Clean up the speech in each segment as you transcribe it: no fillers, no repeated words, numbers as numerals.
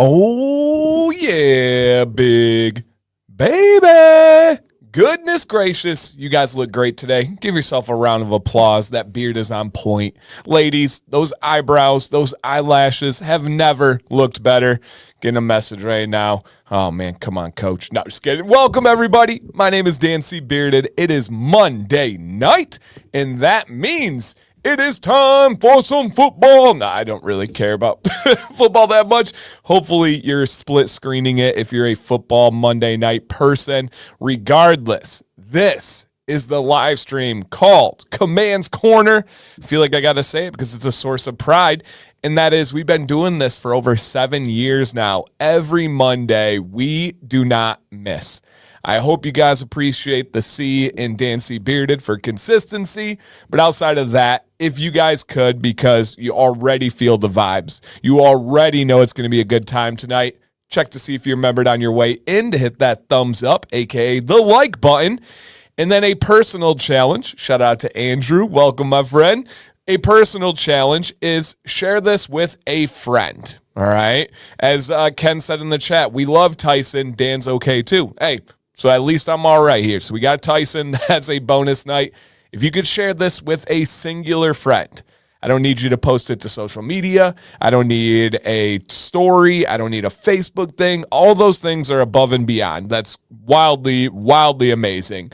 Oh, yeah, big baby. Goodness gracious, you guys look great today. Give yourself a round of applause. That beard is on point. Ladies, those eyebrows, those eyelashes have never looked better. Getting a message right now. Oh, man, come on, coach. No, just kidding. Welcome, everybody. My name is Dan C. Bearded. It is Monday night, and that means it is time for some football. No, I don't really care about football that much. Hopefully, you're split screening it if you're a football Monday night person. Regardless, this is the live stream called Command's Corner. I feel like I got to say it because it's a source of pride. And that is, we've been doing this for over 7 years now. Every Monday, we do not miss. I hope you guys appreciate the C in Dan C. Bearded for consistency. But outside of that, if you guys could, because you already feel the vibes, you already know it's going to be a good time tonight, check to see if you remembered on your way in to hit that thumbs up, aka the like button. And then a personal challenge. Shout out to Andrew. Welcome, my friend. A personal challenge is share this with a friend. All right. As Ken said in the chat, we love Tyson. Dan's okay too. Hey, so at least I'm all right here. So we got Tyson. That's a bonus night. If you could share this with a singular friend, I don't need you to post it to social media. I don't need a story. I don't need a Facebook thing. All those things are above and beyond. That's wildly, wildly amazing.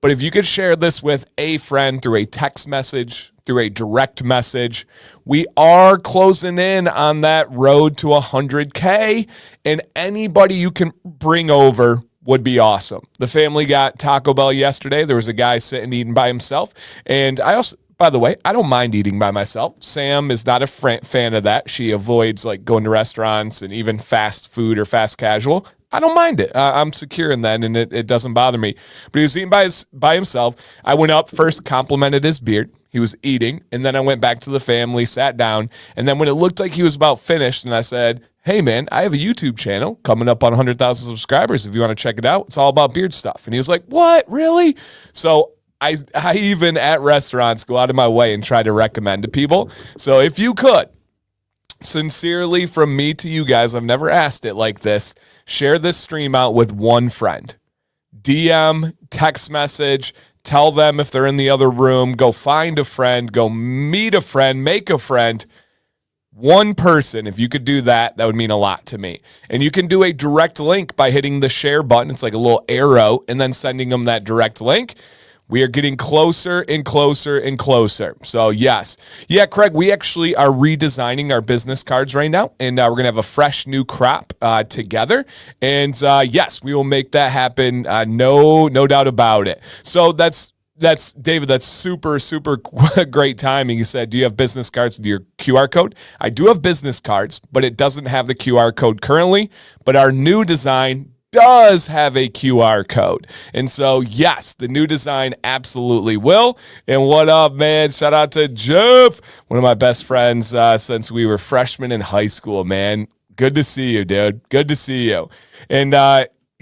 But if you could share this with a friend through a text message, through a direct message, we are closing in on that road to 100K, and anybody you can bring over would be awesome. The family got Taco Bell yesterday. There was a guy sitting eating by himself. And I also, by the way, I don't mind eating by myself. Sam is not a fan of that. She avoids like going to restaurants and even fast food or fast casual. I don't mind it. I'm secure in that, and it doesn't bother me. But he was eating by himself. I went up first, complimented his beard. He was eating, and then I went back to the family, sat down, and then when it looked like he was about finished, and I said, hey, man, I have a YouTube channel coming up on 100,000 subscribers. If you want to check it out, it's all about beard stuff. And he was like, what, really? So I even at restaurants go out of my way and try to recommend to people. So if you could, sincerely from me to you guys, I've never asked it like this, share this stream out with one friend. DM, text message, tell them if they're in the other room, go find a friend, go meet a friend, make a friend. One person, if you could do that, that would mean a lot to me. And you can do a direct link by hitting the share button. It's like a little arrow and then sending them that direct link. We are getting closer and closer and closer. So, yes. Yeah, Craig, we actually are redesigning our business cards right now, and we're going to have a fresh new crop together. And, yes, we will make that happen. No doubt about it. So, that's David, that's super, super great timing. He said, do you have business cards with your QR code? I do have business cards, but it doesn't have the QR code currently. But our new design does have a QR code. And so, yes, the new design absolutely will. And what up, man? Shout out to Jeff, one of my best friends since we were freshmen in high school, man. Good to see you, dude. Good to see you. And,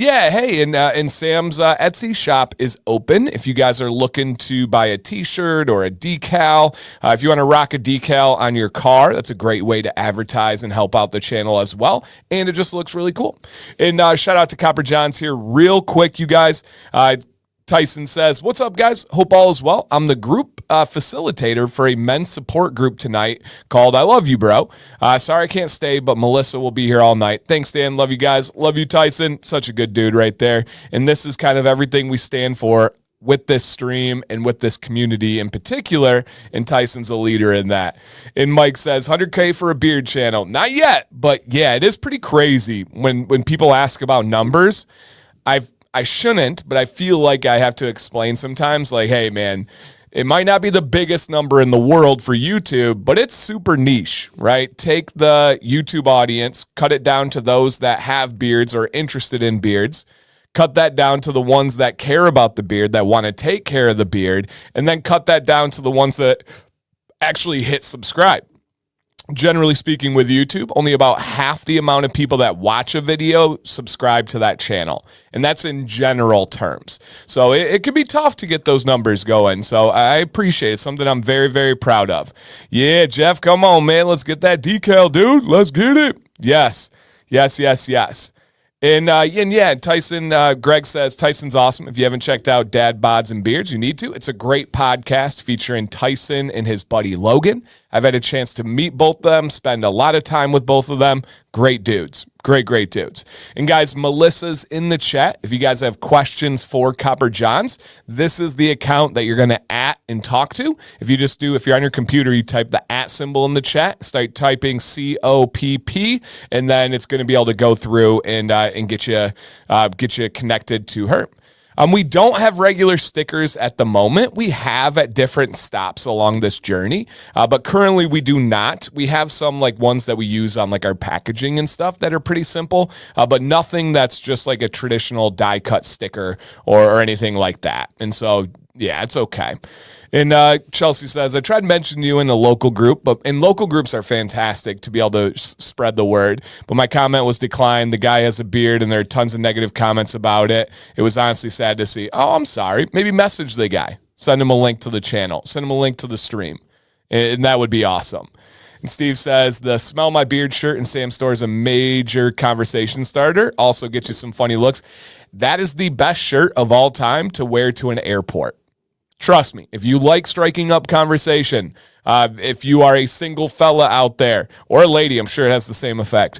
yeah, hey, and Sam's Etsy shop is open. If you guys are looking to buy a t-shirt or a decal, if you want to rock a decal on your car, that's a great way to advertise and help out the channel as well. And it just looks really cool. And shout out to Copper Johns here real quick, you guys. Tyson says, what's up, guys? Hope all is well. I'm the group facilitator for a men's support group tonight called I Love You, Bro. Sorry I can't stay, but Melissa will be here all night. Thanks, Dan. Love you guys. Love you, Tyson. Such a good dude right there. And this is kind of everything we stand for with this stream and with this community in particular, and Tyson's a leader in that. And Mike says, 100K for a beard channel. Not yet, but yeah, it is pretty crazy when people ask about numbers. I shouldn't, but I feel like I have to explain sometimes, like, hey, man, it might not be the biggest number in the world for YouTube, but it's super niche, right? Take the YouTube audience, cut it down to those that have beards or interested in beards, cut that down to the ones that care about the beard, that want to take care of the beard, and then cut that down to the ones that actually hit subscribe. Generally speaking, with YouTube, only about half the amount of people that watch a video subscribe to that channel. And that's in general terms. So it can be tough to get those numbers going. So I appreciate it. It's something I'm very, very proud of. Yeah, Jeff, come on, man. Let's get that decal, dude. Let's get it. Yes. Yes, yes, yes. And yeah, Tyson, Greg says, Tyson's awesome. If you haven't checked out Dad Bods and Beards, you need to. It's a great podcast featuring Tyson and his buddy Logan. I've had a chance to meet both of them, spend a lot of time with both of them. Great dudes. Great dudes. And guys, Melissa's in the chat. If you guys have questions for Copper Johns, this is the account that you're going to at and talk to. If you're on your computer, you type the at symbol in the chat, start typing COPP, and then it's going to be able to go through and get you connected to her. We don't have regular stickers at the moment. We have at different stops along this journey, but currently we do not. We have some like ones that we use on like our packaging and stuff that are pretty simple, but nothing that's just like a traditional die cut sticker or anything like that. And so, yeah, it's okay. And Chelsea says, I tried mentioning you in the local group, and local groups are fantastic to be able to spread the word. But my comment was declined. The guy has a beard, and there are tons of negative comments about it. It was honestly sad to see. Oh, I'm sorry. Maybe message the guy. Send him a link to the channel. Send him a link to the stream. And that would be awesome. And Steve says, the Smell My Beard shirt in Sam's store is a major conversation starter. Also gets you some funny looks. That is the best shirt of all time to wear to an airport. Trust me, if you like striking up conversation, if you are a single fella out there, or a lady, I'm sure it has the same effect.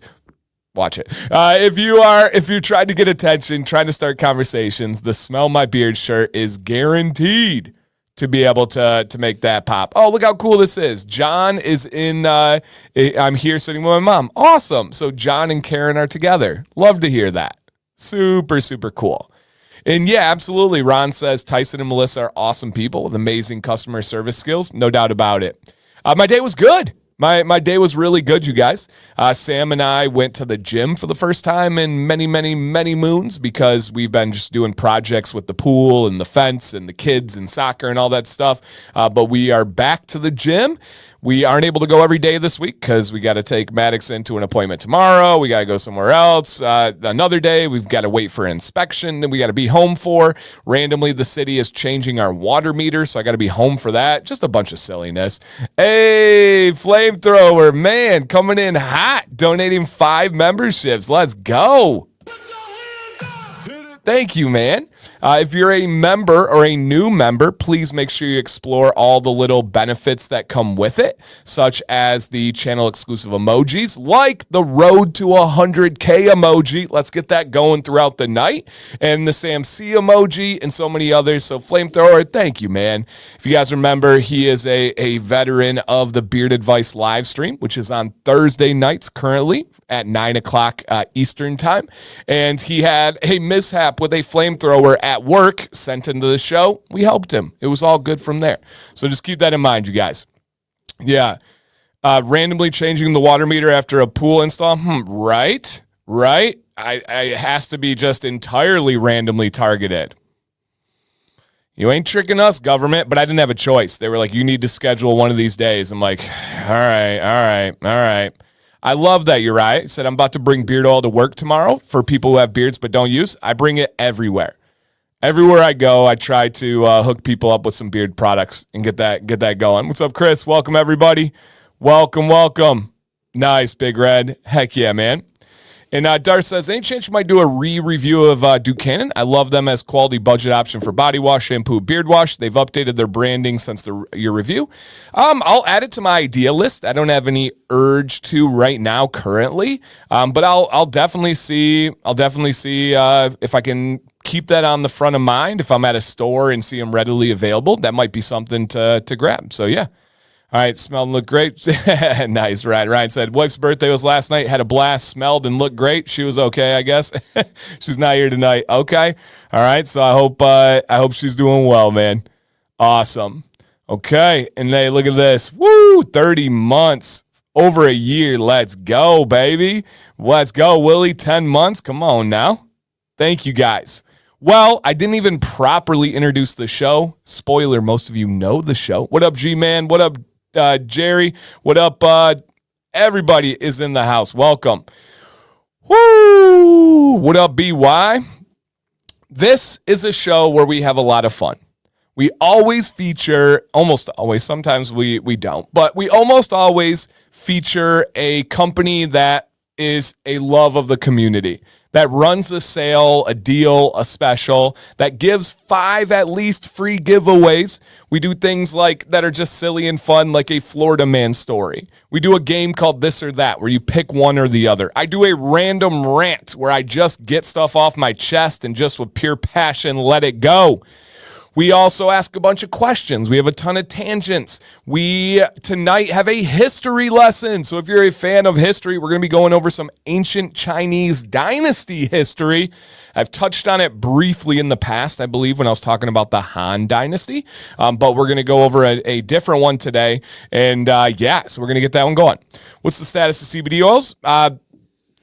Watch it. If you're trying to get attention, trying to start conversations, the Smell My Beard shirt is guaranteed to be able to make that pop. Oh, look how cool this is. John is in, I'm here sitting with my mom. Awesome. So John and Karen are together. Love to hear that. Super, super cool. And yeah, absolutely. Ron says Tyson and Melissa are awesome people with amazing customer service skills. No doubt about it. My day was good. My day was really good, you guys. Sam and I went to the gym for the first time in many, many, many moons because we've been just doing projects with the pool and the fence and the kids and soccer and all that stuff. But we are back to the gym. We aren't able to go every day this week because we got to take Maddox into an appointment tomorrow. We got to go somewhere else. Another day, we've got to wait for inspection that we got to be home for. Randomly, the city is changing our water meter, so I got to be home for that. Just a bunch of silliness. Hey, Flamethrower, man, coming in hot, donating 5 memberships. Let's go. Thank you, man. If you're a member or a new member, please make sure you explore all the little benefits that come with it, such as the channel exclusive emojis, like the Road to 100K emoji. Let's get that going throughout the night. And the Sam C emoji and so many others. So Flamethrower, thank you, man. If you guys remember, he is a veteran of the Beard Advice live stream, which is on Thursday nights currently at 9 o'clock Eastern time. And he had a mishap with a flamethrower at work, sent into the show. We helped him. It was all good from there. So just keep that in mind, you guys. Yeah. Randomly changing the water meter after a pool install. Right. It has to be just entirely randomly targeted. You ain't tricking us, government, but I didn't have a choice. They were like, you need to schedule one of these days. I'm like, all right. I love that, Uriah. He said, I'm about to bring beard oil to work tomorrow for people who have beards but don't use. I bring it everywhere. Everywhere I go, I try to hook people up with some beard products and get that going. What's up, Chris? Welcome, everybody. Welcome. Nice, Big Red. Heck yeah, man. And Dar says, any chance you might do a review of Duchanan? I love them as quality budget option for body wash, shampoo, beard wash. They've updated their branding since your review. I'll add it to my idea list. I don't have any urge to right now currently, but I'll definitely see if I can keep that on the front of mind. If I'm at a store and see them readily available, that might be something to grab. So yeah. All right, smelled and looked great. Nice, right. Ryan said, wife's birthday was last night, had a blast, smelled and looked great. She was okay, I guess. She's not here tonight. Okay. All right, so I hope she's doing well, man. Awesome. Okay, and they look at this. Woo, 30 months, over a year. Let's go, baby. Let's go, Willie. 10 months. Come on now. Thank you, guys. Well, I didn't even properly introduce the show. Spoiler, most of you know the show. What up, G-Man? What up, Jerry? What up? Everybody is in the house. Welcome. Woo! What up, BY? This is a show where we have a lot of fun. We always feature, almost always, sometimes we don't, but we almost always feature a company that is a love of the community that runs a sale, a deal, a special, that gives 5 at least free giveaways. We do things like that are just silly and fun, like a Florida man story. We do a game called This or That, where you pick one or the other. I do a random rant where I just get stuff off my chest and just with pure passion let it go. We also ask a bunch of questions. We have a ton of tangents. We tonight have a history lesson. So if you're a fan of history, we're going to be going over some ancient Chinese dynasty history. I've touched on it briefly in the past, I believe, when I was talking about the Han dynasty. But we're going to go over a different one today. And so we're going to get that one going. What's the status of CBD oils?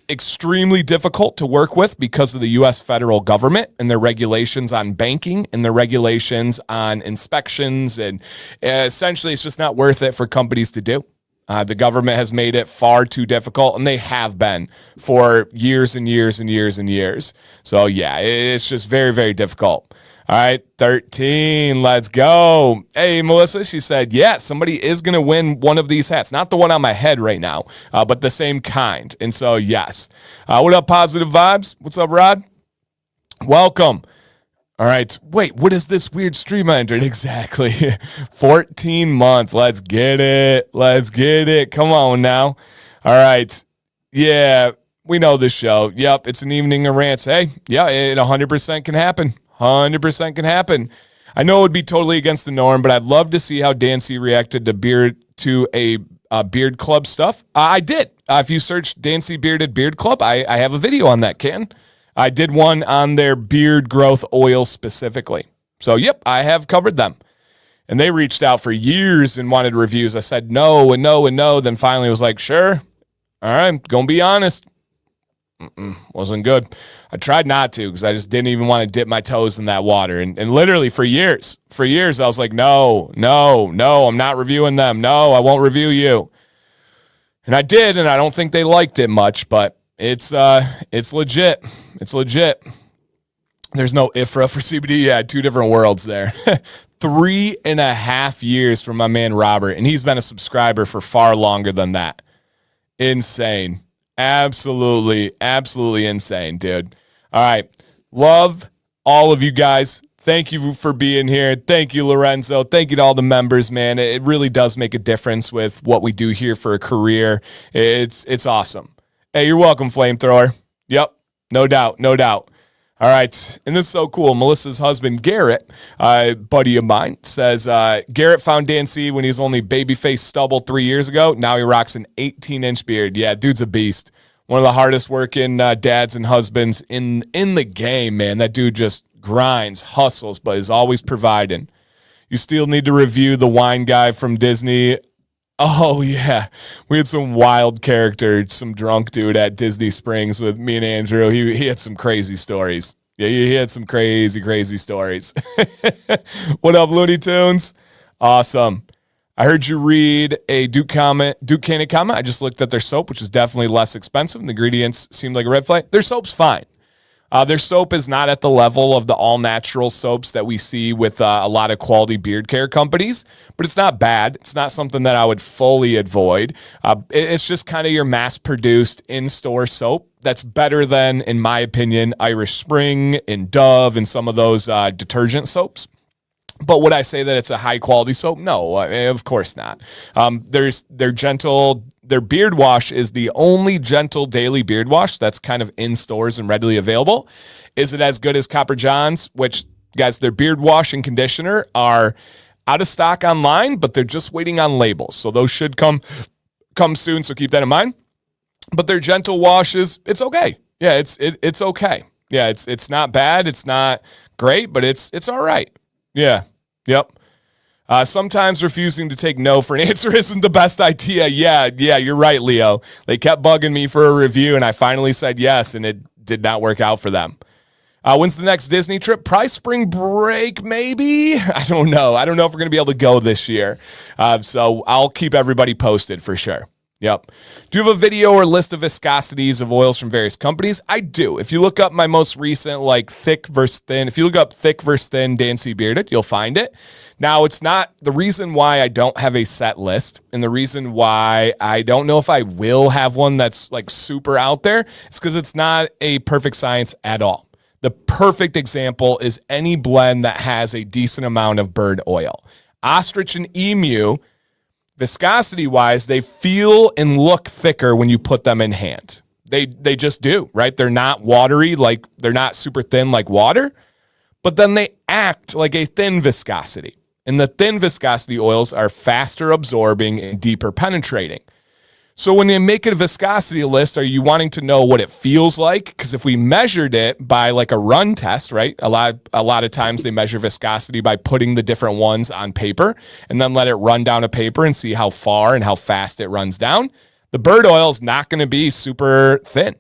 Extremely difficult to work with because of the U.S. federal government and their regulations on banking and their regulations on inspections. And essentially, it's just not worth it for companies to do. The government has made it far too difficult, and they have been for years and years and years and years. So, yeah, it's just very, very difficult. All right, 13, let's go. Hey, Melissa, she said, yeah, somebody is going to win one of these hats. Not the one on my head right now, but the same kind. And so, yes. What up, Positive Vibes? What's up, Rod? Welcome. All right, wait, what is this weird stream I entered? Exactly. 14 month. Let's get it. Let's get it. Come on now. All right. Yeah, we know this show. Yep, it's an evening of rants. Hey, yeah, it 100% can happen. 100% can happen. I know it would be totally against the norm, but I'd love to see how Dancy reacted to a beard club stuff. I did. If you search Dancy Bearded Beard Club, I have a video on that, Ken. I did one on their beard growth oil specifically. So, yep, I have covered them. And they reached out for years and wanted reviews. I said no and no and no. Then finally was like, sure. All right, gonna be honest. Wasn't good. I tried not to because I just didn't even want to dip my toes in that water. And literally for years, I was like, no, I'm not reviewing them. No, I won't review you. And I did, and I don't think they liked it much, but it's legit. It's legit. There's no IFRA for CBD. Yeah, 2 different worlds there. 3.5 years from my man Robert, and he's been a subscriber for far longer than that. Insane. Absolutely insane, dude. All right. Love all of you guys. Thank you for being here. Thank you, Lorenzo. Thank you to all the members, man. It really does make a difference with what we do here for a career. It's awesome. Hey, you're welcome, Flamethrower. Yep. No doubt. All right, and this is so cool. Melissa's husband, Garrett, buddy of mine, says Garrett found Dancy when he was only babyface stubble 3 years ago. Now he rocks an 18-inch beard. Yeah, dude's a beast. One of the hardest working dads and husbands in the game, man. That dude just grinds, hustles, but is always providing. You still need to review the wine guy from Disney. Oh, yeah. We had some wild character, some drunk dude at Disney Springs with me and Andrew. He had some crazy stories. Yeah, he had some crazy stories. What up, Looney Tunes? Awesome. I heard you read a Duke Cannon comment. I just looked at their soap, which is definitely less expensive. The ingredients seemed like a red flag. Their soap's fine. Their soap is not at the level of the all-natural soaps that we see with a lot of quality beard care companies, but it's not bad. It's not something that I would fully avoid. It's just kind of your mass-produced in-store soap that's better than, in my opinion, Irish Spring and Dove and some of those detergent soaps. But would I say that it's a high-quality soap? No, of course not. They're gentle. Their beard wash is the only gentle daily beard wash that's kind of in stores and readily available. Is it as good as Copper John's? Which, guys, their beard wash and conditioner are out of stock online, but they're just waiting on labels. So those should come soon, so keep that in mind. But their gentle washes, it's okay. Yeah, it's okay. Yeah, it's not bad. It's not great, but it's all right. Yeah, yep. Sometimes refusing to take no for an answer isn't the best idea. Yeah, you're right, Leo. They kept bugging me for a review, and I finally said yes, and it did not work out for them. When's the next Disney trip? Probably spring break, maybe? I don't know. I don't know if we're going to be able to go this year. So I'll keep everybody posted for sure. Yep. Do you have a video or list of viscosities of oils from various companies? I do. If you look up my most recent, like thick versus thin, if you look up thick versus thin Dynasty Bearded, you'll find it. Now, it's not the reason why I don't have a set list, and the reason why I don't know if I will have one that's like super out there, it's because it's not a perfect science at all. The perfect example is any blend that has a decent amount of bird oil. Ostrich and emu, viscosity-wise, they feel and look thicker when you put them in hand. They just do, right? They're not watery, like they're not super thin like water, but then they act like a thin viscosity. And the thin viscosity oils are faster absorbing and deeper penetrating. So when you make a viscosity list, are you wanting to know what it feels like? Because if we measured it by like a run test, right? A lot of times they measure viscosity by putting the different ones on paper and then let it run down a paper and see how far and how fast it runs down. The bird oil is not going to be super thin.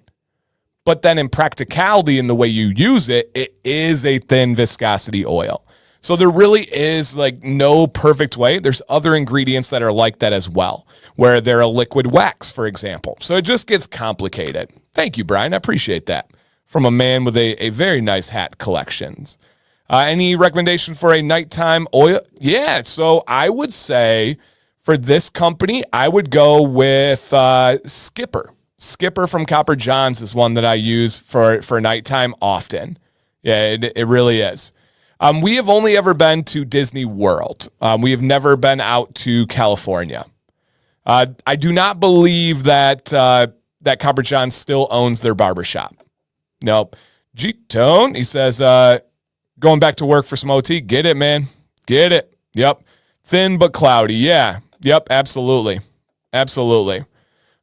But then in practicality, in the way you use it, it is a thin viscosity oil. So there really is like no perfect way. There's other ingredients that are like that as well, where they're a liquid wax, for example. So it just gets complicated. Thank you, Brian. I appreciate that. From a man with a very nice hat collections. Any recommendation for a nighttime oil? Yeah, so I would say for this company, I would go with Skipper. Skipper from Copper John's is one that I use for nighttime often. Yeah, it really is. We have only ever been to Disney World. We have never been out to California. I do not believe that that Copper John still owns their barbershop. Nope. G-Tone, he says, going back to work for some OT. Get it, man. Get it. Yep. Thin but cloudy. Yeah. Yep, absolutely. Absolutely.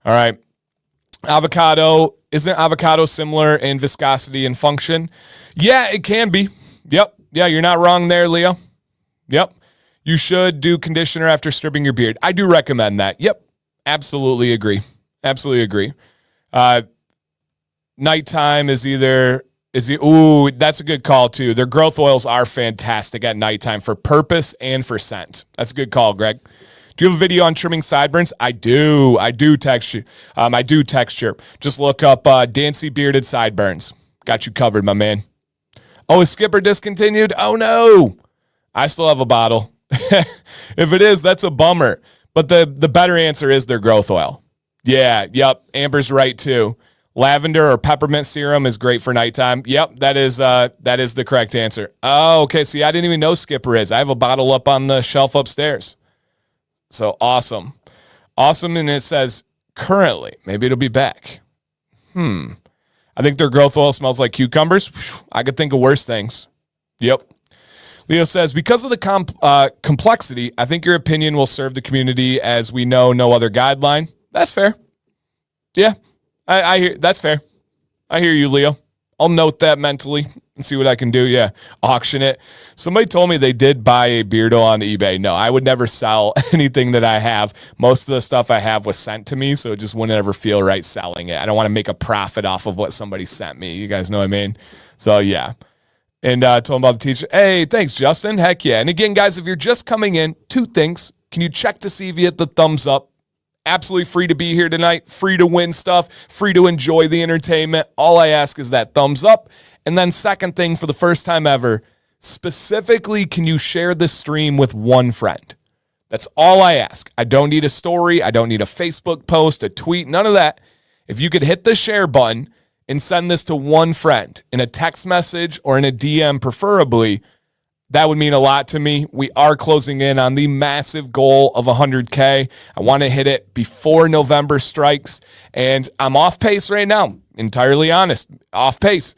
All right. Avocado. Isn't avocado similar in viscosity and function? Yeah, it can be. Yep. Yeah, you're not wrong there, Leo. Yep. You should do conditioner after stripping your beard. I do recommend that. Yep. Absolutely agree. Absolutely agree. Nighttime is ooh, that's a good call too. Their growth oils are fantastic at nighttime for purpose and for scent. That's a good call, Greg. Do you have a video on trimming sideburns? I do. I do texture. Just look up Dancy Bearded Sideburns. Got you covered, my man. Oh, is Skipper discontinued? Oh, no. I still have a bottle. If it is, that's a bummer. But the better answer is their growth oil. Yeah, yep. Amber's right, too. Lavender or peppermint serum is great for nighttime. Yep, that is the correct answer. Oh, okay. See, I didn't even know Skipper is. I have a bottle up on the shelf upstairs. So awesome. Awesome, and it says currently. Maybe it'll be back. I think their growth oil smells like cucumbers. I could think of worse things. Yep. Leo says, because of the complexity, I think your opinion will serve the community as we know no other guideline. That's fair. Yeah, I hear. That's fair. I hear you, Leo. I'll note that mentally and see what I can do. Yeah, auction it. Somebody told me they did buy a Beardo on eBay. No, I would never sell anything that I have. Most of the stuff I have was sent to me, so it just wouldn't ever feel right selling it. I don't want to make a profit off of what somebody sent me. You guys know what I mean? So, yeah. And told him about the teacher. Hey, thanks, Justin. Heck yeah. And again, guys, if you're just coming in, two things. Can you check to see if you hit the thumbs up? Absolutely free to be here tonight, free to win stuff, free to enjoy the entertainment. All I ask is that thumbs up. And then second thing, for the first time ever, specifically, can you share this stream with one friend? That's all I ask. I don't need a story. I don't need a Facebook post, a tweet, none of that. If you could hit the share button and send this to one friend in a text message or in a DM preferably, that would mean a lot to me. We are closing in on the massive goal of 100K. I want to hit it before November strikes, and I'm off pace right now. Entirely honest, off pace.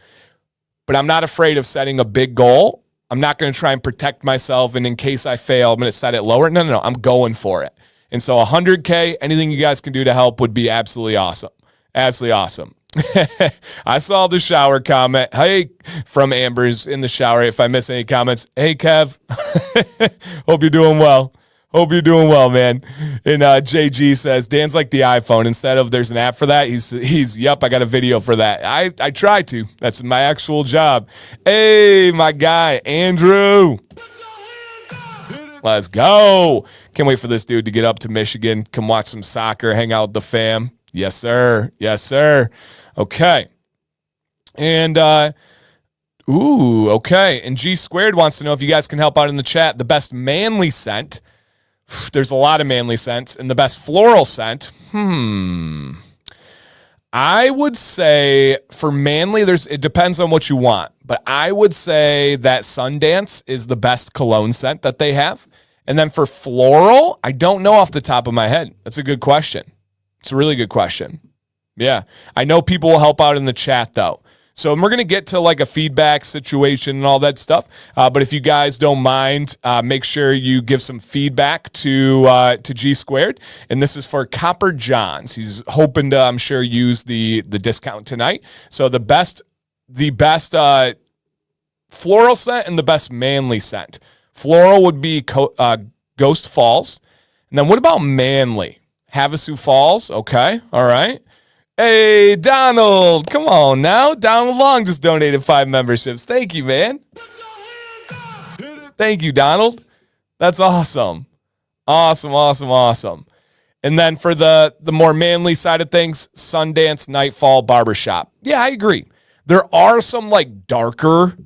But I'm not afraid of setting a big goal. I'm not going to try and protect myself, and in case I fail, I'm going to set it lower. No. I'm going for it. And so 100K, anything you guys can do to help would be absolutely awesome. Absolutely awesome. I saw the shower comment. Hey, from Amber's in the shower. If I miss any comments, hey, Kev. Hope you're doing well. Hope you're doing well, man. And JG says, Dan's like the iPhone. Instead of there's an app for that, he's yep, I got a video for that. I try to. That's my actual job. Hey, my guy, Andrew. Let's go. Can't wait for this dude to get up to Michigan, come watch some soccer, hang out with the fam. Yes, sir. Yes, sir. Okay. And, okay. And G Squared wants to know if you guys can help out in the chat. The best manly scent. There's a lot of manly scents. And the best floral scent. I would say for manly, it depends on what you want. But I would say that Sundance is the best cologne scent that they have. And then for floral, I don't know off the top of my head. That's a good question. It's a really good question. Yeah. I know people will help out in the chat, though. So we're going to get to like a feedback situation and all that stuff. But if you guys don't mind, make sure you give some feedback to G Squared. And this is for Copper Johns. He's hoping to, I'm sure, use the discount tonight. So the best floral scent and the best manly scent. Floral would be Ghost Falls. And then what about manly? Havasu Falls. Okay. All right. Hey, Donald. Come on now. Donald Long just donated 5 memberships. Thank you, man. Thank you, Donald. That's awesome. Awesome. And then for the more manly side of things, Sundance, Nightfall, Barbershop. Yeah, I agree. There are some like darker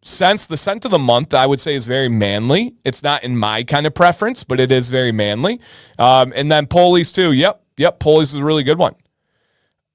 scents. The scent of the month, I would say, is very manly. It's not in my kind of preference, but it is very manly. And then Polies too. Yep. Polies is a really good one.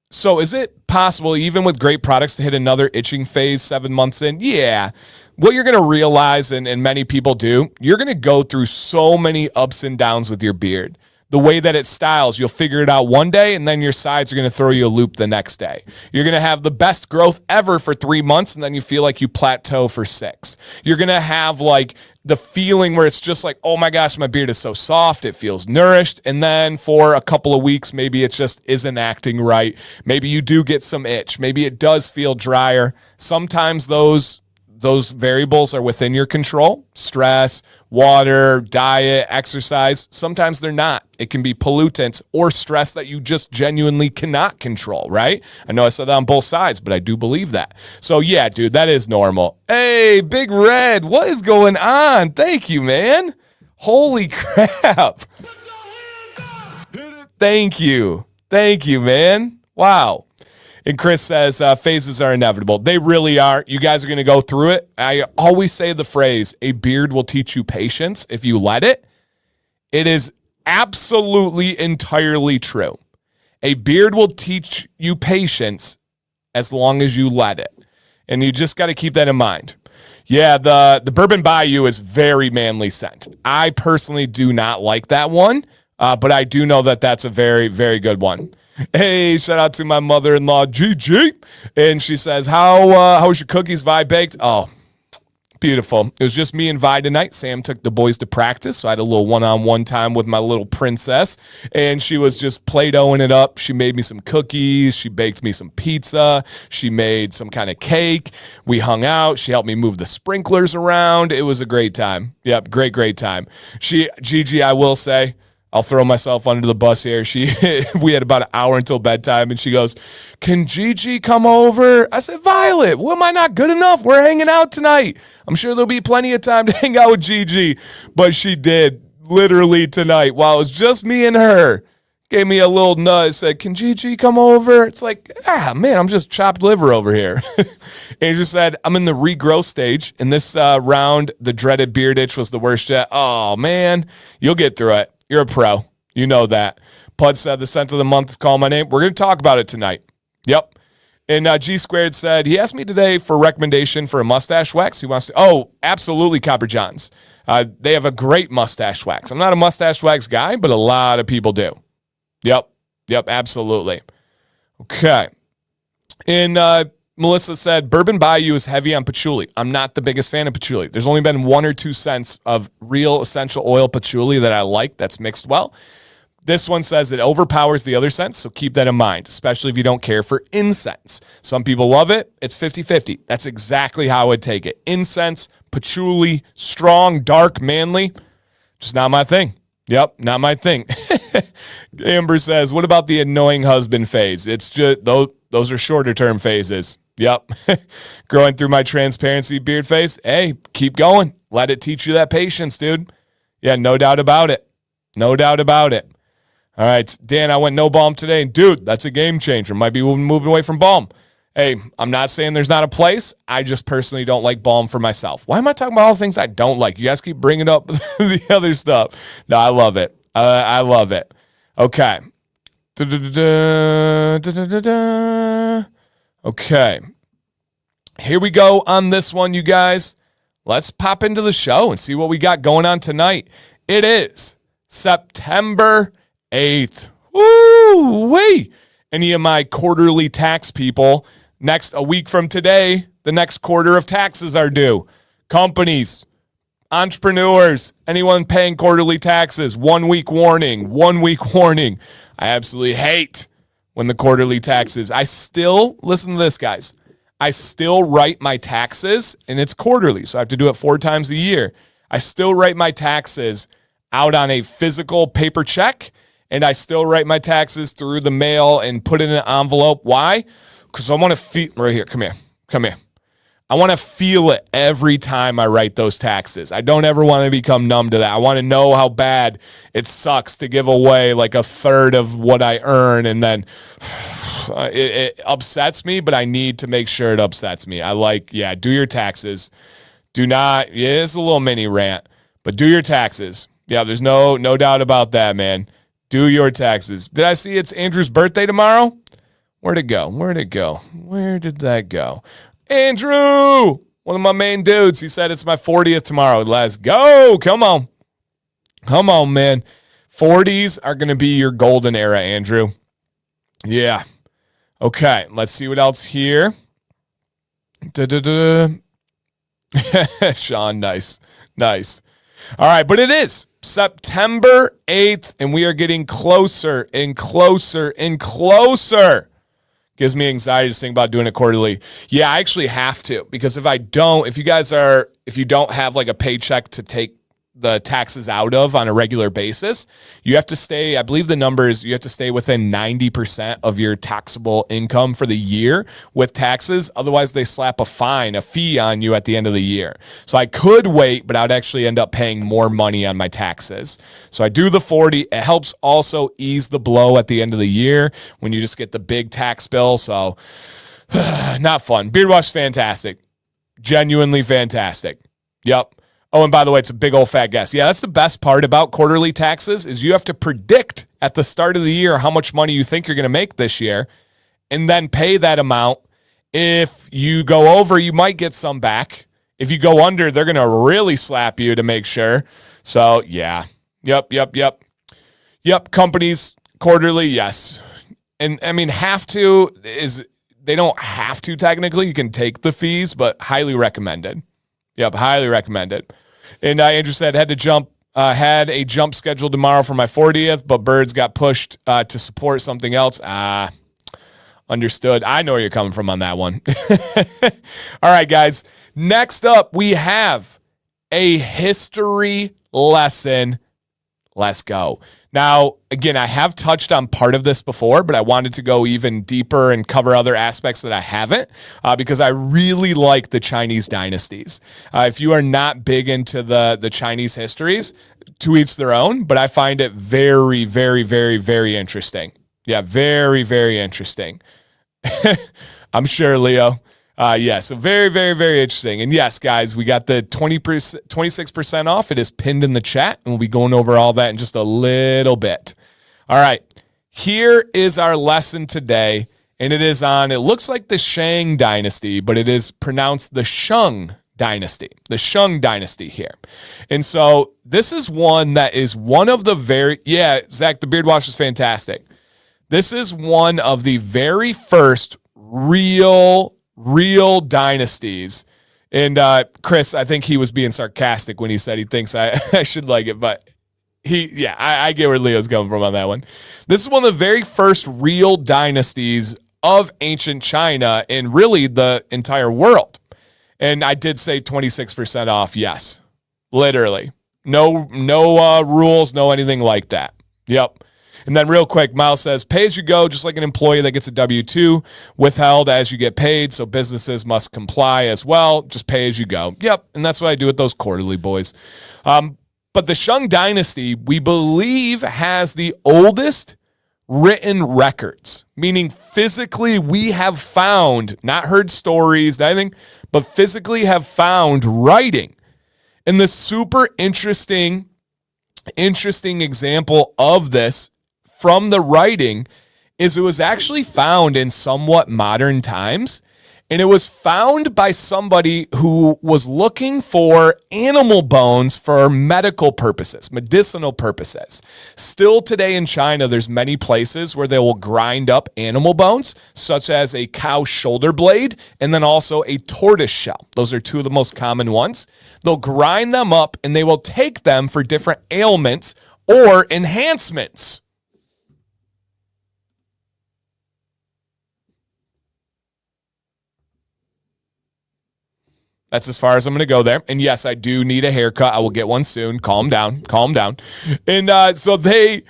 So is it possible, even with great products, to hit another itching phase 7 months in? Yeah. What you're going to realize, and many people do, you're going to go through so many ups and downs with your beard. The way that it styles, you'll figure it out one day, and then your sides are going to throw you a loop the next day. You're going to have the best growth ever for 3 months, and then you feel like you plateau for 6. You're going to have like the feeling where it's just like, oh my gosh, my beard is so soft, it feels nourished. And then for a couple of weeks, maybe it just isn't acting right. Maybe you do get some itch. Maybe it does feel drier. Sometimes those variables are within your control. Stress, water, diet, exercise. Sometimes they're not. It can be pollutants or stress that you just genuinely cannot control, right? I know I said that on both sides, but I do believe that. So yeah, dude, that is normal. Hey, Big Red, what is going on? Thank you, man. Holy crap. Thank you, man. Wow. And Chris says, phases are inevitable. They really are. You guys are going to go through it. I always say the phrase, a beard will teach you patience if you let it. It is absolutely entirely true. A beard will teach you patience as long as you let it. And you just got to keep that in mind. Yeah, the Bourbon Bayou is very manly scent. I personally do not like that one, but I do know that that's a very, very good one. Hey, shout out to my mother-in-law, Gigi. And she says, how was your cookies, Vi baked? Oh, beautiful. It was just me and Vi tonight. Sam took the boys to practice, so I had a little one-on-one time with my little princess. And she was just Play-Dohing it up. She made me some cookies. She baked me some pizza. She made some kind of cake. We hung out. She helped me move the sprinklers around. It was a great time. Yep, great time. Gigi, I will say, I'll throw myself under the bus here. We had about an hour until bedtime, and she goes, "Can Gigi come over?" I said, "Violet, well, am I not good enough? We're hanging out tonight. I'm sure there'll be plenty of time to hang out with Gigi." But she did, literally tonight, while it was just me and her. Gave me a little nudge, said, "Can Gigi come over?" It's like, man, I'm just chopped liver over here. Andrew said, "I'm in the regrowth stage. In this round, the dreaded beard itch was the worst yet." Oh, man, you'll get through it. You're a pro. You know that. Pud said the scent of the month is calling my name. We're going to talk about it tonight. Yep. And G Squared said, he asked me today for a recommendation for a mustache wax. He wants to, absolutely, Copper Johns. They have a great mustache wax. I'm not a mustache wax guy, but a lot of people do. Yep, absolutely. Okay. And Melissa said, Bourbon Bayou is heavy on patchouli. I'm not the biggest fan of patchouli. There's only been 1 or 2 scents of real essential oil patchouli that I like that's mixed well. This one says it overpowers the other scents, so keep that in mind, especially if you don't care for incense. Some people love it. It's 50-50. That's exactly how I would take it. Incense, patchouli, strong, dark, manly, just not my thing. Yep, not my thing. Amber says, what about the annoying husband phase? It's just those are shorter term phases. Yep. Growing through my transparency beard phase. Hey, keep going. Let it teach you that patience, dude. Yeah, no doubt about it. No doubt about it. All right, Dan, I went no balm today. Dude, that's a game changer. Might be moving away from balm. Hey, I'm not saying there's not a place. I just personally don't like balm for myself. Why am I talking about all the things I don't like? You guys keep bringing up the other stuff. No, I love it. I love it. Okay. Okay. Here we go on this one, you guys. Let's pop into the show and see what we got going on tonight. It is September 8th. Woo-wee! Any of my quarterly tax people, a week from today, the next quarter of taxes are due. Companies, entrepreneurs, anyone paying quarterly taxes, 1 week warning, 1 week warning. I absolutely hate when the quarterly taxes, listen to this, guys. I still write my taxes, and it's quarterly, so I have to do it 4 times a year. I still write my taxes out on a physical paper check, and I still write my taxes through the mail and put it in an envelope. Why? Because I want to feel, right here, come here. I want to feel it every time I write those taxes. I don't ever want to become numb to that. I want to know how bad it sucks to give away like a third of what I earn, and then it upsets me, but I need to make sure it upsets me. Do your taxes. It's a little mini rant, but do your taxes. Yeah, there's no doubt about that, man. Do your taxes. Did I see it's Andrew's birthday tomorrow? Where'd it go? Where did that go? Andrew, one of my main dudes. He said it's my 40th tomorrow. Let's go. Come on, man. 40s are going to be your golden era, Andrew. Yeah. Okay, let's see what else here. Sean, nice. All right, but it is September 8th, and we are getting closer and closer and closer. Gives me anxiety to think about doing it quarterly. Yeah, I actually have to, because if you don't have like a paycheck to take the taxes out of on a regular basis, you have to stay, I believe the number is you have to stay within 90% of your taxable income for the year with taxes. Otherwise, they slap a fee on you at the end of the year. So I could wait, but I'd actually end up paying more money on my taxes. So I do the 40. It helps also ease the blow at the end of the year when you just get the big tax bill. So not fun. Beard wash, fantastic. Genuinely fantastic. Yep. Oh, and by the way, it's a big old fat guess. Yeah, that's the best part about quarterly taxes is you have to predict at the start of the year how much money you think you're going to make this year and then pay that amount. If you go over, you might get some back. If you go under, they're going to really slap you to make sure. So, yeah. Yep. Companies, quarterly, yes. And, I mean, they don't have to technically. You can take the fees, but highly recommended. Yep, highly recommended. And Andrew said had a jump scheduled tomorrow for my 40th, but Birds got pushed to support something else. Understood. I know where you're coming from on that one. All right, guys. Next up, we have a history lesson. Let's go. Now, again, I have touched on part of this before, but I wanted to go even deeper and cover other aspects that I haven't because I really like the Chinese dynasties. If you are not big into the Chinese histories, to each their own, but I find it very, very, very, very interesting. Yeah, very, very interesting. I'm sure, Leo. So very, very, very interesting. And yes, guys, we got the 26% off. It is pinned in the chat, and we'll be going over all that in just a little bit. All right, here is our lesson today, and it is on, it looks like the Shang dynasty, but it is pronounced the Shang dynasty here. And so this is one that is one of the Zach, the beard wash is fantastic. This is one of the very first real dynasties. And Chris, I think he was being sarcastic when he said he thinks I should like it, but I get where Leo's coming from on that one. This is one of the very first real dynasties of ancient China and really the entire world. And I did say 26% off. Yes, literally. No rules, no anything like that. Yep. And then real quick, Miles says, pay as you go, just like an employee that gets a W-2, withheld as you get paid, so businesses must comply as well. Just pay as you go. Yep, and that's what I do with those quarterly boys. But But the Shang dynasty, we believe, has the oldest written records, meaning physically we have found, not heard stories, nothing, but physically have found writing. And the super interesting example of this from the writing is it was actually found in somewhat modern times. And it was found by somebody who was looking for animal bones for medical purposes, medicinal purposes. Still today in China, there's many places where they will grind up animal bones, such as a cow shoulder blade and then also a tortoise shell. Those are two of the most common ones. They'll grind them up and they will take them for different ailments or enhancements. That's as far as I'm going to go there. And yes, I do need a haircut. I will get one soon. Calm down. And so they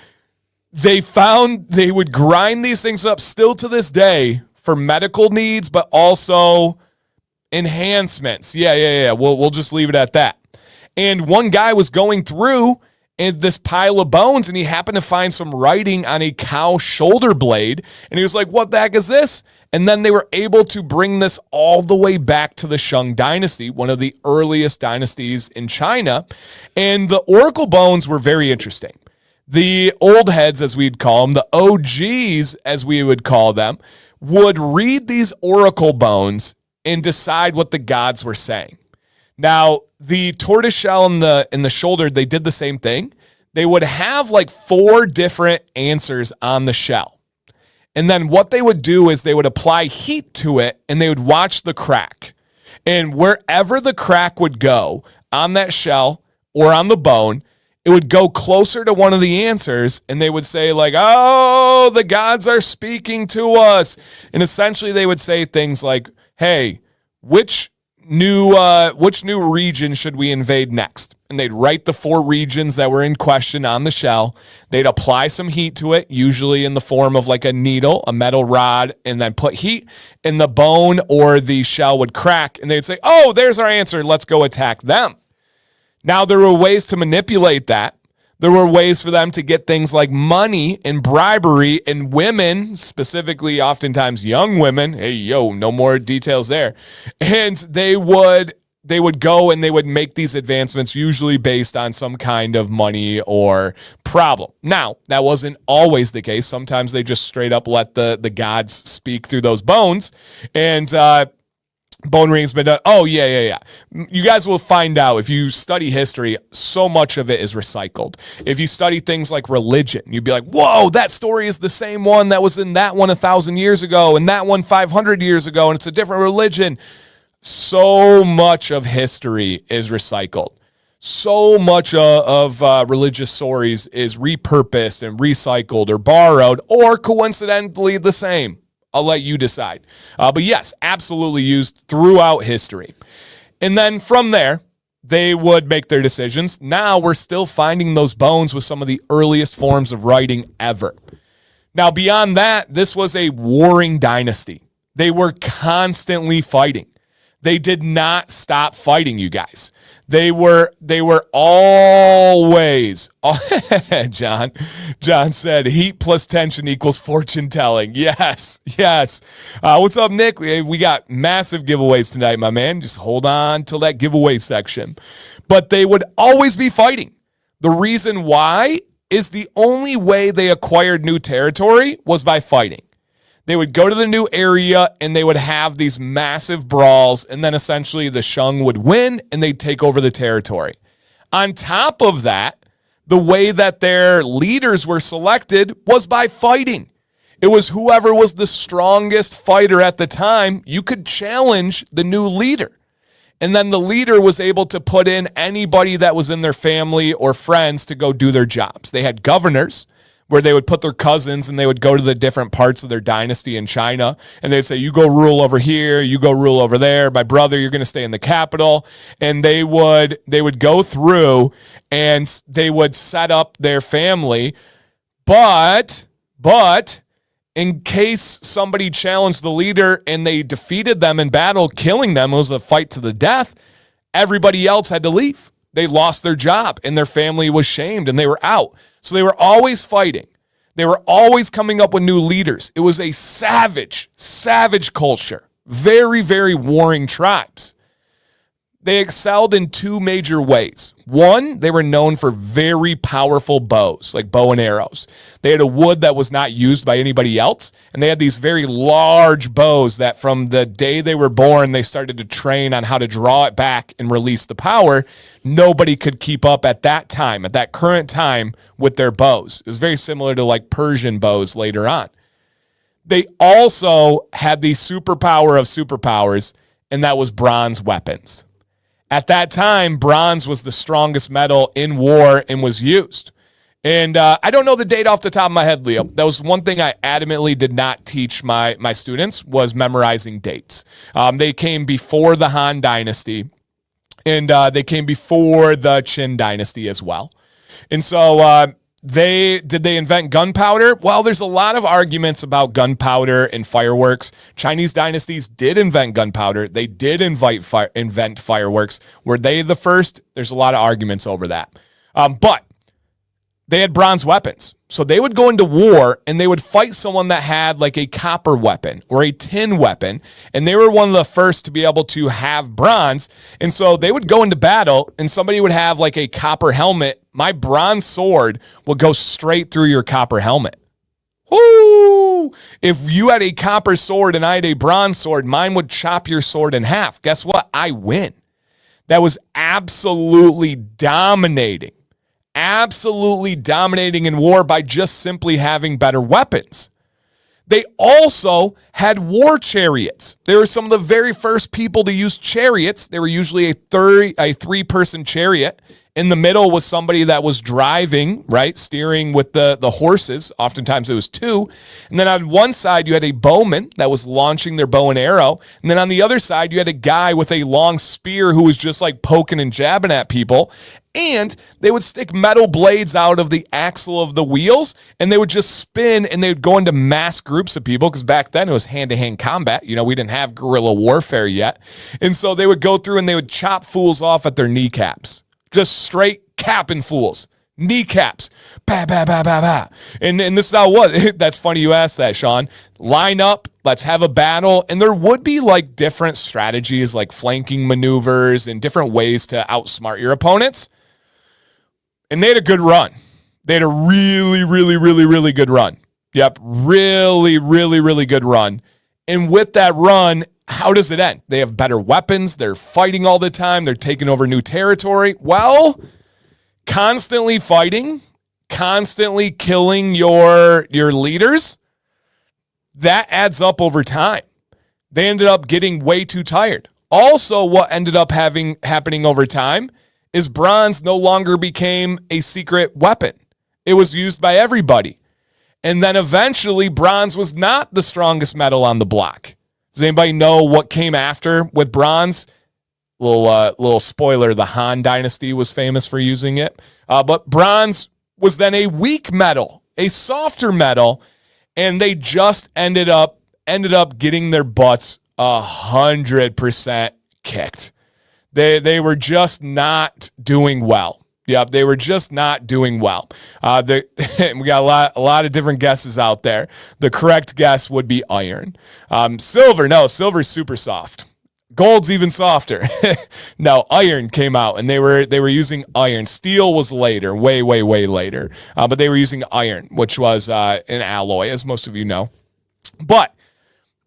found they would grind these things up still to this day for medical needs, but also enhancements. Yeah. We'll just leave it at that. And one guy was going through in this pile of bones, and he happened to find some writing on a cow shoulder blade. And he was like, what the heck is this? And then they were able to bring this all the way back to the Shang dynasty, one of the earliest dynasties in China. And the oracle bones were very interesting. The old heads, as we'd call them, the OGs, as we would call them, would read these oracle bones and decide what the gods were saying. Now, the tortoise shell and the shoulder, they did the same thing. They would have like 4 different answers on the shell. And then what they would do is they would apply heat to it and they would watch the crack. And wherever the crack would go on that shell or on the bone, it would go closer to one of the answers and they would say like, oh, the gods are speaking to us. And essentially they would say things like, hey, which new region should we invade next? And they'd write the 4 regions that were in question on the shell. They'd apply some heat to it, usually in the form of like a needle, a metal rod, and then put heat, and the bone or the shell would crack. And they'd say, oh, there's our answer. Let's go attack them. Now, there were ways to manipulate that. There were ways for them to get things like money and bribery, and women, specifically oftentimes young women. Hey, no more details there. And they would go and they would make these advancements, usually based on some kind of money or problem. Now, that wasn't always the case. Sometimes they just straight up let the gods speak through those bones. And bone ring's been done. Oh, yeah. You guys will find out if you study history, so much of it is recycled. If you study things like religion, you'd be like, whoa, that story is the same one that was in that one 1,000 years ago and that one 500 years ago, and it's a different religion. So much of history is recycled. So much of religious stories is repurposed and recycled or borrowed or coincidentally the same. I'll let you decide. But yes, absolutely used throughout history. And then from there, they would make their decisions. Now we're still finding those bones with some of the earliest forms of writing ever. Now, beyond that, this was a warring dynasty. They were constantly fighting. They did not stop fighting, you guys. They were always, John said, heat plus tension equals fortune telling. Yes. What's up, Nick? We got massive giveaways tonight, my man. Just hold on till that giveaway section. But they would always be fighting. The reason why is the only way they acquired new territory was by fighting. They would go to the new area and they would have these massive brawls, and then essentially the Shang would win and they'd take over the territory. On top of that, the way that their leaders were selected was by fighting. It was whoever was the strongest fighter at the time, you could challenge the new leader. And then the leader was able to put in anybody that was in their family or friends to go do their jobs. They had governors, where they would put their cousins and they would go to the different parts of their dynasty in China. And they'd say, you go rule over here, you go rule over there. My brother, you're going to stay in the capital. And they would go through and they would set up their family. But in case somebody challenged the leader and they defeated them in battle, killing them, it was a fight to the death, everybody else had to leave. they lost their job and their family was shamed and they were out. So they were always fighting. They were always coming up with new leaders. It was a savage, savage culture. Very, very warring tribes. They excelled in two major ways. One, they were known for very powerful bows, like bow and arrows. They had a wood that was not used by anybody else, and they had these very large bows that from the day they were born, they started to train on how to draw it back and release the power. Nobody could keep up at that time, at that current time, with their bows. It was very similar to like Persian bows later on. They also had the superpower of superpowers, and that was bronze weapons. At that time, bronze was the strongest metal in war and was used. And I don't know the date off the top of my head, Leo. That was one thing I adamantly did not teach my students was memorizing dates. They came before the Han Dynasty, and they came before the Qin Dynasty as well. And so did they invent gunpowder? Well, there's a lot of arguments about gunpowder and fireworks. Chinese dynasties did invent gunpowder. They did invent fireworks. Were they the first? There's a lot of arguments over that. But they had bronze weapons. So they would go into war and they would fight someone that had like a copper weapon or a tin weapon. And they were one of the first to be able to have bronze. And so they would go into battle and somebody would have like a copper helmet. My bronze sword would go straight through your copper helmet. Woo! If you had a copper sword and I had a bronze sword, mine would chop your sword in half. Guess what? I win. That was absolutely dominating. Absolutely dominating in war by just simply having better weapons. They also had war chariots. They were some of the very first people to use chariots. They were usually a three-person chariot. In the middle was somebody that was driving, right, steering with the horses. Oftentimes it was two. And then on one side, you had a bowman that was launching their bow and arrow. And then on the other side, you had a guy with a long spear who was just like poking and jabbing at people. And they would stick metal blades out of the axle of the wheels, and they would just spin, and they would go into mass groups of people, because back then it was hand-to-hand combat. You know, we didn't have guerrilla warfare yet. And so they would go through and they would chop fools off at their kneecaps. Just straight capping fools. Kneecaps. Bah, bah, bah, bah, bah. And this is how it was. That's funny you asked that, Sean. Line up. Let's have a battle. And there would be like different strategies, like flanking maneuvers and different ways to outsmart your opponents. And they had a good run. They had a really, really, really, really good run. Yep. Really, really, really good run. And with that run, how does it end? They have better weapons. They're fighting all the time. They're taking over new territory. Well, constantly fighting, constantly killing your leaders, that adds up over time. They ended up getting way too tired. Also, what ended up happening over time is bronze no longer became a secret weapon. It was used by everybody. And then eventually bronze was not the strongest metal on the block. Does anybody know what came after with bronze? Little spoiler, the Han Dynasty was famous for using it. But bronze was then a weak metal, a softer metal, and they just ended up getting their butts 100% kicked. They were just not doing well. Yep, they were just not doing well. We got a lot of different guesses out there. The correct guess would be iron. Silver's super soft. Gold's even softer. No, iron came out, and they were using iron. Steel was later, way, way, way later. But they were using iron, which was an alloy, as most of you know. But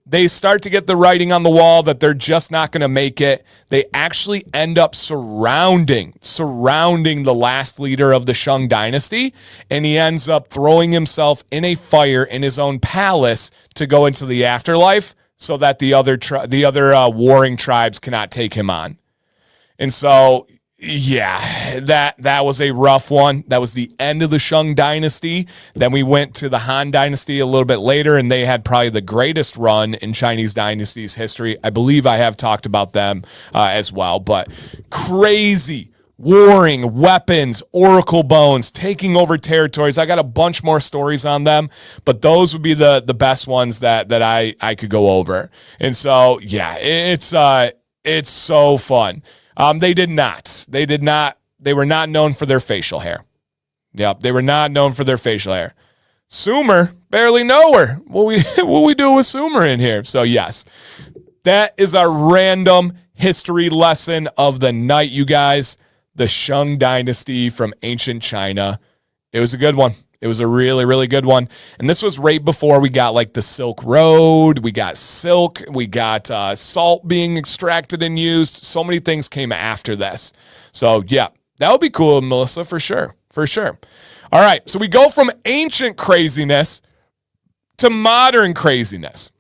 they start to get the writing on the wall that they're just not going to make it. They actually end up surrounding the last leader of the Shang dynasty, and he ends up throwing himself in a fire in his own palace to go into the afterlife so that the other warring tribes cannot take him on. And so, yeah, that was a rough one. That was the end of the Shang dynasty. Then we went to the Han dynasty a little bit later, and they had probably the greatest run in Chinese dynasties history. I believe I have talked about them as well, but crazy warring, weapons, oracle bones, taking over territories. I got a bunch more stories on them, but those would be the best ones that I could go over. And so, yeah, it's so fun. They did not they were not known for their facial hair. Yep, they were not known for their facial hair. Sumer, barely know her. What we do with Sumer in here? So yes, that is our random history lesson of the night, you guys. The Shang dynasty from ancient China. It was a good one. It was a really, really good one. And this was right before we got like the Silk Road. We got silk. We got salt being extracted and used. So many things came after this. So yeah, that would be cool, Melissa, for sure. For sure. All right. So we go from ancient craziness to modern craziness.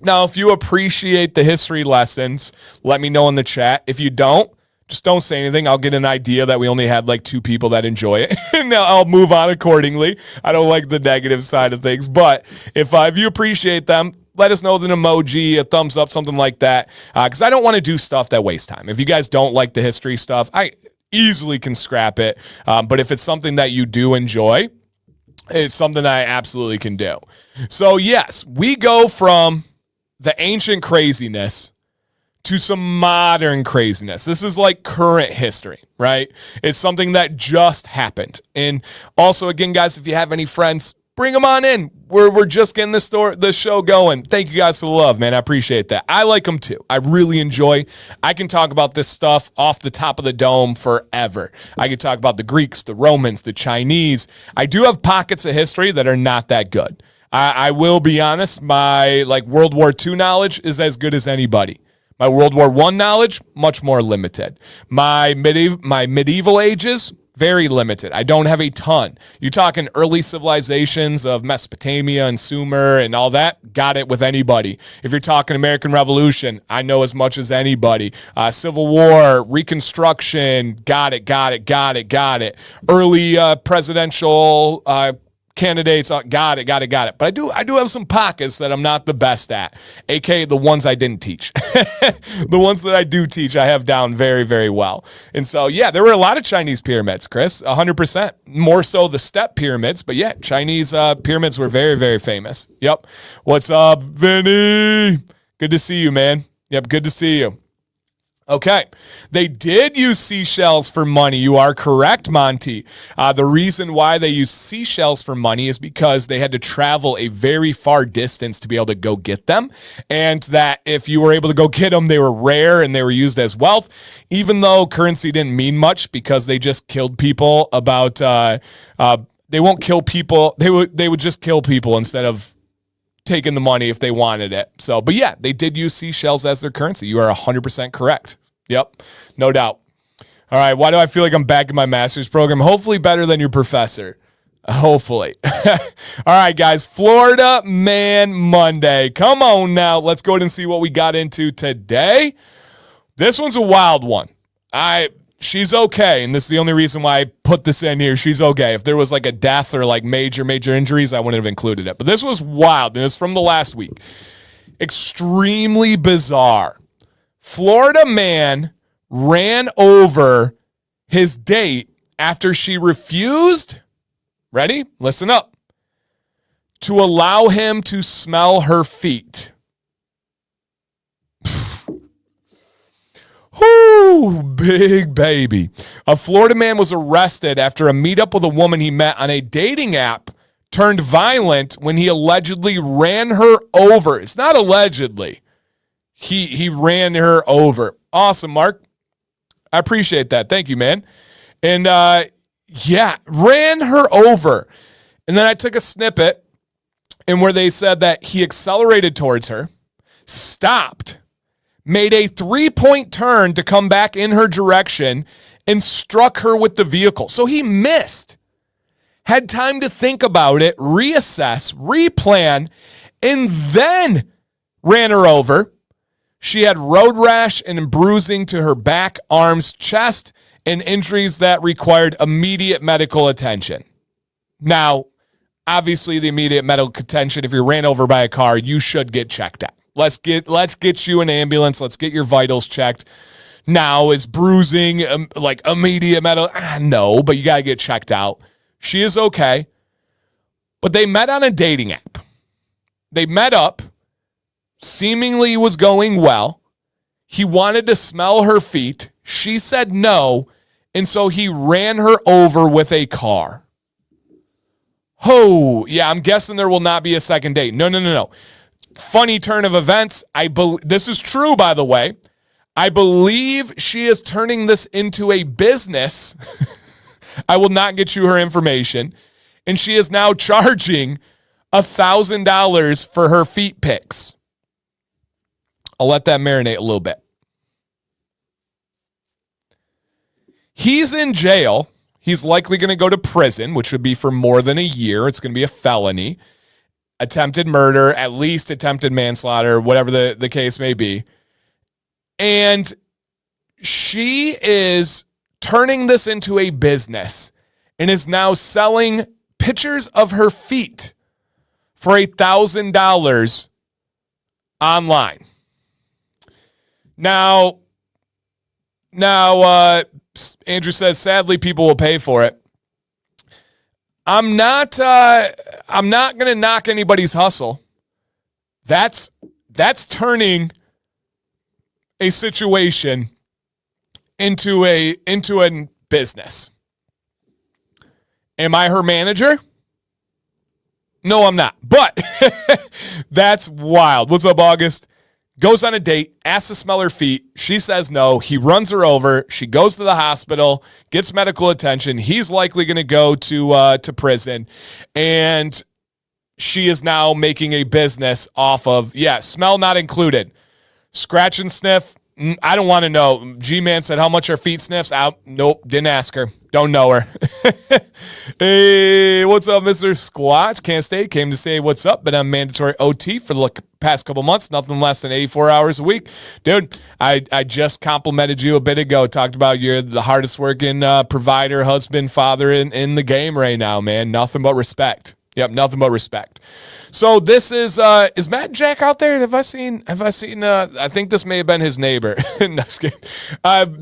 Now, if you appreciate the history lessons, let me know in the chat. If you don't, just don't say anything. I'll get an idea that we only had like 2 people that enjoy it. And I'll move on accordingly. I don't like the negative side of things. But if you appreciate them, let us know with an emoji, a thumbs up, something like that. Because I don't want to do stuff that wastes time. If you guys don't like the history stuff, I easily can scrap it. But if it's something that you do enjoy, it's something I absolutely can do. So yes, we go from the ancient craziness to some modern craziness. This is like current history, right? It's something that just happened. And also, again, guys, if you have any friends, bring them on in. We're just getting the show going. Thank you guys for the love, man. I appreciate that. I like them too. I really enjoy. I can talk about this stuff off the top of the dome forever. I can talk about the Greeks, the Romans, the Chinese. I do have pockets of history that are not that good. I will be honest. My like World War II knowledge is as good as anybody. My World War I knowledge, much more limited. My medieval ages, very limited. I don't have a ton. You're talking early civilizations of Mesopotamia and Sumer and all that, got it with anybody. If you're talking American Revolution, I know as much as anybody. Civil War, Reconstruction, got it. Early presidential candidates, got it. But I do have some pockets that I'm not the best at, aka the ones I didn't teach. The ones that I do teach, I have down very, very well. And so, yeah, there were a lot of Chinese pyramids, Chris, 100%. More so the step pyramids, but yeah, Chinese pyramids were very, very famous. Yep. What's up, Vinny? Good to see you, man. Yep, good to see you. Okay, they did use seashells for money. You are correct, Monty. The reason why they use seashells for money is because they had to travel a very far distance to be able to go get them, and that if you were able to go get them, they were rare and they were used as wealth, even though currency didn't mean much because they just killed people about, they won't kill people. They would just kill people instead of taking the money if they wanted it. So, but yeah, they did use seashells as their currency. You are 100% correct. Yep, no doubt. All right, why do I feel like I'm back in my master's program? Hopefully better than your professor. Hopefully. All right, guys, Florida Man Monday. Come on now. Let's go ahead and see what we got into today. This one's a wild one. She's okay, and this is the only reason why I put this in here. She's okay. If there was like a death or like major injuries, I wouldn't have included it. But this was wild, and it's from the last week. Extremely bizarre. Florida man ran over his date after she refused, ready? Listen up, to allow him to smell her feet. Whoo, big baby. A Florida man was arrested after a meetup with a woman he met on a dating app turned violent when he allegedly ran her over. It's not allegedly. He ran her over. Awesome, Mark. I appreciate that. Thank you, man. And yeah, ran her over. And then I took a snippet and where they said that he accelerated towards her, stopped, made a 3-point turn to come back in her direction, and struck her with the vehicle. So he missed. Had time to think about it, reassess, replan, and then ran her over. She had road rash and bruising to her back, arms, chest, and injuries that required immediate medical attention. Now, obviously, the immediate medical attention, if you're ran over by a car, you should get checked out. Let's get you an ambulance. Let's get your vitals checked. Now, is bruising like immediate medical? No, but you got to get checked out. She is okay. But they met on a dating app. They met up. Seemingly was going well. He wanted to smell her feet. She said no. And so he ran her over with a car. Oh, yeah, I'm guessing there will not be a second date. No. Funny turn of events. This is true, by the way. I believe she is turning this into a business. I will not get you her information. And she is now charging $1,000 for her feet pics. I'll let that marinate a little bit. He's in jail. He's likely going to go to prison, which would be for more than a year. It's going to be a felony. Attempted murder, at least attempted manslaughter, whatever the case may be. And she is turning this into a business and is now selling pictures of her feet for $1,000 online. Now, Andrew says, sadly, people will pay for it. I'm not going to knock anybody's hustle. That's turning a situation into a business. Am I her manager? No, I'm not. But that's wild. What's up, August? Goes on a date, asks to smell her feet. She says no. He runs her over. She goes to the hospital, gets medical attention. He's likely going to go to prison. And she is now making a business off of, smell not included. Scratch and sniff, I don't want to know. G-Man said, how much are feet sniffs? Out. Nope, didn't ask her. Don't know her. Hey, what's up, Mr. Squatch? Can't stay. Came to say what's up. Been on mandatory OT for the past couple months. Nothing less than 84 hours a week. Dude, I just complimented you a bit ago. Talked about you're the hardest working provider, husband, father in the game right now, man. Nothing but respect. Yep, nothing but respect. So this is Matt and Jack out there? Have I seen I think this may have been his neighbor. No, just kidding.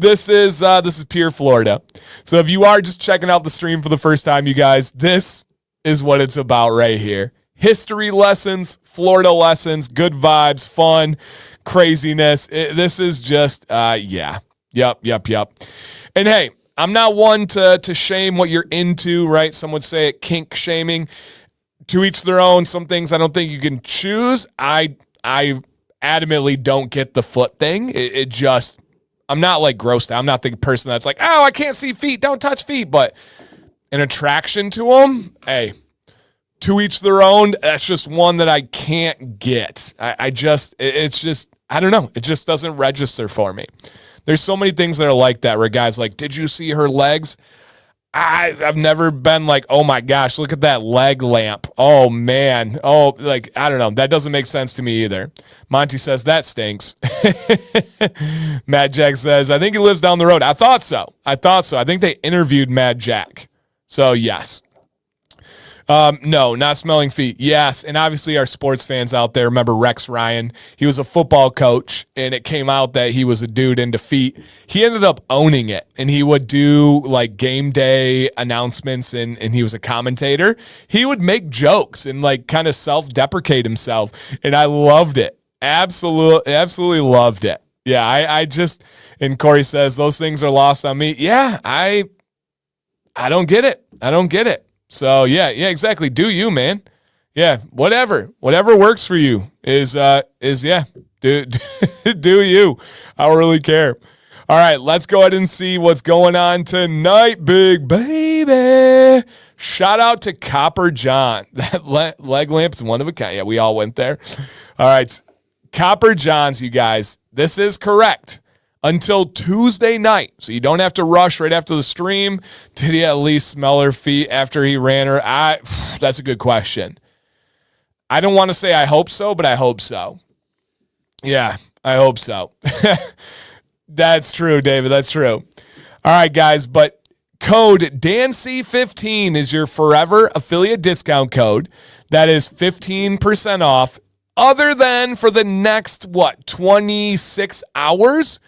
This is Pier, Florida. So if you are just checking out the stream for the first time, you guys, this is what it's about right here. History lessons, Florida lessons, good vibes, fun, craziness. This is just Yep. And hey, I'm not one to shame what you're into, right? Some would say it kink shaming. To each their own. Some things I don't think you can choose. I adamantly don't get the foot thing. It just, I'm not like grossed out. I'm not the person that's like, oh, I can't see feet. Don't touch feet. But an attraction to them, hey, to each their own. That's just one that I can't get. It's just, I don't know. It just doesn't register for me. There's so many things that are like that where guys like, did you see her legs? I've never been like, oh my gosh, look at that leg lamp. Oh man. Oh, like, I don't know. That doesn't make sense to me either. Monty says that stinks. Mad Jack says, I think he lives down the road. I thought so. I think they interviewed Mad Jack. So yes. No, not smelling feet. Yes. And obviously our sports fans out there remember Rex Ryan. He was a football coach and it came out that he was a dude into feet. He ended up owning it and he would do like game day announcements and he was a commentator. He would make jokes and like kind of self-deprecate himself. And I loved it. Absolutely loved it. Yeah. I just, and Corey says those things are lost on me. Yeah. I don't get it. So yeah, exactly. Do you, man? Yeah, whatever works for you is do you? I don't really care. All right, let's go ahead and see what's going on tonight, big baby. Shout out to Copper John. That leg lamp's one of a kind. Yeah, we all went there. All right, Copper John's, you guys. This is correct. Until Tuesday night. So you don't have to rush right after the stream. Did he at least smell her feet after he ran her? That's a good question. I don't want to say I hope so, but I hope so. Yeah, I hope so. That's true, David. That's true. All right, guys, but code DANC15 is your forever affiliate discount code. That is 15% off other than for the next, 26 hours?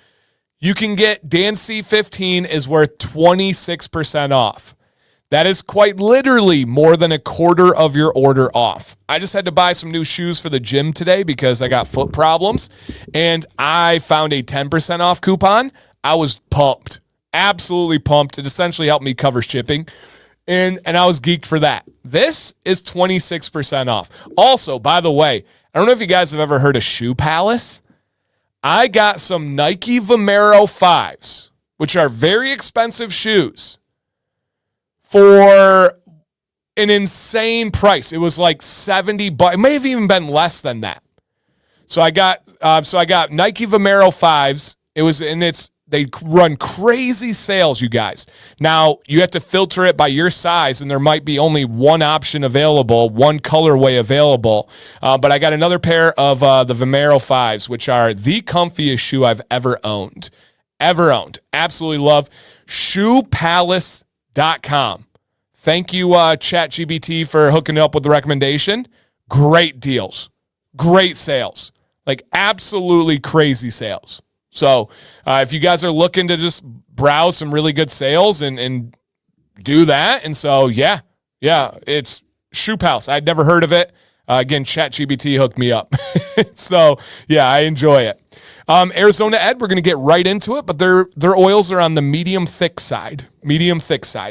You can get DANC15 is worth 26% off. That is quite literally more than a quarter of your order off. I just had to buy some new shoes for the gym today because I got foot problems, and I found a 10% off coupon. I was pumped. Absolutely pumped. It essentially helped me cover shipping. And I was geeked for that. This is 26% off. Also, by the way, I don't know if you guys have ever heard of Shoe Palace. I got some Nike Vomero 5s, which are very expensive shoes, for an insane price. It was like $70. It may have even been less than that. So I got Nike Vomero 5s. They run crazy sales, you guys. Now, you have to filter it by your size, and there might be only one option available, one colorway available. But I got another pair of the Vomero 5s, which are the comfiest shoe I've ever owned. Absolutely love. ShoePalace.com. Thank you, ChatGPT, for hooking up with the recommendation. Great deals. Great sales. Like, absolutely crazy sales. So if you guys are looking to just browse some really good sales and do that. And so, yeah, it's Shoe Palace. I'd never heard of it. Again, ChatGPT hooked me up. So, yeah, I enjoy it. Arizona Ed, we're going to get right into it, but their oils are on the medium thick side.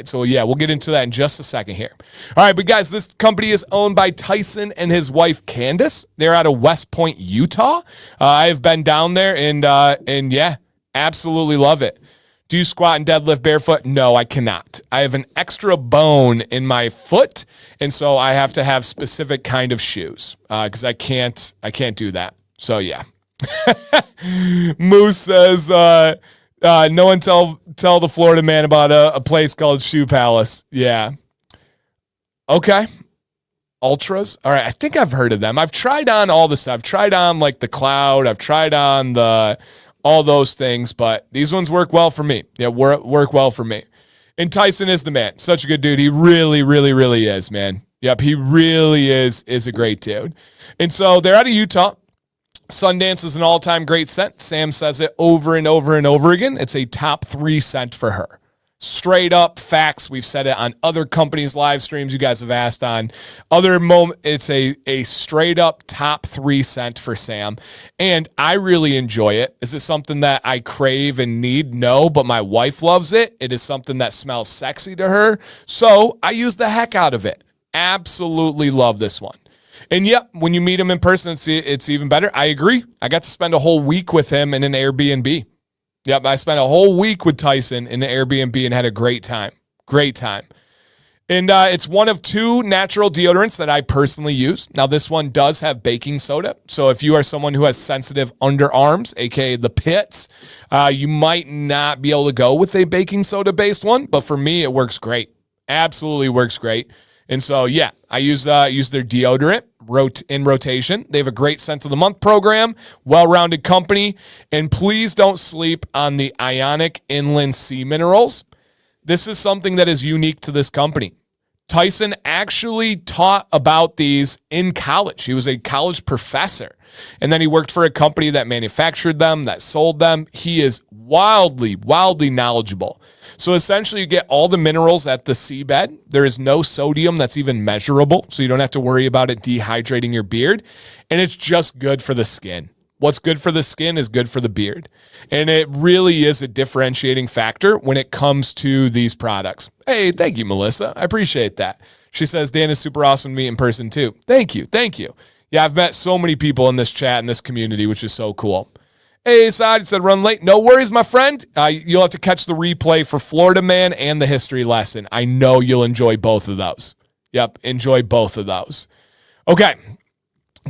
So, yeah, we'll get into that in just a second here. All right, but guys, this company is owned by Tyson and his wife, Candace. They're out of West Point, Utah. I've been down there, and yeah, absolutely love it. Do you squat and deadlift barefoot? No, I cannot. I have an extra bone in my foot, and so I have to have specific kind of shoes because I can't do that. So, yeah. Moose says, no one tell the Florida man about a place called Shoe Palace. Yeah. Okay. Ultras. All right. I think I've heard of them. I've tried on all the stuff. I've tried on like the Cloud. I've tried on all those things, but these ones work well for me. Yeah, work well for me. And Tyson is the man. Such a good dude. He really, really, really is, man. Yep. He really is a great dude. And so they're out of Utah. Sundance is an all-time great scent. Sam says it over and over and over again. It's a top 3 scent for her. Straight up facts. We've said it on other companies' live streams. You guys have asked on other moments. It's a straight up top 3 scent for Sam. And I really enjoy it. Is it something that I crave and need? No, but my wife loves it. It is something that smells sexy to her. So I use the heck out of it. Absolutely love this one. And yep, when you meet him in person, it's even better. I agree. I got to spend a whole week with him in an Airbnb. Yep, I spent a whole week with Tyson in an Airbnb and had a great time. Great time. And it's one of 2 natural deodorants that I personally use. Now, this one does have baking soda. So if you are someone who has sensitive underarms, aka the pits, you might not be able to go with a baking soda-based one. But for me, it works great. Absolutely works great. And so, yeah, I use their deodorant in rotation. They have a great scent of the month program, well-rounded company, and please don't sleep on the Ionic Inland Sea Minerals. This is something that is unique to this company. Tyson actually taught about these in college. He was a college professor, and then he worked for a company that manufactured them, that sold them. He is wildly knowledgeable. So essentially, you get all the minerals at the seabed. There is no sodium that's even measurable, so you don't have to worry about it dehydrating your beard, and it's just good for the skin. What's good for the skin is good for the beard. And it really is a differentiating factor when it comes to these products. Hey, thank you, Melissa. I appreciate that. She says, Dan is super awesome to meet in person too. Thank you. Yeah, I've met so many people in this chat, in this community, which is so cool. Hey, Saad said, run late. No worries, my friend. You'll have to catch the replay for Florida Man and the history lesson. I know you'll enjoy both of those. Yep, enjoy both of those. Okay.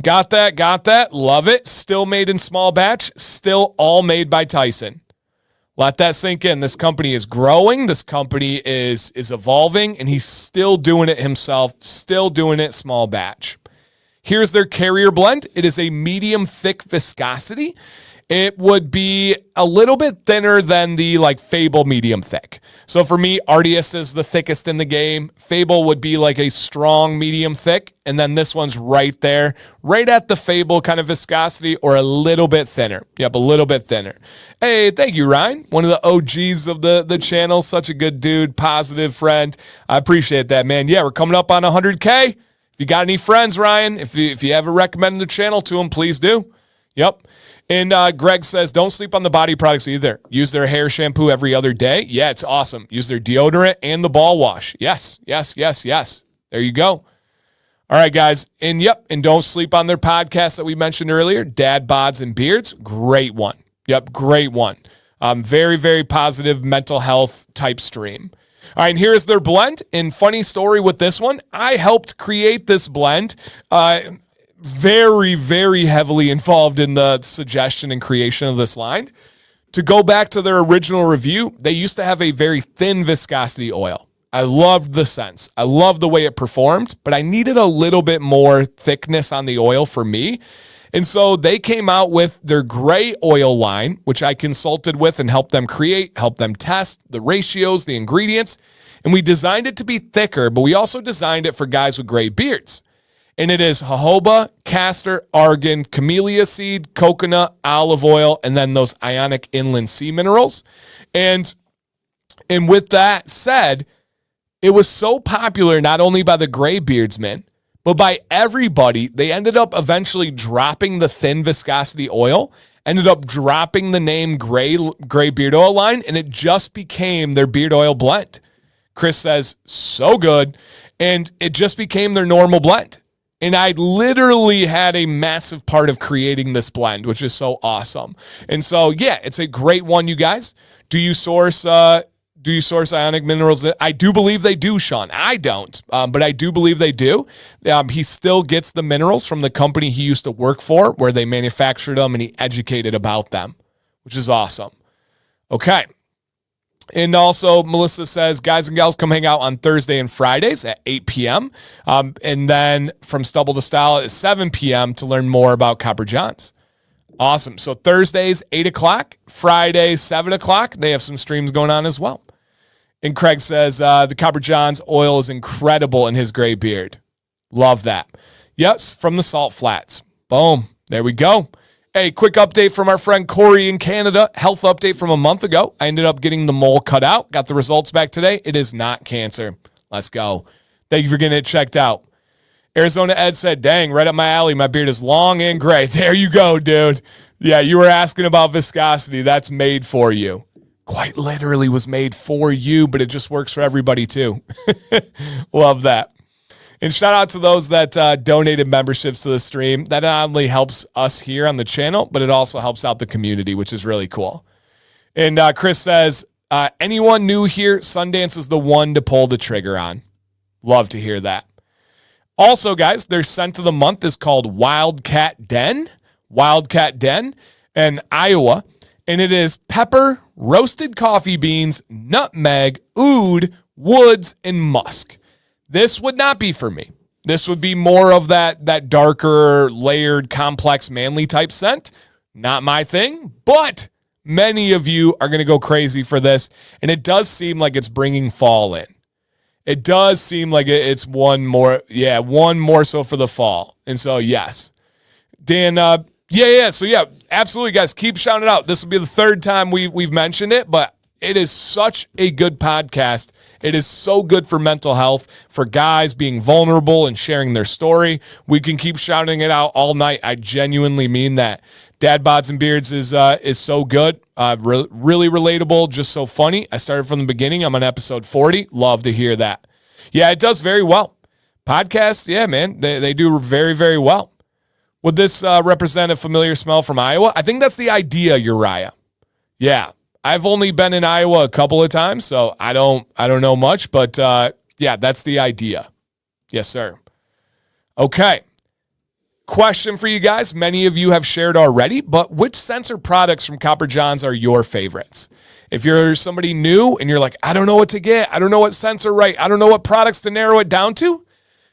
Got that. Love it. Still made in small batch. Still all made by Tyson. Let that sink in. This company is growing. This company is evolving, and he's still doing it himself, still doing it small batch. Here's their carrier blend. It is a medium thick viscosity. It would be a little bit thinner than the Fable medium thick. So for me, Artius is the thickest in the game. Fable would be like a strong medium thick. And then this one's right there, right at the Fable kind of viscosity, or a little bit thinner. Yep, a little bit thinner. Hey, thank you, Ryan. One of the OGs of the channel. Such a good dude, positive friend. I appreciate that, man. Yeah, we're coming up on 100K. If you got any friends, Ryan, if you ever recommend the channel to them, please do. Yep. And Greg says, don't sleep on the body products either. Use their hair shampoo every other day. Yeah, it's awesome. Use their deodorant and the ball wash. Yes. There you go. All right, guys. And don't sleep on their podcast that we mentioned earlier, Dad, Bods, and Beards. Great one. Yep, great one. Very, very positive mental health type stream. All right, and here's their blend. And funny story with this one, I helped create this blend. Very, very heavily involved in the suggestion and creation of this line. To go back to their original review, they used to have a very thin viscosity oil. I loved the scents. I loved the way it performed, but I needed a little bit more thickness on the oil for me. And so they came out with their gray oil line, which I consulted with and helped them create, helped them test the ratios, the ingredients. And we designed it to be thicker, but we also designed it for guys with gray beards. And it is jojoba, castor, argan, camellia seed, coconut, olive oil, and then those ionic inland sea minerals. And with that said, it was so popular not only by the gray beardsmen, but by everybody. They ended up eventually dropping the thin viscosity oil, ended up dropping the name gray beard oil line, and it just became their beard oil blend. Chris says, so good. And it just became their normal blend. And I literally had a massive part of creating this blend, which is so awesome. And so, yeah, it's a great one, you guys. Do you source ionic minerals? I do believe they do, Sean. I don't, but I do believe they do. He still gets the minerals from the company he used to work for, where they manufactured them, and he educated about them, which is awesome. Okay. And also, Melissa says, guys and gals, come hang out on Thursday and Fridays at 8 p.m. And then from Stubble to Style at 7 p.m. to learn more about Copper Johns. Awesome. So Thursdays, 8 o'clock. Fridays, 7 o'clock. They have some streams going on as well. And Craig says, the Copper Johns oil is incredible in his gray beard. Love that. Yes, from the Salt Flats. Boom. There we go. Hey, quick update from our friend Corey in Canada. Health update from a month ago. I ended up getting the mole cut out. Got the results back today. It is not cancer. Let's go. Thank you for getting it checked out. Arizona Ed said, dang, right up my alley. My beard is long and gray. There you go, dude. Yeah, you were asking about viscosity. That's made for you. Quite literally was made for you, but it just works for everybody too. Love that. And shout out to those that donated memberships to the stream. That not only helps us here on the channel, but it also helps out the community, which is really cool. And Chris says, anyone new here, Sundance is the one to pull the trigger on. Love to hear that. Also, guys, their scent of the month is called Wildcat Den in Iowa. And it is pepper, roasted coffee beans, nutmeg, oud, woods, and musk. This would not be for me. This would be more of that darker, layered, complex, manly type scent. Not my thing, but many of you are going to go crazy for this. And it does seem like it's bringing fall in. It does seem like it's one more so for the fall. And so, yes. Dan, So, absolutely, guys. Keep shouting it out. This will be the third time we've mentioned it, but it is such a good podcast. It is so good for mental health, for guys being vulnerable and sharing their story. We can keep shouting it out all night. I genuinely mean that. Dad, Bods, and Beards is so good. Really relatable, just so funny. I started from the beginning. I'm on episode 40. Love to hear that. Yeah, it does very well. Podcasts, yeah, man, they do very, very well. Would this represent a familiar smell from Iowa? I think that's the idea, Uriah. Yeah. I've only been in Iowa a couple of times, so I don't know much, but that's the idea. Yes, sir. Okay. Question for you guys. Many of you have shared already, but which scents or products from Copper Johns are your favorites? If you're somebody new and you're like, I don't know what to get, I don't know what scents are right, I don't know what products to narrow it down to,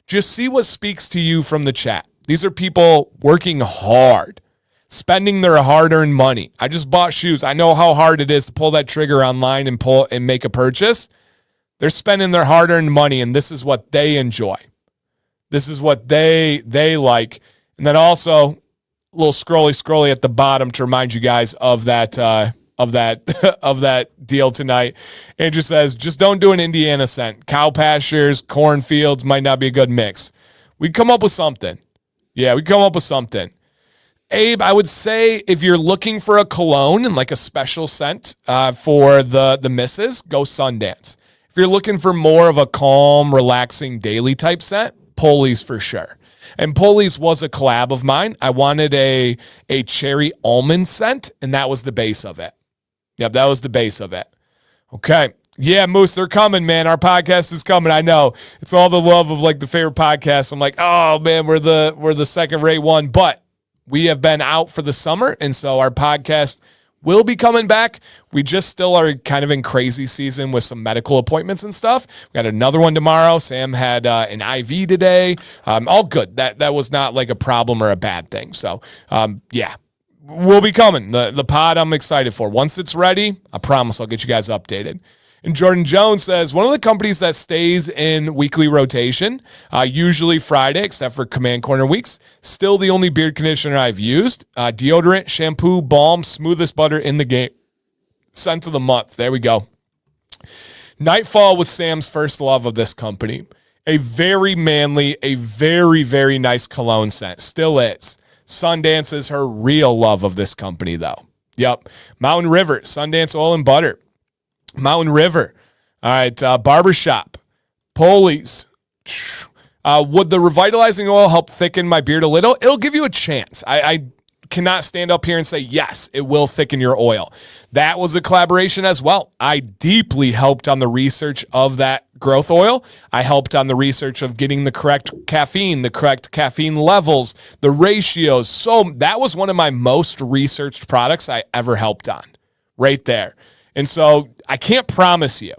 just see what speaks to you from the chat. These are people working hard, spending their hard-earned money. I just bought shoes. I know how hard it is to pull that trigger online and make a purchase. They're spending their hard-earned money, and this is what they enjoy. This is what they like. And then also a little scrolly at the bottom to remind you guys of that of that deal tonight. Andrew says, just don't do an Indiana scent. Cow pastures, cornfields might not be a good mix. We come up with something. Yeah, we come up with something. Abe, I would say if you're looking for a cologne and like a special scent for the misses, go Sundance. If you're looking for more of a calm, relaxing, daily type scent, Poli's for sure. And Poli's was a collab of mine. I wanted a cherry almond scent, and that was the base of it. Yep, that was the base of it. Okay. Yeah, Moose, they're coming, man. Our podcast is coming. I know. It's all the love of like the favorite podcast. I'm like, oh man, we're the second rate one. But we have been out for the summer, and so our podcast will be coming back. We just still are kind of in crazy season with some medical appointments and stuff. We got another one tomorrow. Sam had an IV today. All good. That was not like a problem or a bad thing. So, yeah, we'll be coming. The pod I'm excited for. Once it's ready, I promise I'll get you guys updated. And Jordan Jones says, one of the companies that stays in weekly rotation, usually Friday, except for Command Corner weeks, still the only beard conditioner I've used. Deodorant, shampoo, balm, smoothest butter in the game. Scent of the month. There we go. Nightfall was Sam's first love of this company. A very manly, a very, very nice cologne scent. Still is. Sundance is her real love of this company, though. Yep. Mountain River, Sundance Oil and Butter. Mountain River. All right. Barbershop. Poli's. Would the revitalizing oil help thicken my beard a little? It'll give you a chance. I cannot stand up here and say, yes, it will thicken your oil. That was a collaboration as well. I deeply helped on the research of that growth oil. I helped on the research of getting the correct caffeine levels, the ratios. So that was one of my most researched products I ever helped on right there. And so I can't promise you,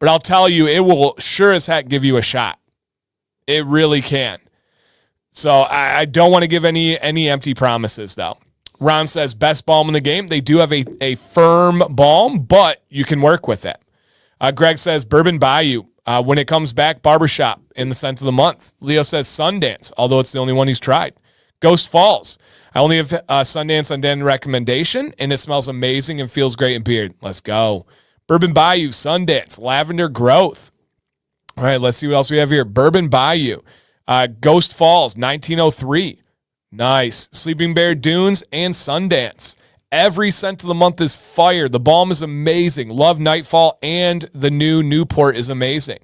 but I'll tell you it will sure as heck give you a shot. It really can. So I don't want to give any empty promises, though. Ron says, best balm in the game. They do have a firm balm, but you can work with it. Greg says, Bourbon Bayou. When it comes back, Barbershop in the scent of the month. Leo says, Sundance, although it's the only one he's tried. Ghost Falls. I only have Sundance on den recommendation, and it smells amazing and feels great in beard. Let's go. Bourbon Bayou, Sundance, Lavender Growth. All right, let's see what else we have here. Bourbon Bayou, Ghost Falls, 1903. Nice. Sleeping Bear Dunes and Sundance. Every scent of the month is fire. The balm is amazing. Love Nightfall, and the new Newport is amazing.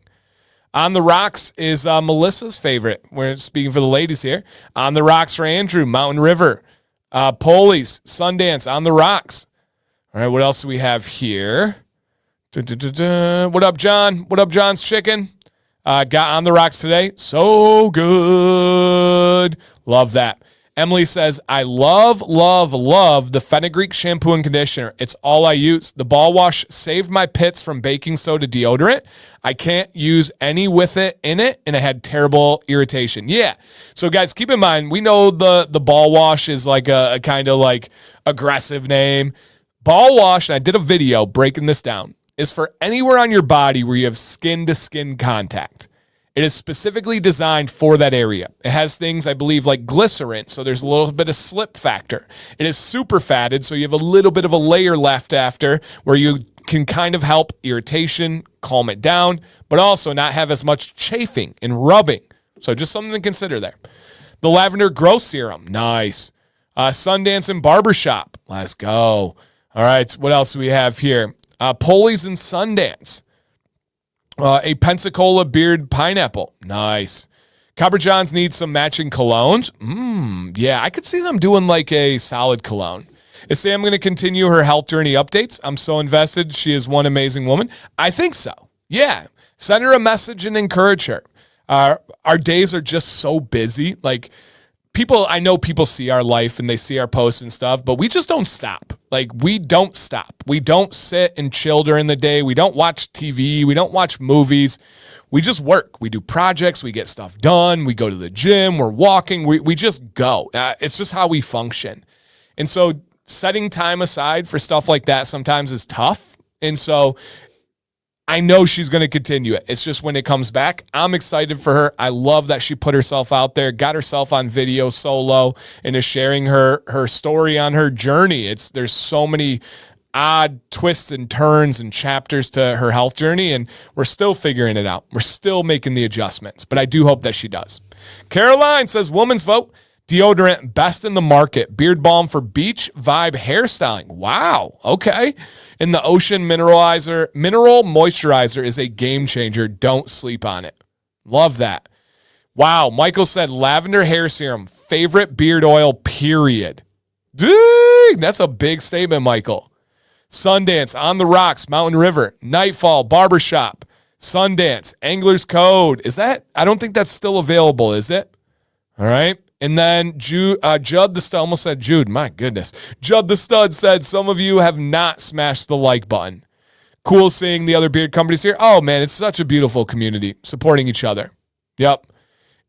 On the Rocks is Melissa's favorite. We're speaking for the ladies here. On the Rocks for Andrew, Mountain River. Poli's, Sundance, On the Rocks. All right, what else do we have here? What up, John? What up, John's Chicken? Got On the Rocks today. So good. Love that. Emily says, I love the fenugreek shampoo and conditioner. It's all I use. The ball wash saved my pits from baking soda deodorant. I can't use any with it in it, and it had terrible irritation. Yeah. So, guys, keep in mind, we know the ball wash is like a kind of like aggressive name. Ball wash, and I did a video breaking this down, is for anywhere on your body where you have skin-to-skin contact. It is specifically designed for that area. It has things, I believe, like glycerin, so there's a little bit of slip factor. It is super fatted, so you have a little bit of a layer left after where you can kind of help irritation, calm it down, but also not have as much chafing and rubbing. So just something to consider there. The Lavender Growth Serum, nice. Sundance and Barbershop, let's go. All right, what else do we have here? Poli's and Sundance. A Pensacola Beard Pineapple. Nice. Copper Johns needs some matching colognes. Yeah, I could see them doing like a solid cologne. Is Sam going to continue her health journey updates? I'm so invested. She is one amazing woman. I think so. Yeah. Send her a message and encourage her. Our days are just so busy. Like, I know people see our life and they see our posts and stuff, but we just don't stop. Like, we don't stop. We don't sit and chill during the day. We don't watch TV. We don't watch movies. We just work. We do projects. We get stuff done. We go to the gym. We're walking. We just go. It's just how we function. And so setting time aside for stuff like that sometimes is tough. And so I know she's going to continue it. It's just when it comes back, I'm excited for her. I love that she put herself out there, got herself on video solo, and is sharing her story on her journey. There's so many odd twists and turns and chapters to her health journey, and we're still figuring it out. We're still making the adjustments, but I do hope that she does. Caroline says, woman's vote. Deodorant, best in the market. Beard balm for beach vibe hairstyling. Wow. Okay. And the Ocean mineral moisturizer is a game changer. Don't sleep on it. Love that. Wow. Michael said lavender hair serum, favorite beard oil, period. Dang, that's a big statement, Michael. Sundance, On the Rocks, Mountain River, Nightfall, Barbershop, Sundance, Angler's Code. Is that? I don't think that's still available, is it? All right. And then Judd the Stud, almost said Jude, my goodness. Judd the Stud said, some of you have not smashed the like button. Cool seeing the other beard companies here. Oh, man, it's such a beautiful community supporting each other. Yep.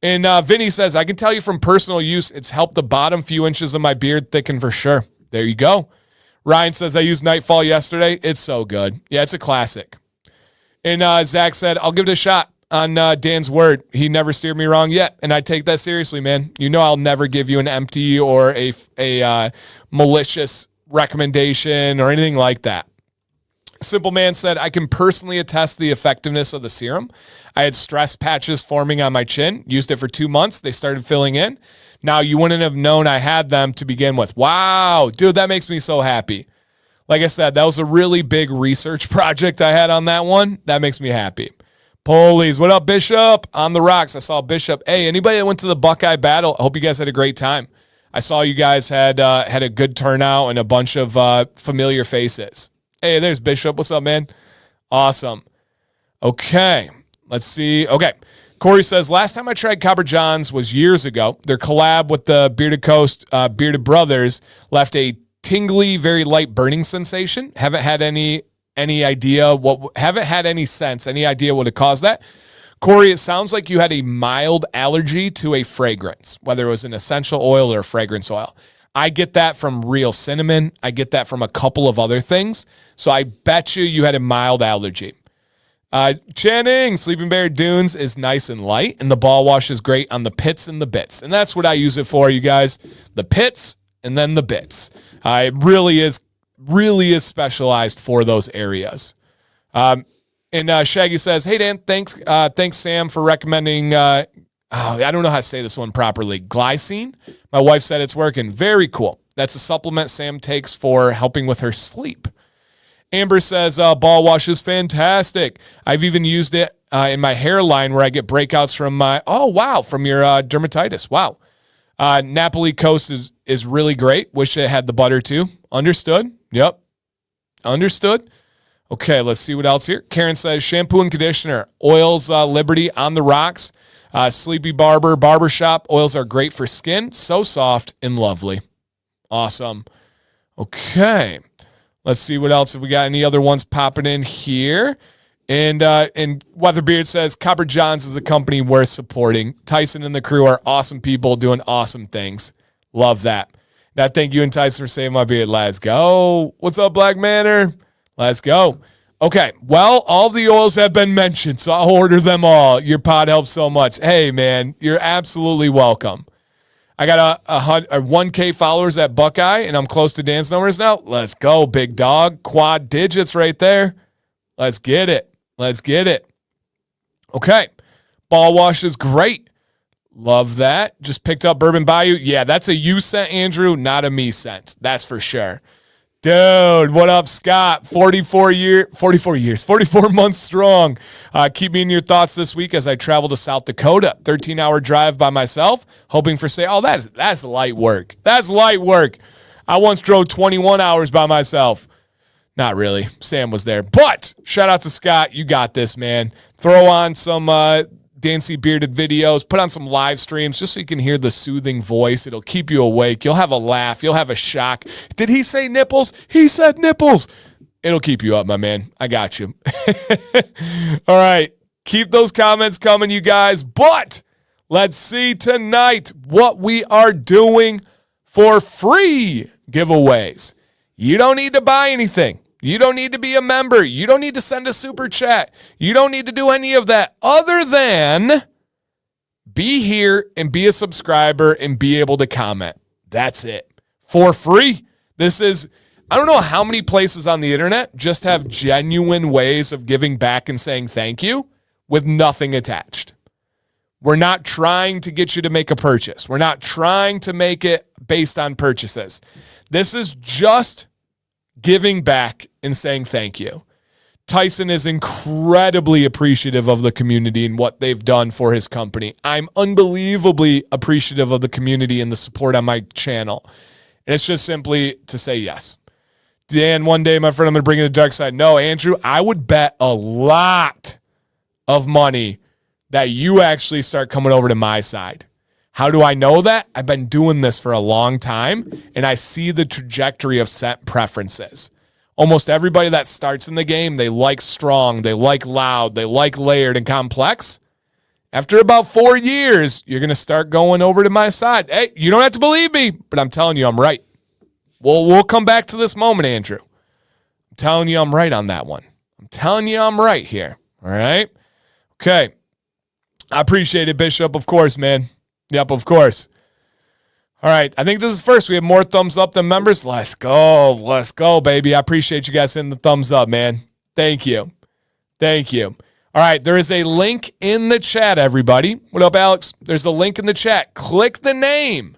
And Vinny says, I can tell you from personal use, it's helped the bottom few inches of my beard thicken for sure. There you go. Ryan says, I used Nightfall yesterday. It's so good. Yeah, it's a classic. And Zach said, I'll give it a shot. On Dan's word, he never steered me wrong yet, and I take that seriously, man. You know I'll never give you an empty or a malicious recommendation or anything like that. Simple Man said, I can personally attest the effectiveness of the serum. I had stress patches forming on my chin, used it for 2 months. They started filling in. Now, you wouldn't have known I had them to begin with. Wow, dude, that makes me so happy. Like I said, that was a really big research project I had on that one. That makes me happy. Polies, what up, Bishop? On the Rocks, I saw Bishop. Hey, anybody that went to the Buckeye Battle, I hope you guys had a great time. I saw you guys had a good turnout and a bunch of familiar faces. Hey, there's Bishop. What's up, man? Awesome. Okay, let's see. Okay, Corey says, last time I tried Copper John's was years ago. Their collab with the Bearded Coast, Bearded Brothers, left a tingly, very light burning sensation. Haven't had any idea any idea what it caused that. Corey, it sounds like you had a mild allergy to a fragrance, whether it was an essential oil or a fragrance oil. I get that from real cinnamon. I get that from a couple of other things. So I bet you had a mild allergy. Channing, Sleeping Bear Dunes is nice and light, and the ball wash is great on the pits and the bits. And that's what I use it for, you guys. The pits and then the bits. It really is specialized for those areas. And Shaggy says, hey, Dan, thanks Sam for recommending, I don't know how to say this one properly, glycine. My wife said it's working. Very cool. That's a supplement Sam takes for helping with her sleep. Amber says, ball wash is fantastic. I've even used it in my hairline where I get breakouts from from your dermatitis. Wow. Napoli Coast is really great. Wish it had the butter too. Understood. Yep. Understood. Okay, let's see what else here. Karen says, shampoo and conditioner, oils, Liberty, On the Rocks, Sleepy Barber, Barbershop. Oils are great for skin. So soft and lovely. Awesome. Okay. Let's see what else. If we got any other ones popping in here. And Weatherbeard says, Copper Johns is a company worth supporting. Tyson and the crew are awesome people doing awesome things. Love that. Now, thank you and Tyson for saving my beard. Let's go. What's up, Black Manor? Let's go. Okay, well, all the oils have been mentioned, so I'll order them all. Your pod helps so much. Hey, man, you're absolutely welcome. I got a 1K followers at Buckeye, and I'm close to Dan's numbers now. Let's go, big dog. Quad digits right there. Let's get it. Let's get it. Okay, ball wash is great. Love that. Just picked up Bourbon Bayou. Yeah, that's a you scent, Andrew, not a me scent. That's for sure. Dude, what up, Scott? 44 months strong. Keep me in your thoughts this week as I travel to South Dakota. 13-hour drive by myself, hoping for that's light work. That's light work. I once drove 21 hours by myself. Not really. Sam was there. But shout out to Scott. You got this, man. Throw on some Dancy Bearded videos. Put on some live streams just so you can hear the soothing voice. It'll keep you awake. You'll have a laugh. You'll have a shock. Did he say nipples? He said nipples. It'll keep you up, my man. I got you. All right. Keep those comments coming, you guys. But let's see tonight what we are doing for free giveaways. You don't need to buy anything. You don't need to be a member. You don't need to send a super chat. You don't need to do any of that other than be here and be a subscriber and be able to comment. That's it. For free. I don't know how many places on the internet just have genuine ways of giving back and saying thank you with nothing attached. We're not trying to get you to make a purchase. We're not trying to make it based on purchases. This is just giving back and saying thank you. Tyson is incredibly appreciative of the community and what they've done for his company. I'm unbelievably appreciative of the community and the support on my channel. And it's just simply to say yes. Dan, one day, my friend, I'm going to bring you the dark side. No, Andrew, I would bet a lot of money that you actually start coming over to my side. How do I know that? I've been doing this for a long time, and I see the trajectory of set preferences. Almost everybody that starts in the game, they like strong, they like loud, they like layered and complex. After about 4 years, you're going to start going over to my side. Hey, you don't have to believe me, but I'm telling you I'm right. We'll come back to this moment, Andrew. I'm telling you I'm right on that one. I'm telling you I'm right here. All right? Okay. I appreciate it, Bishop. Of course, man. Yep, of course. All right. I think this is first. We have more thumbs up than members. Let's go. Let's go, baby. I appreciate you guys hitting the thumbs up, man. Thank you. Thank you. All right. There is a link in the chat, everybody. What up, Alex? There's a link in the chat. Click the name.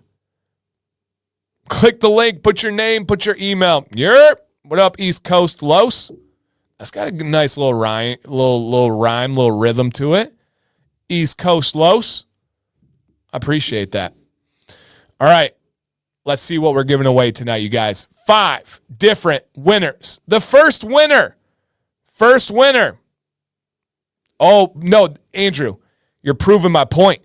Click the link. Put your name. Put your email. What up, East Coast Los? That's got a nice little rhyme, little rhythm to it. East Coast Los. I appreciate that. All right. Let's see what we're giving away tonight, you guys. 5 different winners. The first winner. Oh, no, Andrew, you're proving my point.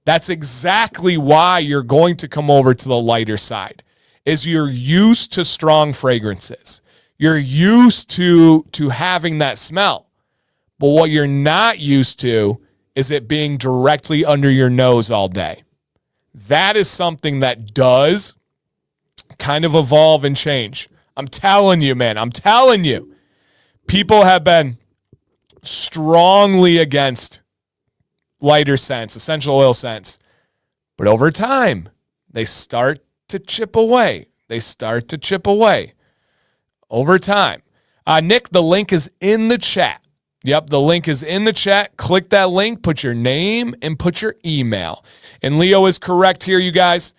That's exactly why you're going to come over to the lighter side, is you're used to strong fragrances. You're used to having that smell. But what you're not used to is it being directly under your nose all day. That is something that does kind of evolve and change. I'm telling you, man. I'm telling you. People have been strongly against lighter scents, essential oil scents. But over time, they start to chip away. Over time. Nick, the link is in the chat. Yep, the link is in the chat. Click that link, put your name, and put your email. And Leo is correct here, you guys.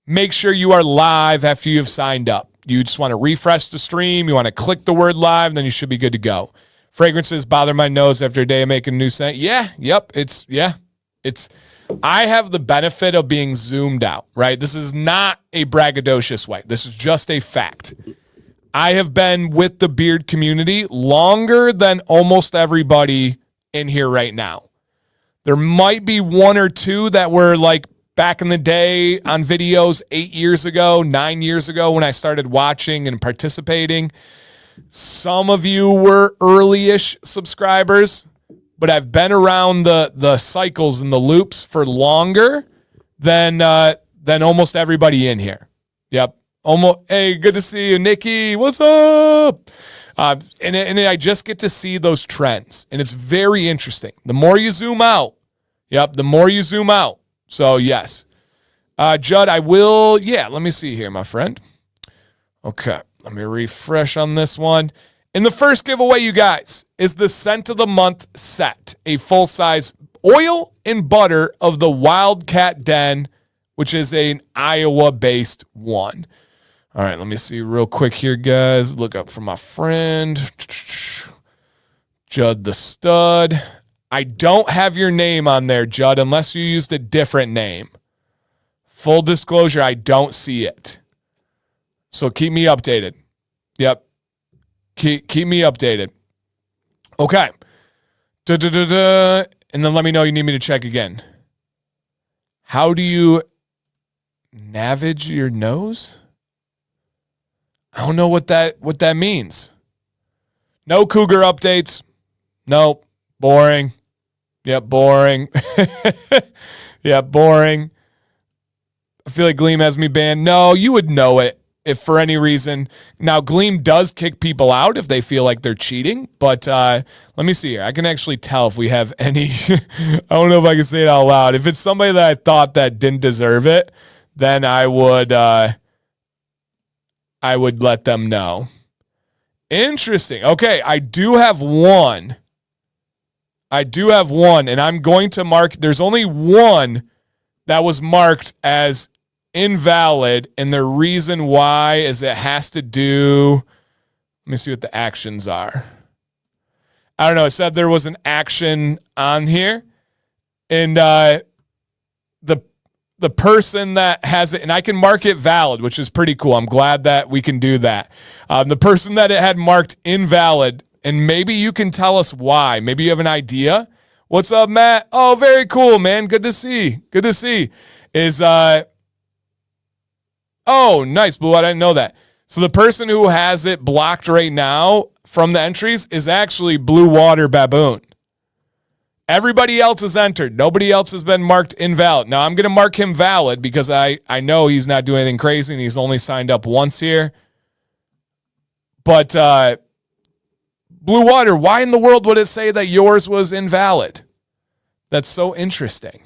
Make sure you are live after you have signed up. You just want to refresh the stream. You want to click the word live, then you should be good to go. Fragrances bother my nose after a day of making a new scent. I have the benefit of being zoomed out, right? This is not a braggadocious way. This is just a fact. I have been with the beard community longer than almost everybody in here right now. There might be 1 or 2 that were like back in the day on videos 8 years ago, 9 years ago when I started watching and participating. Some of you were early-ish subscribers, but I've been around the cycles and the loops for longer than almost everybody in here. Yep. Hey, good to see you, Nikki. What's up? And I just get to see those trends, and it's very interesting. The more you zoom out, the more you zoom out. So, yes. Judd, I will, let me see here, my friend. Okay, let me refresh on this one. And the first giveaway, you guys, is the Scent of the Month set, a full-size oil and butter of the Wildcat Den, which is an Iowa-based one. All right, let me see real quick here, guys. Look up for my friend, Judd the Stud. I don't have your name on there, Judd, unless you used a different name. Full disclosure, I don't see it. So keep me updated. Yep. Keep me updated. Okay. And then let me know you need me to check again. How do you navigate your nose? I don't know what that means. No cougar updates. Nope. Boring. Yep, boring. Yep, boring. I feel like Gleam has me banned. No, you would know it if for any reason. Now, Gleam does kick people out if they feel like they're cheating, but let me see here. I can actually tell if we have any. I don't know if I can say it out loud. If it's somebody that I thought that didn't deserve it, then I would let them know. Interesting. Okay, I do have one. I do have one, and I'm going to mark. There's only one that was marked as invalid, and the reason why is it has to do. Let me see what the actions are. I don't know. It said there was an action on here, and the person that has it, and I can mark it valid, which is pretty cool. I'm glad that we can do that. The person that it had marked invalid, and maybe you can tell us why. Maybe you have an idea. What's up, Matt? Oh, very cool, man. Good to see. Good to see. Is oh, nice, Blue. I didn't know that. So the person who has it blocked right now from the entries is actually Blue Water Baboon. Everybody else is entered. Nobody else has been marked invalid. Now, I'm going to mark him valid because I know he's not doing anything crazy and he's only signed up once here. But Blue Water, why in the world would it say that yours was invalid? That's so interesting.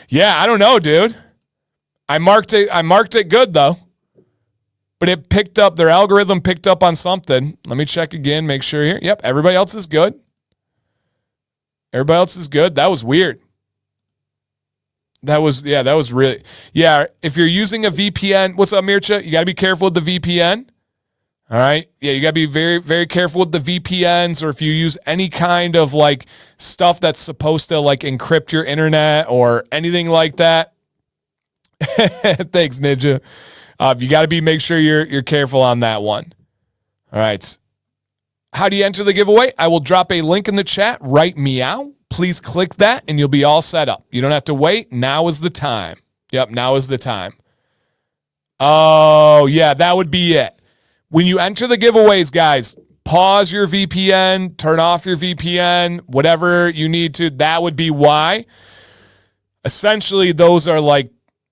Yeah, I don't know, dude. I marked it good, though. But it picked up, their algorithm picked up on something. Let me check again, make sure here. Yep, everybody else is good. Everybody else is good. That was weird. That was really, yeah, if you're using a VPN, what's up, Mircha? You got to be careful with the VPN. All right. Yeah, you got to be very, very careful with the VPNs, or if you use any kind of like stuff that's supposed to like encrypt your internet or anything like that. Thanks, Ninja. You got to make sure you're careful on that one. All right. How do you enter the giveaway? I will drop a link in the chat. Right meow. Please click that and you'll be all set up. You don't have to wait. Now is the time. Yep, now is the time. Oh, yeah, that would be it. When you enter the giveaways, guys, pause your VPN, turn off your VPN, whatever you need to. That would be why. Essentially, those are like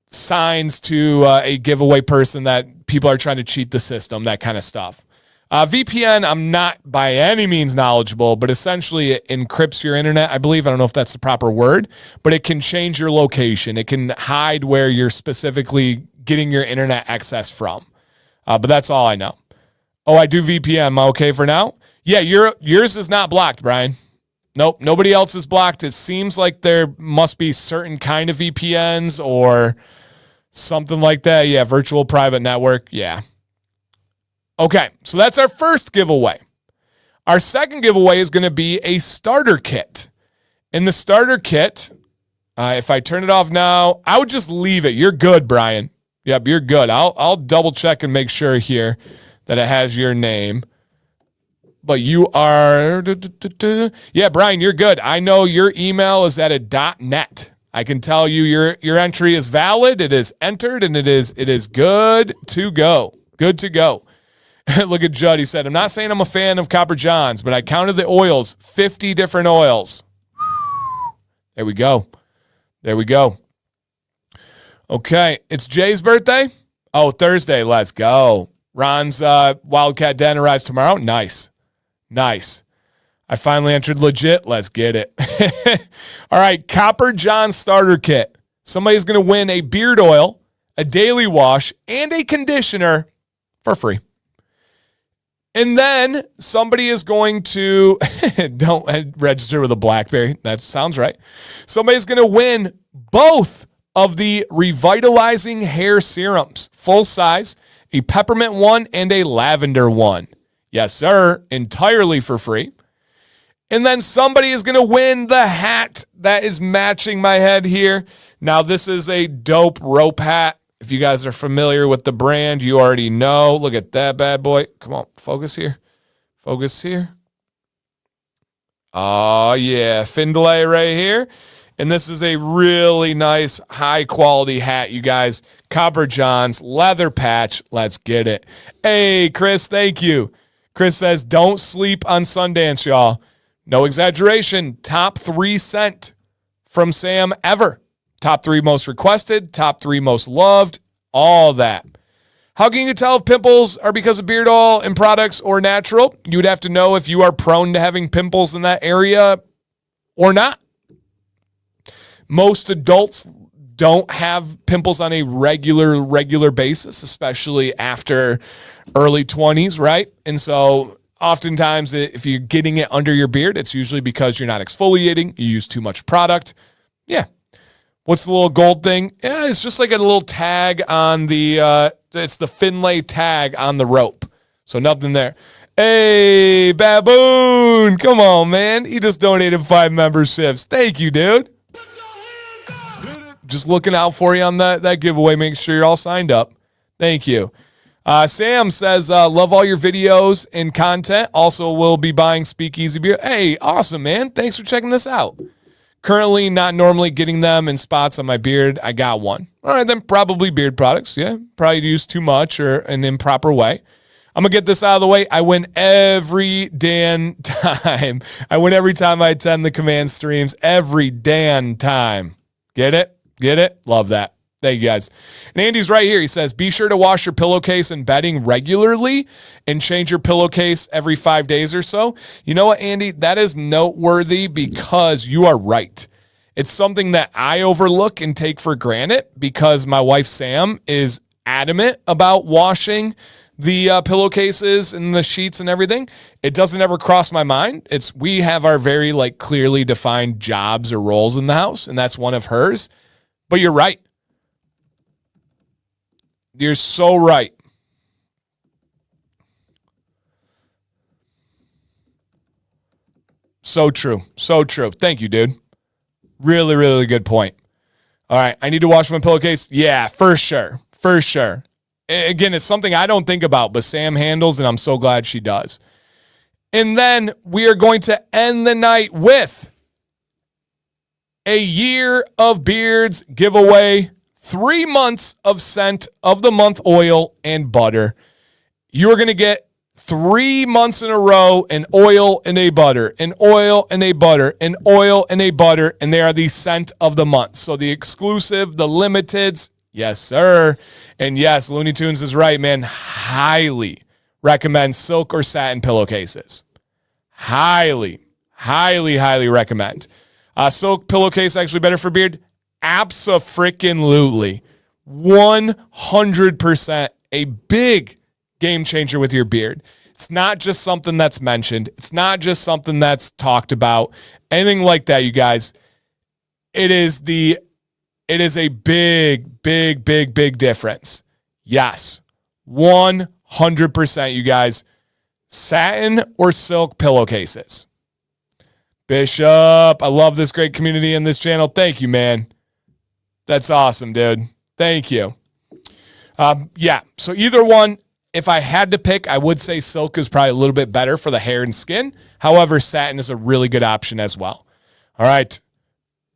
signs to a giveaway person that people are trying to cheat the system, that kind of stuff. VPN, I'm not by any means knowledgeable, but essentially it encrypts your internet, I believe. I don't know if that's the proper word, but it can change your location. It can hide where you're specifically getting your internet access from. But that's all I know. Oh, I do VPN. Am I okay for now? Yeah, yours is not blocked, Brian. Nope, nobody else is blocked. It seems like there must be certain kind of VPNs or something like that. Yeah, virtual private network. Yeah. Okay, so that's our first giveaway. Our second giveaway is going to be a starter kit. In the starter kit, if I turn it off now, I would just leave it. You're good, Brian. Yep, you're good. I'll double check and make sure here that it has your name. But you are, yeah, Brian, you're good. I know your email is at a .net. I can tell you your entry is valid. It is entered, and it is good to go. Good to go. Look at Judd. He said, I'm not saying I'm a fan of Copper Johns, but I counted the oils, 50 different oils. There we go. There we go. Okay, it's Jay's birthday. Oh, Thursday. Let's go. Ron's Wildcat Den arrives tomorrow. Nice. Nice. I finally entered legit. Let's get it. All right, Copper John starter kit. Somebody's going to win a beard oil, a daily wash, and a conditioner for free. And then somebody is going to, don't register with a BlackBerry. That sounds right. Somebody's going to win both of the revitalizing hair serums, full size, a peppermint one and a lavender one. Yes, sir, entirely for free. And then somebody is going to win the hat that is matching my head here. Now, this is a dope rope hat. If you guys are familiar with the brand, you already know. Look at that bad boy. Come on, focus here. Focus here. Oh, yeah, Findlay right here. And this is a really nice, high-quality hat, you guys. Copper Johns, leather patch. Let's get it. Hey, Chris, thank you. Chris says, don't sleep on Sundance, y'all. No exaggeration. Top 3 sent from Sam ever. Top 3 most requested, top 3 most loved, all that. How can you tell if pimples are because of beard oil and products or natural? You would have to know if you are prone to having pimples in that area or not. Most adults don't have pimples on a regular basis, especially after early 20s, right? And so oftentimes if you're getting it under your beard, it's usually because you're not exfoliating, you use too much product. Yeah. What's the little gold thing? Yeah, it's just like a little tag on the, it's the Finlay tag on the rope. So nothing there. Hey, Baboon. Come on, man. He just donated 5 memberships. Thank you, dude. Just looking out for you on that giveaway. Make sure you're all signed up. Thank you. Sam says, love all your videos and content. Also, will be buying Speakeasy beer. Hey, awesome, man. Thanks for checking this out. Currently not normally getting them in spots on my beard. I got one. All right, then probably beard products. Yeah, probably used too much or an improper way. I'm going to get this out of the way. I win every damn time. I win every time I attend the command streams. Every damn time. Get it? Get it? Love that. Thank you, guys. And Andy's right here. He says, be sure to wash your pillowcase and bedding regularly and change your pillowcase every 5 days or so. You know what, Andy? That is noteworthy because you are right. It's something that I overlook and take for granted because my wife, Sam, is adamant about washing the pillowcases and the sheets and everything. It doesn't ever cross my mind. We have our very clearly defined jobs or roles in the house, and that's one of hers. But you're right. You're so right. So true. So true. Thank you, dude. Really, really good point. All right. I need to wash my pillowcase. Yeah, for sure. For sure. Again, it's something I don't think about, but Sam handles, and I'm so glad she does. And then we are going to end the night with a year of beards giveaway, 3 months of scent of the month oil and butter. You're going to get 3 months in a row an oil and a butter, an oil and a butter, an oil and a butter, and they are the scent of the month. So the exclusive, the limiteds, yes, sir. And yes, Looney Tunes is right, man. Highly recommend silk or satin pillowcases. Highly, highly, highly recommend. Silk pillowcase actually better for beard? Abso-freaking-lutely. 100% a big game changer with your beard. It's not just something that's mentioned. It's not just something that's talked about. Anything like that, you guys. It is a big, big, big, big difference. Yes. 100%, you guys. Satin or silk pillowcases. Bishop, I love this great community in this channel. Thank you, man. That's awesome, dude. Thank you. Yeah, so either one, if I had to pick, I would say silk is probably a little bit better for the hair and skin. However, satin is a really good option as well. All right.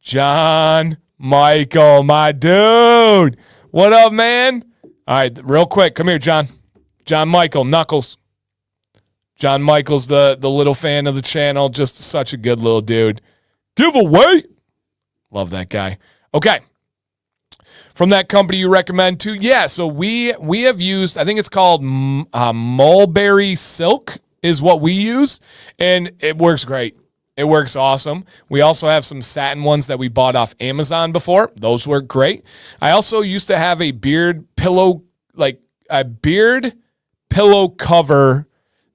John Michael, my dude. What up, man? All right, real quick. Come here, John. John Michael, Knuckles. John Michael's the little fan of the channel. Just such a good little dude. Giveaway. Love that guy. Okay. From that company you recommend too? Yeah, so we have used, I think it's called mulberry silk is what we use, and it works great. It works awesome. We also have some satin ones that we bought off Amazon before. Those work great. I also used to have a beard pillow, like a beard pillow cover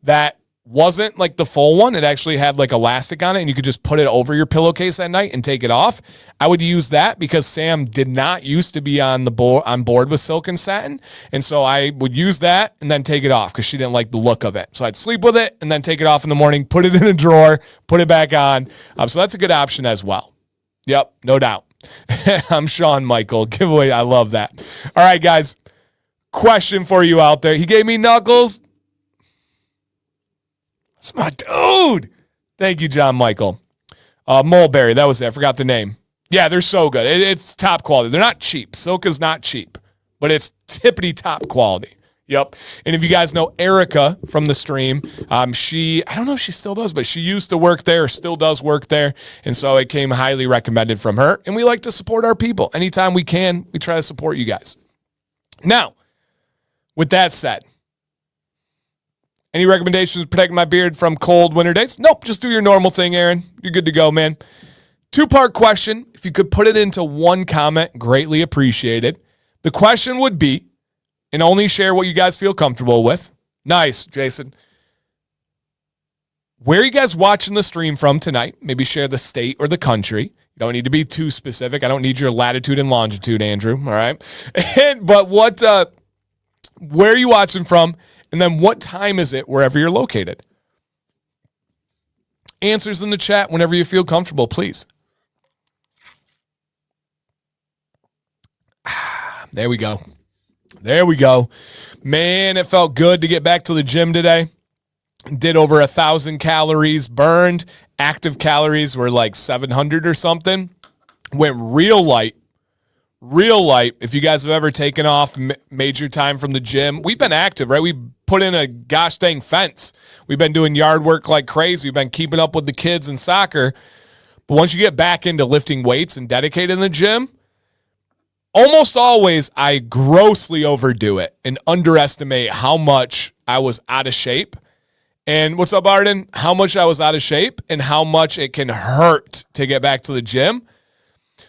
that wasn't like the full one. It actually had like elastic on it, and you could just put it over your pillowcase at night and take it off. I would use that because Sam did not used to be on board with silk and satin, and so I would use that and then take it off because she didn't like the look of it. So I'd sleep with it and then take it off in the morning, put it in a drawer, put it back on. So that's a good option as well. Yep, no doubt. I'm Sean Michael. Giveaway. I love that. All right, guys. Question for you out there. He gave me Knuckles. It's my dude. Thank you, John Michael. Mulberry, that was it. I forgot the name. Yeah, they're so good. It's top quality. They're not cheap. Silk is not cheap, but it's tippity top quality. Yep. And if you guys know Erica from the stream, I don't know if she still does, but she used to work there, still does work there. And so it came highly recommended from her. And we like to support our people. Anytime we can, we try to support you guys. Now, with that said, any recommendations protecting my beard from cold winter days? Nope, just do your normal thing, Aaron. You're good to go, man. 2-part question. If you could put it into one comment, greatly appreciated. The question would be, and only share what you guys feel comfortable with. Nice, Jason. Where are you guys watching the stream from tonight? Maybe share the state or the country. You don't need to be too specific. I don't need your latitude and longitude, Andrew. All right. But where are you watching from? And then what time is it wherever you're located? Answers in the chat whenever you feel comfortable, please. There we go. There we go. Man, it felt good to get back to the gym today. Did over 1,000 calories burned. Active calories were like 700 or something. Went real light. Real light. If you guys have ever taken off major time from the gym, we've been active, right? We put in a gosh dang fence. We've been doing yard work like crazy. We've been keeping up with the kids in soccer. But once you get back into lifting weights and dedicated in the gym, almost always I grossly overdo it and underestimate how much I was out of shape. And what's up, Arden? How much I was out of shape and how much it can hurt to get back to the gym.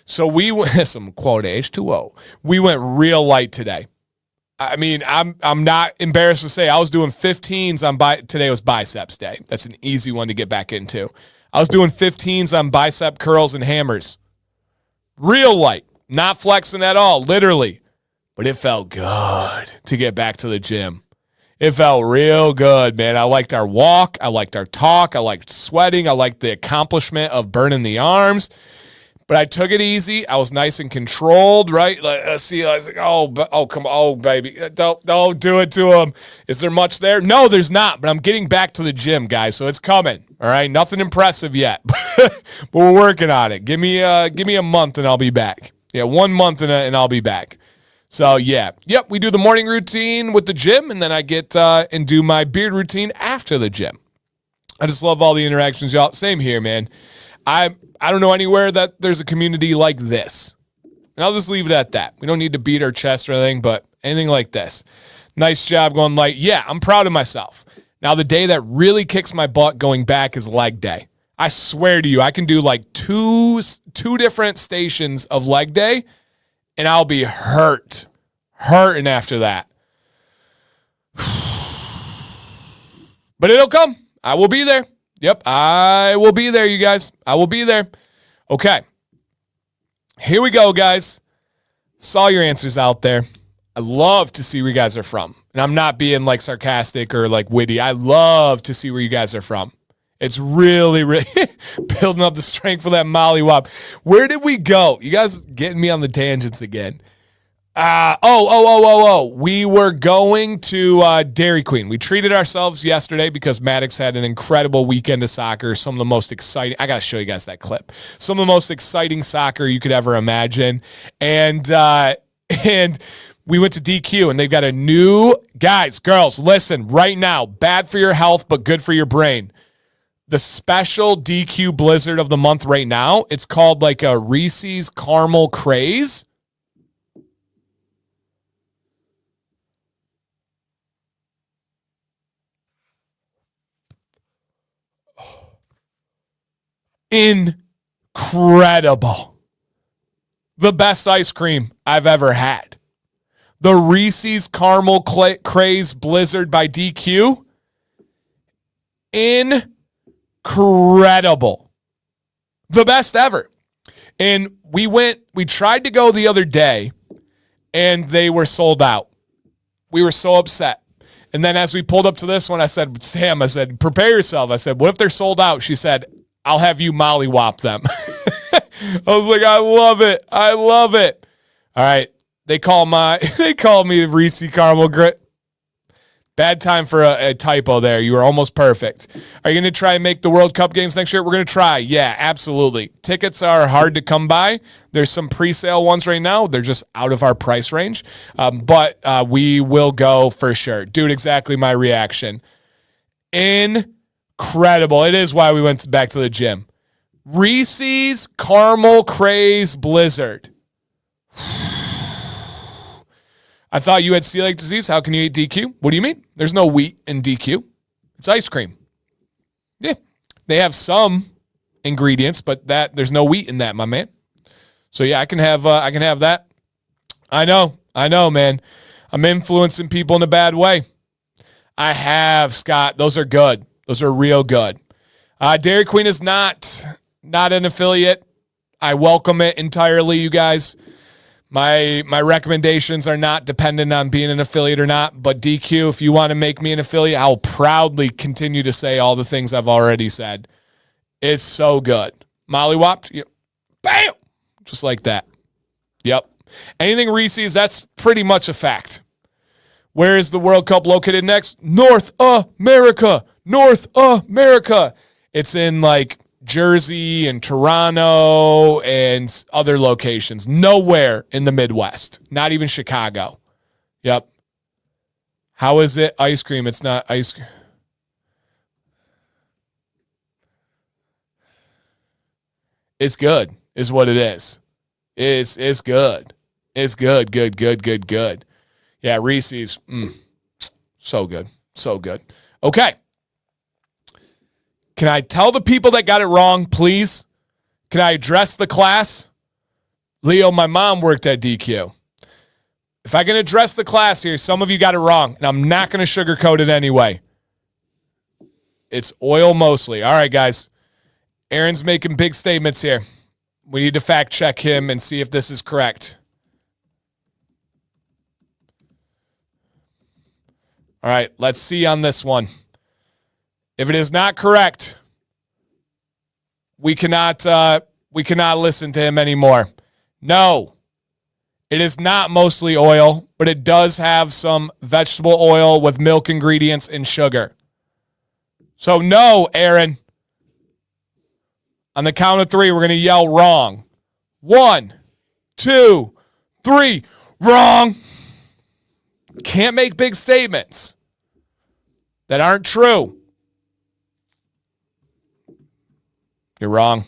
So we went some quote H2O. We went real light today. I mean, I'm not embarrassed to say I was doing 15s on today was biceps day. That's an easy one to get back into. I was doing 15s on bicep curls and hammers. Real light, not flexing at all, literally. But it felt good to get back to the gym. It felt real good, man. I liked our walk. I liked our talk. I liked sweating. I liked the accomplishment of burning the arms. But I took it easy. I was nice and controlled, right? I was like, come on, baby. Don't do it to him. Is there much there? No, there's not. But I'm getting back to the gym, guys, so it's coming. All right, nothing impressive yet, but we're working on it. Give me a month and I'll be back. Yeah, 1 month and I'll be back. So, yeah. Yep, we do the morning routine with the gym, and then I get and do my beard routine after the gym. I just love all the interactions, y'all. Same here, man. I don't know anywhere that there's a community like this. And I'll just leave it at that. We don't need to beat our chest or anything, but anything like this. Nice job going light. Yeah, I'm proud of myself. Now, the day that really kicks my butt going back is leg day. I swear to you, I can do like two different stations of leg day, and I'll be hurting after that. But it'll come. I will be there. Yep, I will be there, you guys. I will be there. Okay. Here we go, guys. Saw your answers out there. I love to see where you guys are from. And I'm not being like sarcastic or like witty. I love to see where you guys are from. It's really, really building up the strength for that mollywop. Where did we go? You guys getting me on the tangents again. We were going to Dairy Queen. We treated ourselves yesterday because Maddox had an incredible weekend of soccer. Some of the most exciting. I got to show you guys that clip. Some of the most exciting soccer you could ever imagine. And we went to DQ, and they've got a new guys, girls. Listen, right now, bad for your health, but good for your brain. The special DQ Blizzard of the month right now. It's called like a Reese's Caramel Craze. Incredible. The best ice cream I've ever had. The Reese's Caramel Craze Blizzard by DQ. Incredible. The best ever. And we tried to go the other day, and they were sold out. We were so upset. And then as we pulled up to this one, I said, Sam, prepare yourself. I said, what if they're sold out? She said, I'll have you mollywop them. I was like, I love it. I love it. All right. They call me Reese Caramel Grit. Bad time for a typo there. You were almost perfect. Are you going to try and make the World Cup games next year? We're going to try. Yeah, absolutely. Tickets are hard to come by. There's some pre-sale ones right now. They're just out of our price range. But we will go for sure. Dude, exactly my reaction. Incredible. It is why we went back to the gym. Reese's Caramel Craze Blizzard. I thought you had celiac disease. How can you eat DQ? What do you mean? There's no wheat in DQ. It's ice cream. Yeah. They have some ingredients, but there's no wheat in that, my man. So yeah, I can have that. I know, man. I'm influencing people in a bad way. I have, Scott. Those are good. Those are real good. Dairy Queen is not an affiliate. I welcome it entirely, you guys. My recommendations are not dependent on being an affiliate or not, but DQ, if you want to make me an affiliate, I'll proudly continue to say all the things I've already said. It's so good. Mollywopped, yep. Bam! Just like that. Yep. Anything Reese's, that's pretty much a fact. Where is the World Cup located next? North America. North America. It's in like Jersey and Toronto and other locations. Nowhere in the Midwest. Not even Chicago. Yep. How is it ice cream? It's not ice cream. It's good, is what it is. It's good. It's good, good. Yeah, Reese's. So good. So good. Okay. Can I tell the people that got it wrong, please? Can I address the class? Leo, my mom worked at DQ. If I can address the class here, some of you got it wrong, and I'm not going to sugarcoat it anyway. It's oil mostly. All right, guys. Aaron's making big statements here. We need to fact check him and see if this is correct. All right, let's see on this one. If it is not correct, we cannot listen to him anymore. No, it is not mostly oil, but it does have some vegetable oil with milk ingredients and sugar. So no, Aaron. On the count of 3, we're going to yell wrong. 1, 2, 3, wrong. Can't make big statements that aren't true. You're wrong.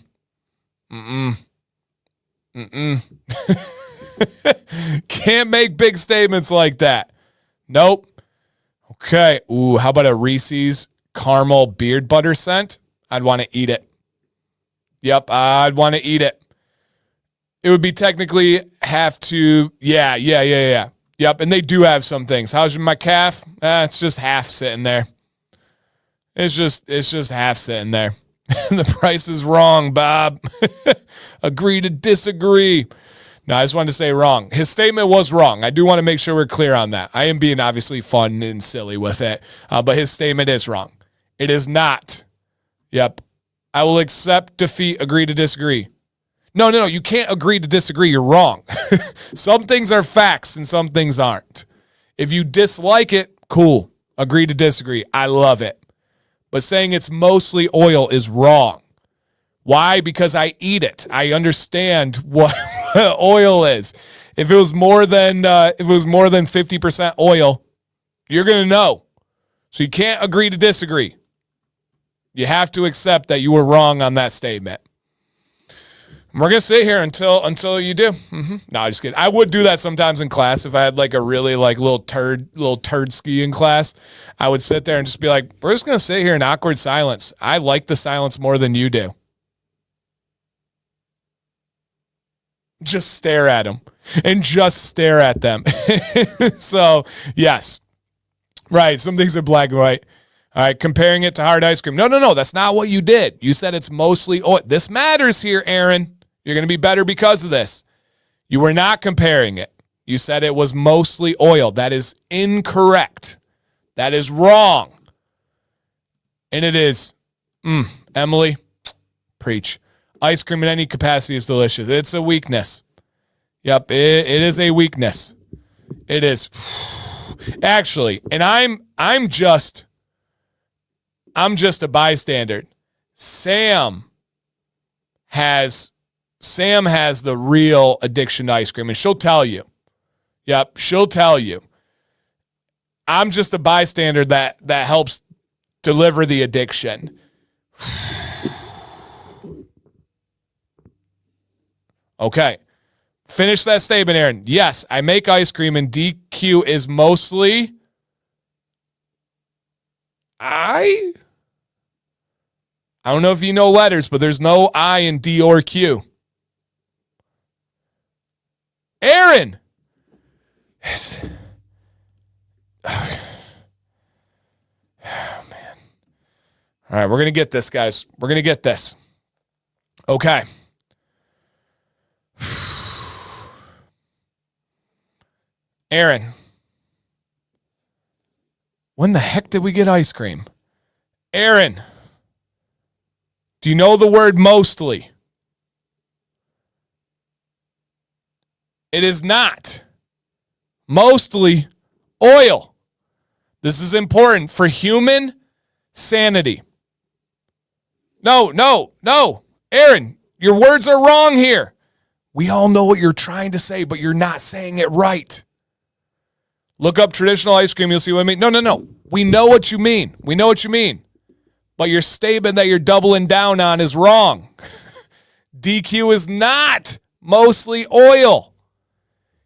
Can't make big statements like that. Nope. Okay. Ooh, how about a Reese's caramel beard butter scent? I'd want to eat it. Yep, I'd want to eat it. It would be technically have to, yeah. Yep, and they do have some things. How's my calf? It's just half sitting there. It's just half sitting there. The price is wrong, Bob. Agree to disagree. No, I just wanted to say wrong. His statement was wrong. I do want to make sure we're clear on that. I am being obviously fun and silly with it, but his statement is wrong. It is not. Yep. I will accept defeat, agree to disagree. No, you can't agree to disagree. You're wrong. Some things are facts and some things aren't. If you dislike it, cool. Agree to disagree. I love it. But saying it's mostly oil is wrong. Why? Because I eat it. I understand what oil is. If it was more than 50% oil, you're going to know. So you can't agree to disagree. You have to accept that you were wrong on that statement. We're going to sit here until you do. No, I'm just kidding. I would do that sometimes in class if I had like a really like little turd skiing class. I would sit there and just be like, we're just going to sit here in awkward silence. I like the silence more than you do. Just stare at them and just stare at them. So, yes. Right. Some things are black and white. All right, comparing it to hard ice cream. No, that's not what you did. You said it's mostly oil. This matters here, Aaron. You're going to be better because of this. You were not comparing it. You said it was mostly oil. That is incorrect. That is wrong. And it is. Emily, preach. Ice cream in any capacity is delicious. It's a weakness. Yep, it is a weakness. It is. Actually, and I'm just a bystander. Sam has the real addiction to ice cream, and she'll tell you. Yep, she'll tell you. I'm just a bystander that helps deliver the addiction. Okay. Finish that statement, Aaron. Yes, I make ice cream, and DQ is mostly I don't know if you know letters, but there's no I in D or Q. Aaron! Oh, man. All All right, we're going to get this, guys. We're going to get this. Okay. Aaron, when the heck did we get ice cream? Aaron, do you know the word mostly? It is not mostly oil. This is important for human sanity. No. Aaron, your words are wrong here. We all know what you're trying to say, but you're not saying it right. Look up traditional ice cream. You'll see what I mean. No. We know what you mean. But your statement that you're doubling down on is wrong. DQ is not mostly oil.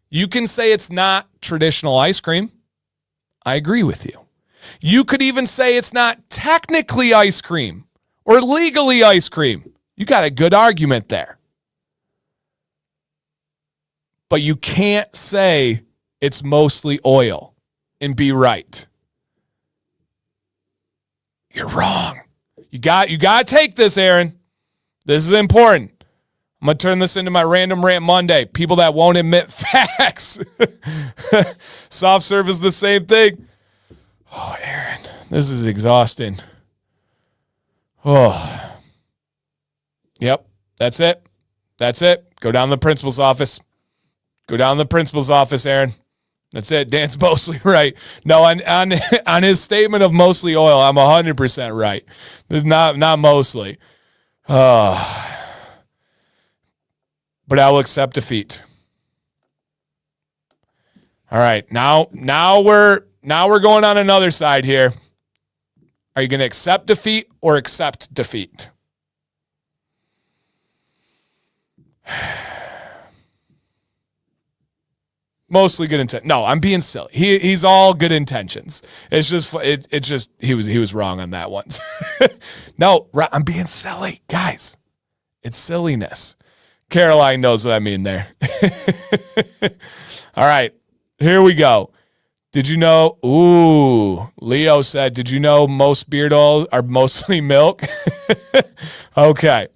You can say it's not traditional ice cream. I agree with you. You could even say it's not technically ice cream or legally ice cream. You got a good argument there. But you can't say it's mostly oil and be right. You're wrong. You got to take this, Aaron. This is important. I'm going to turn this into my Random Rant Monday. People that won't admit facts. Soft serve is the same thing. Oh, Aaron, this is exhausting. Oh. Yep, that's it. Go down to the principal's office. Aaron. That's it. Dan's mostly right. No, on his statement of mostly oil, I'm 100% right. There's not mostly. But I'll accept defeat. All right. Now we're going on another side here. Are you going to accept defeat or accept defeat? Mostly good intent. No, I'm being silly. He's all good intentions. It's just he was wrong on that one. No, I'm being silly, guys. It's silliness. Caroline knows what I mean there. All right, here we go. Did you know? Ooh, Leo said, did you know most beard oils are mostly milk? Okay.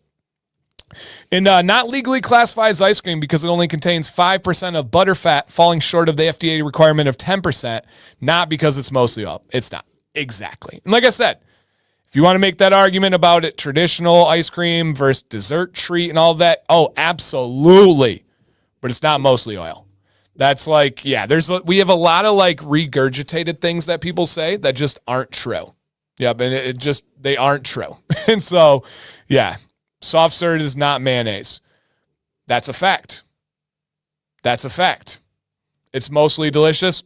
And not legally classified as ice cream because it only contains 5% of butterfat, falling short of the FDA requirement of 10%, not because it's mostly oil. It's not. Exactly. And like I said, if you want to make that argument about it, traditional ice cream versus dessert treat and all that, oh, absolutely. But it's not mostly oil. That's like, yeah, we have a lot of like regurgitated things that people say that just aren't true. Yeah, but they aren't true. And so, yeah. Soft serve is not mayonnaise. That's a fact. It's mostly delicious.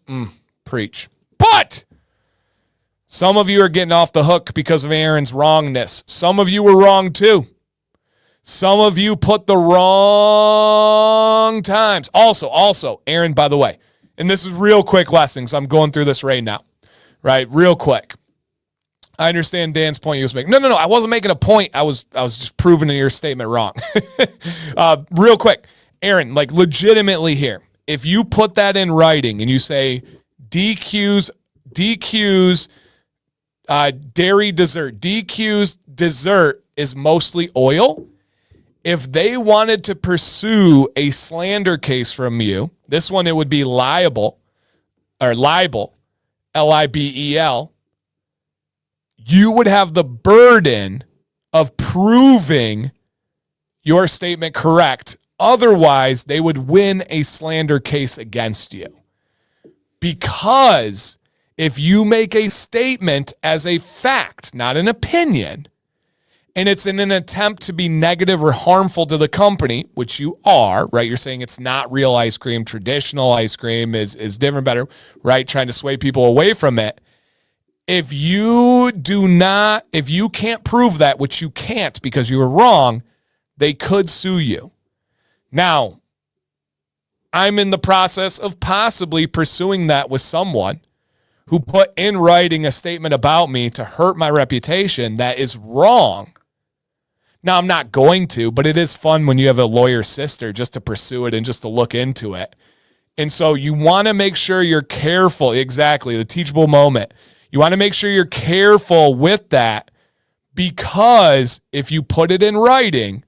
Preach. But some of you are getting off the hook because of Aaron's wrongness. Some of you were wrong too. Some of you put the wrong times. Also, Aaron, by the way, and this is real quick lessons. I'm going through this right now. Right? Real quick. I understand Dan's point he was making. No. I wasn't making a point. I was just proving your statement wrong. Real quick, Aaron, like legitimately here, if you put that in writing and you say DQ's dairy dessert, DQ's dessert is mostly oil. If they wanted to pursue a slander case from you, this one it would be libel, Libel, you would have the burden of proving your statement correct. Otherwise, they would win a slander case against you. Because if you make a statement as a fact, not an opinion, and it's in an attempt to be negative or harmful to the company, which you are, right? You're saying it's not real ice cream, traditional ice cream is different, better, right? Trying to sway people away from it. If you can't prove that, which you can't because you were wrong, they could sue you. Now, I'm in the process of possibly pursuing that with someone who put in writing a statement about me to hurt my reputation that is wrong. Now, I'm not going to, but it is fun when you have a lawyer sister just to pursue it and just to look into it. And so you want to make sure you're careful. Exactly, the teachable moment. You want to make sure you're careful with that Because if you put it in writing,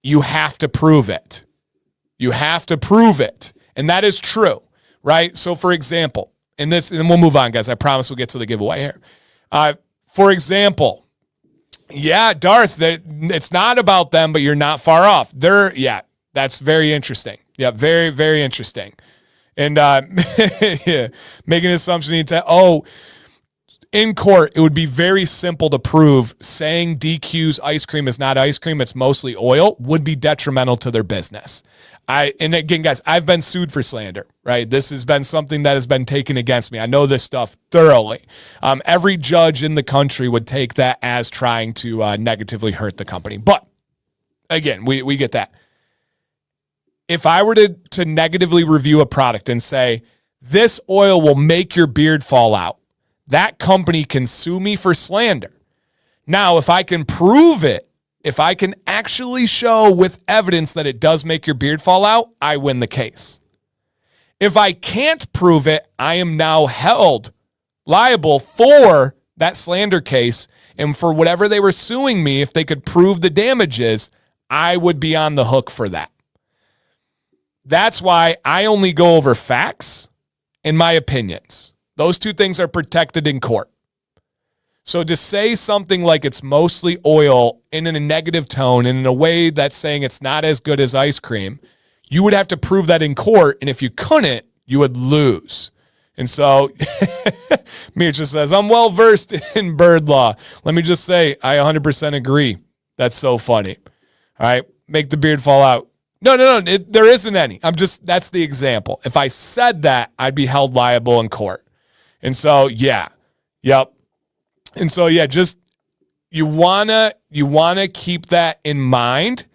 you have to prove it. You have to prove it. And that is true, right? So for example, and then we'll move on, guys. I promise we'll get to the giveaway here. For example, yeah, Darth, it's not about them, but you're not far off. That's very interesting. Yeah, very, very interesting. And yeah, making an assumption, in court, it would be very simple to prove saying DQ's ice cream is not ice cream, it's mostly oil, would be detrimental to their business. And again, guys, I've been sued for slander, right? This has been something that has been taken against me. I know this stuff thoroughly. Every judge in the country would take that as trying to negatively hurt the company. But again, we get that. If I were to negatively review a product and say, this oil will make your beard fall out, that company can sue me for slander. Now, if I can prove it, if I can actually show with evidence that it does make your beard fall out, I win the case. If I can't prove it, I am now held liable for that slander case. And for whatever they were suing me, if they could prove the damages, I would be on the hook for that. That's why I only go over facts and my opinions. Those two things are protected in court. So to say something like it's mostly oil in a negative tone and in a way that's saying it's not as good as ice cream, you would have to prove that in court. And if you couldn't, you would lose. And so Mircha says, I'm well versed in bird law. Let me just say, I 100% agree. That's so funny. All right. Make the beard fall out. No. There isn't any. That's the example. If I said that, I'd be held liable in court. And so, yeah, yep. And so, yeah, just you wanna keep that in mind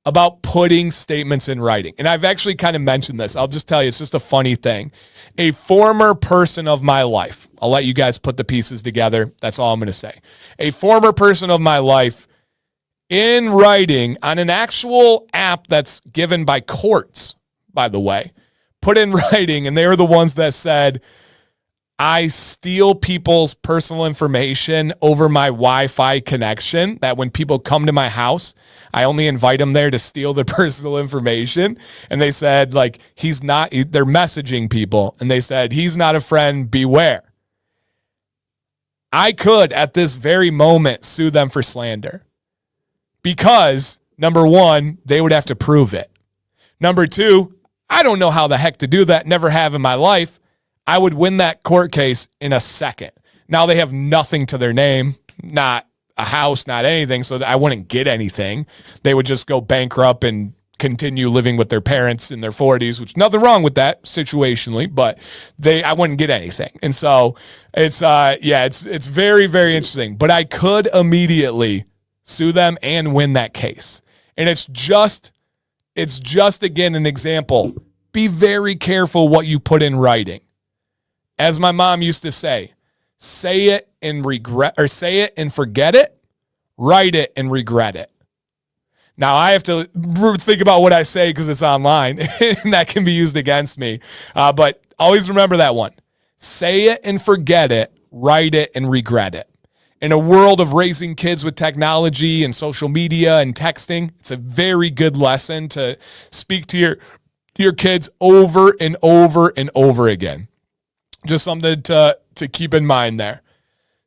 about putting statements in writing. And I've actually kind of mentioned this. I'll just tell you, it's just a funny thing. A former person of my life, I'll let you guys put the pieces together. That's all I'm going to say. A former person of my life in writing on an actual app that's given by courts, by the way, put in writing, and they were the ones that said, I steal people's personal information over my Wi-Fi connection, that when people come to my house, I only invite them there to steal their personal information. And they said, they're messaging people, and they said, he's not a friend, beware. I could, at this very moment, sue them for slander. Because, number one, they would have to prove it. Number two, I don't know how the heck to do that, never have in my life. I would win that court case in a second. Now they have nothing to their name, not a house, not anything, so I wouldn't get anything. They would just go bankrupt and continue living with their parents in their 40s, which nothing wrong with that situationally, but I wouldn't get anything. And so it's very, very interesting. But I could immediately sue them and win that case. And it's just again an example. Be very careful what you put in writing. As my mom used to say it and forget it, write it and regret it. Now I have to think about what I say because it's online and that can be used against me. But always remember that one. Say it and forget it, write it and regret it. In a world of raising kids with technology and social media and texting, it's a very good lesson to speak to your kids over and over and over again. Just something to keep in mind there.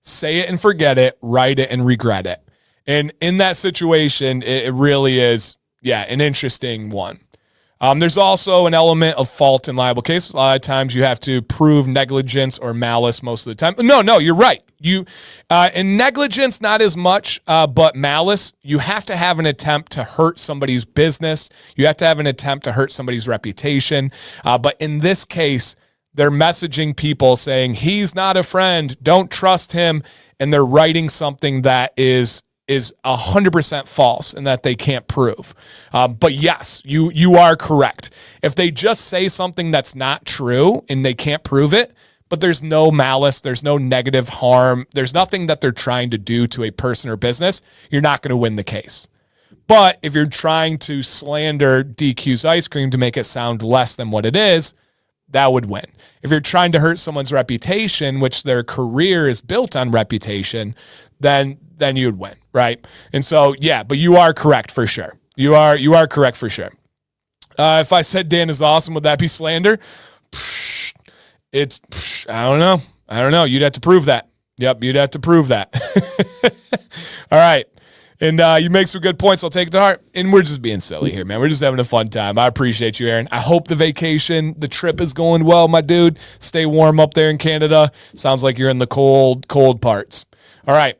Say it and forget it, write it and regret it. And in that situation, it really is, an interesting one. There's also an element of fault in liable cases. A lot of times you have to prove negligence or malice most of the time. No, you're right. In negligence, not as much, but malice, you have to have an attempt to hurt somebody's business. You have to have an attempt to hurt somebody's reputation. But in this case, they're messaging people saying, he's not a friend, don't trust him. And they're writing something that is 100% false and that they can't prove. But yes, you are correct. If they just say something that's not true and they can't prove it, but there's no malice, there's no negative harm, there's nothing that they're trying to do to a person or business, you're not going to win the case. But if you're trying to slander DQ's ice cream to make it sound less than what it is, that would win. If you're trying to hurt someone's reputation, which their career is built on reputation, then you'd win, right? And so, yeah, but you are correct for sure. You are correct for sure. If I said Dan is awesome, would that be slander? I don't know. You'd have to prove that. Yep, you'd have to prove that. All right. And you make some good points. I'll take it to heart. And we're just being silly here, man. We're just having a fun time. I appreciate you, Aaron. I hope the trip is going well, my dude. Stay warm up there in Canada. Sounds like you're in the cold parts. All right.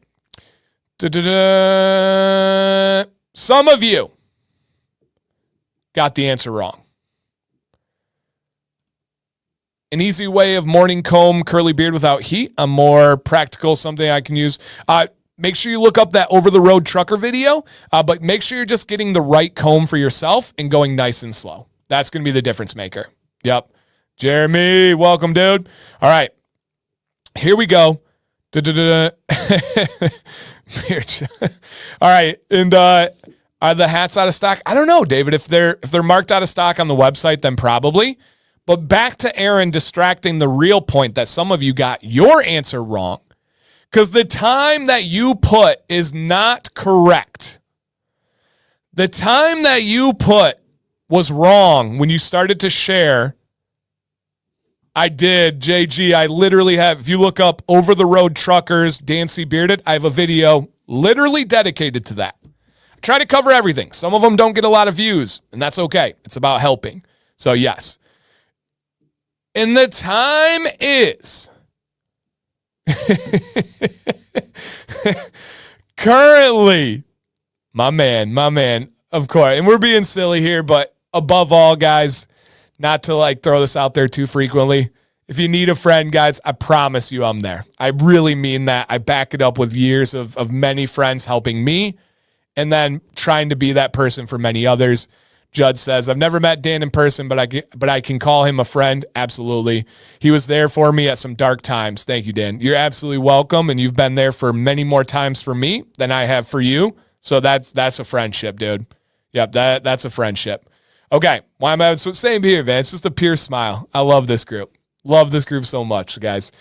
Some of you got the answer wrong. An easy way of morning comb curly beard without heat. A more practical, something I can use. Make sure you look up that over-the-road trucker video, but make sure you're just getting the right comb for yourself and going nice and slow. That's going to be the difference maker. Yep. Jeremy, welcome, dude. All right. Here we go. All right. And are the hats out of stock? I don't know, David. If they're marked out of stock on the website, then probably. But back to Aaron distracting the real point that some of you got your answer wrong. Because the time that you put is not correct. The time that you put was wrong when you started to share. I did, JG. I literally have, if you look up Over the Road Truckers, Dancy Bearded, I have a video literally dedicated to that. I try to cover everything. Some of them don't get a lot of views, and that's okay. It's about helping. So, yes. And the time is currently, my man, of course, and we're being silly here, but above all, guys, not to like throw this out there too frequently. If you need a friend, guys, I promise you I'm there. I really mean that. I back it up with years of many friends helping me and then trying to be that person for many others. Judd says, I've never met Dan in person, but I can call him a friend. Absolutely. He was there for me at some dark times. Thank you, Dan. You're absolutely welcome, and you've been there for many more times for me than I have for you. So that's a friendship, dude. Yep, that's a friendship. Okay, why am I so same here, man? It's just a pure smile. I love this group. Love this group so much, guys.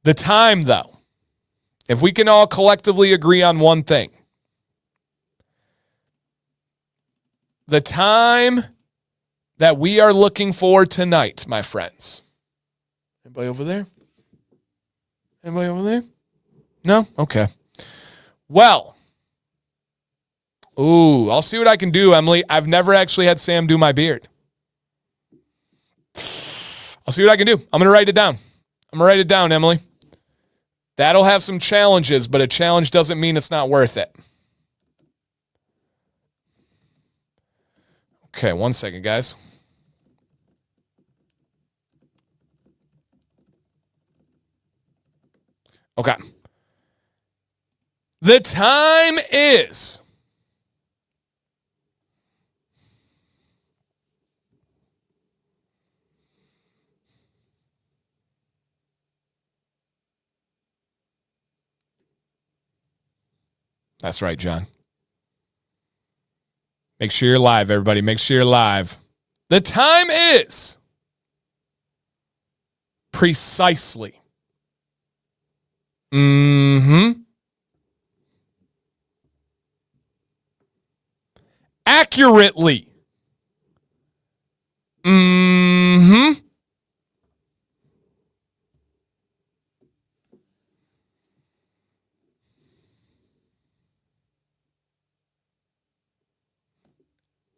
The time, though, if we can all collectively agree on one thing, the time that we are looking for tonight, my friends. Anybody over there? Anybody over there? No? Okay. Well, I'll see what I can do, Emily. I've never actually had Sam do my beard. I'll see what I can do. I'm going to write it down. Emily. That'll have some challenges, but a challenge doesn't mean it's not worth it. Okay, 1 second, guys. Okay. The time is That's right, John. Make sure you're live, everybody. Make sure you're live. The time is precisely. Accurately.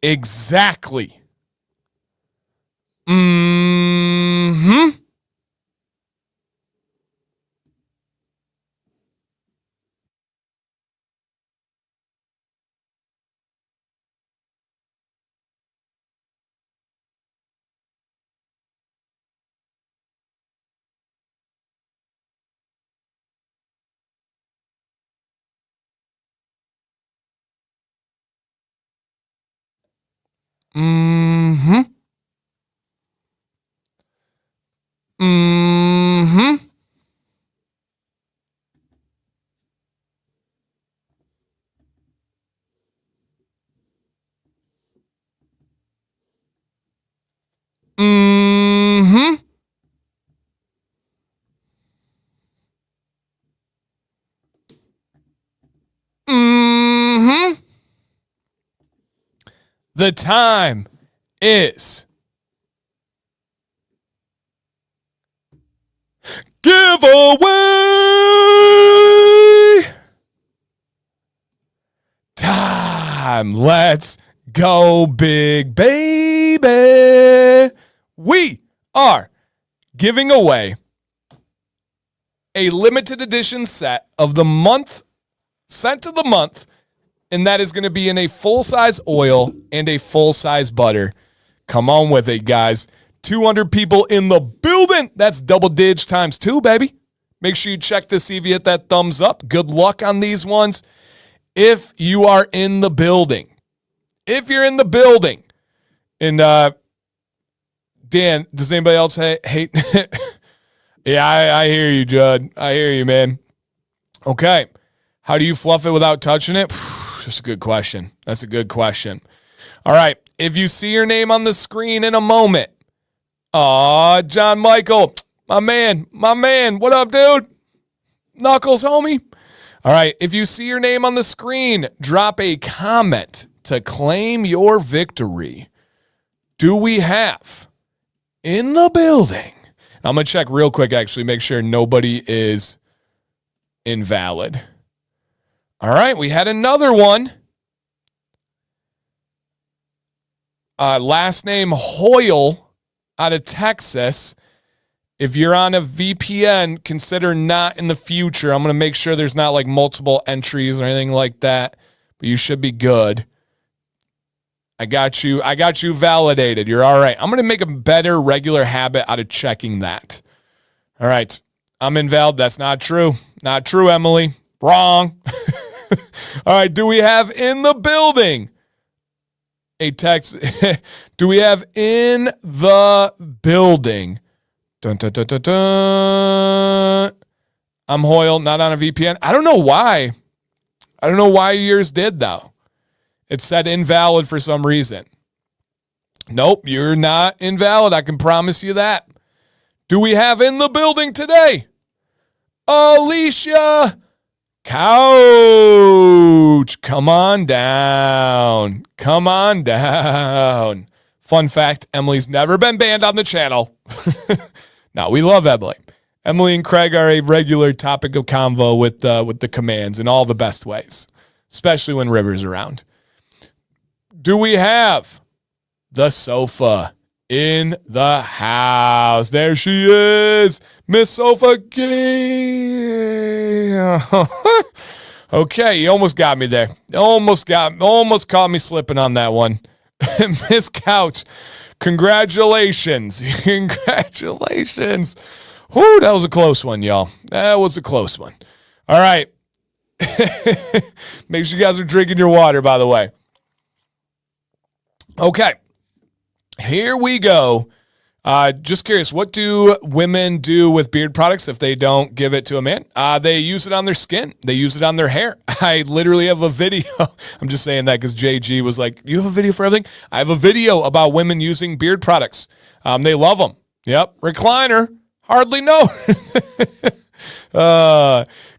Exactly. Mm-hmm. The time is giveaway time. Let's go, big baby. We are giving away a limited edition set of the month, scent of the month, and that is going to be in a full-size oil and a full-size butter. Come on with it, guys. 200 people in the building. That's double dig times 2, baby. Make sure you check to see if you hit that thumbs up. Good luck on these ones. If you are in the building, and Dan, does anybody else hate? Yeah, I hear you, Judd. I hear you, man. Okay. How do you fluff it without touching it? That's a good question. All right. If you see your name on the screen in a moment, John Michael, my man. What up, dude? Knuckles, homie. All right. If you see your name on the screen, drop a comment to claim your victory. Do we have in the building? I'm going to check real quick, actually, make sure nobody is invalid. All right, we had another one. Last name Hoyle out of Texas. If you're on a VPN, consider not in the future. I'm going to make sure there's not like multiple entries or anything like that, but you should be good. I got you validated. You're all right. I'm going to make a better regular habit out of checking that. All right. I'm invalid. That's not true. Not true, Emily. Wrong. All right. Do we have in the building a text? Do we have in the building? Dun, dun, dun, dun, dun. I'm Hoyle, not on a VPN. I don't know why. Yours did, though. It said invalid for some reason. Nope, you're not invalid. I can promise you that. Do we have in the building today? Alicia Couch. Come on down. Fun fact, Emily's never been banned on the channel. No, we love Emily. Emily and Craig are a regular topic of convo with the commands in all the best ways, especially when River's around. Do we have the sofa in the house? There she is, Miss Sofa Game. Okay, you almost got me there. Almost caught me slipping on that one. Miss Couch, congratulations. Whew, that was a close one, y'all. That was a close one. All right. Make sure you guys are drinking your water, by the way. Okay, here we go. Just curious, what do women do with beard products if they don't give it to a man? They use it on their skin. They use it on their hair. I literally have a video. I'm just saying that because JG was like, you have a video for everything? I have a video about women using beard products. They love them. Yep, recliner. Hardly know.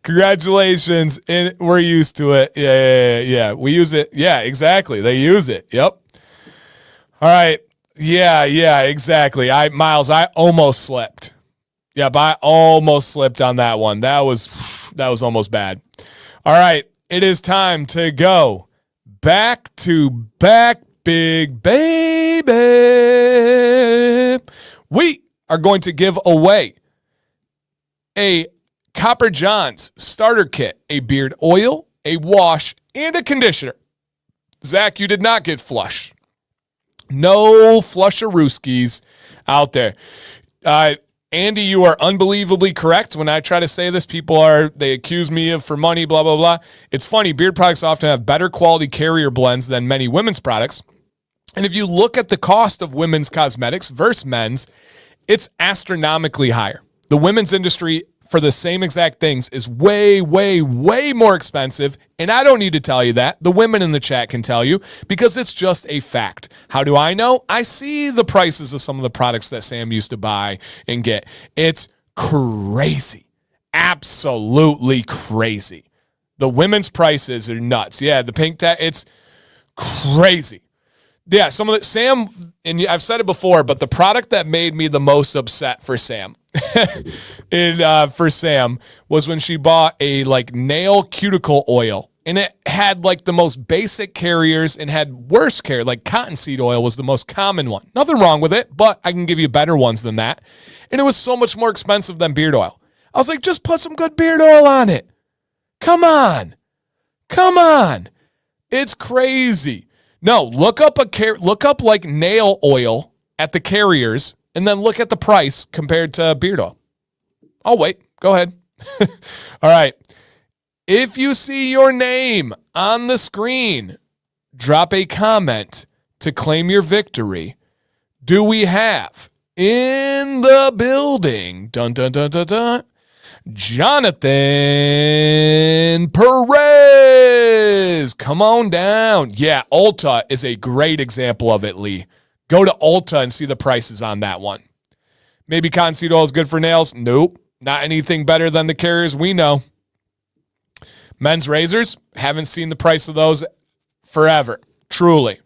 Congratulations. We're used to it. Yeah. We use it. Yeah, exactly. They use it. Yep. All right. Yeah, exactly. Miles, I almost slipped. Yep, I almost slipped on that one. That was almost bad. All right. It is time to go back to back, big baby. We are going to give away a Copper John's starter kit, a beard oil, a wash, and a conditioner. Zach, you did not get flush. No flusharooskies out there. Andy, you are unbelievably correct. When I try to say this, they accuse me of for money, blah, blah, blah. It's funny. Beard products often have better quality carrier blends than many women's products. And if you look at the cost of women's cosmetics versus men's, it's astronomically higher. The women's industry for the same exact things is way, way, way more expensive. And I don't need to tell you that. The women in the chat can tell you because it's just a fact. How do I know? I see the prices of some of the products that Sam used to buy and get. It's crazy. Absolutely crazy. The women's prices are nuts. Yeah, the pink tag, it's crazy. Yeah, some of the Sam, and I've said it before, but the product that made me the most upset for Sam, was when she bought a like nail cuticle oil, and it had like the most basic carriers and had worse care. Like cottonseed oil was the most common one. Nothing wrong with it, but I can give you better ones than that. And it was so much more expensive than beard oil. I was like, just put some good beard oil on it. Come on. It's crazy. No, look up like nail oil at the carriers and then look at the price compared to beard oil. I'll wait. Go ahead. All right. If you see your name on the screen, drop a comment to claim your victory. Do we have in the building, dun dun dun dun dun, Jonathan Perez? Come on down. Yeah, Ulta is a great example of it, Lee. Go to Ulta and see the prices on that one. Maybe cottonseed oil is good for nails? Nope. Not anything better than the carriers we know. Men's razors, haven't seen the price of those forever. Truly.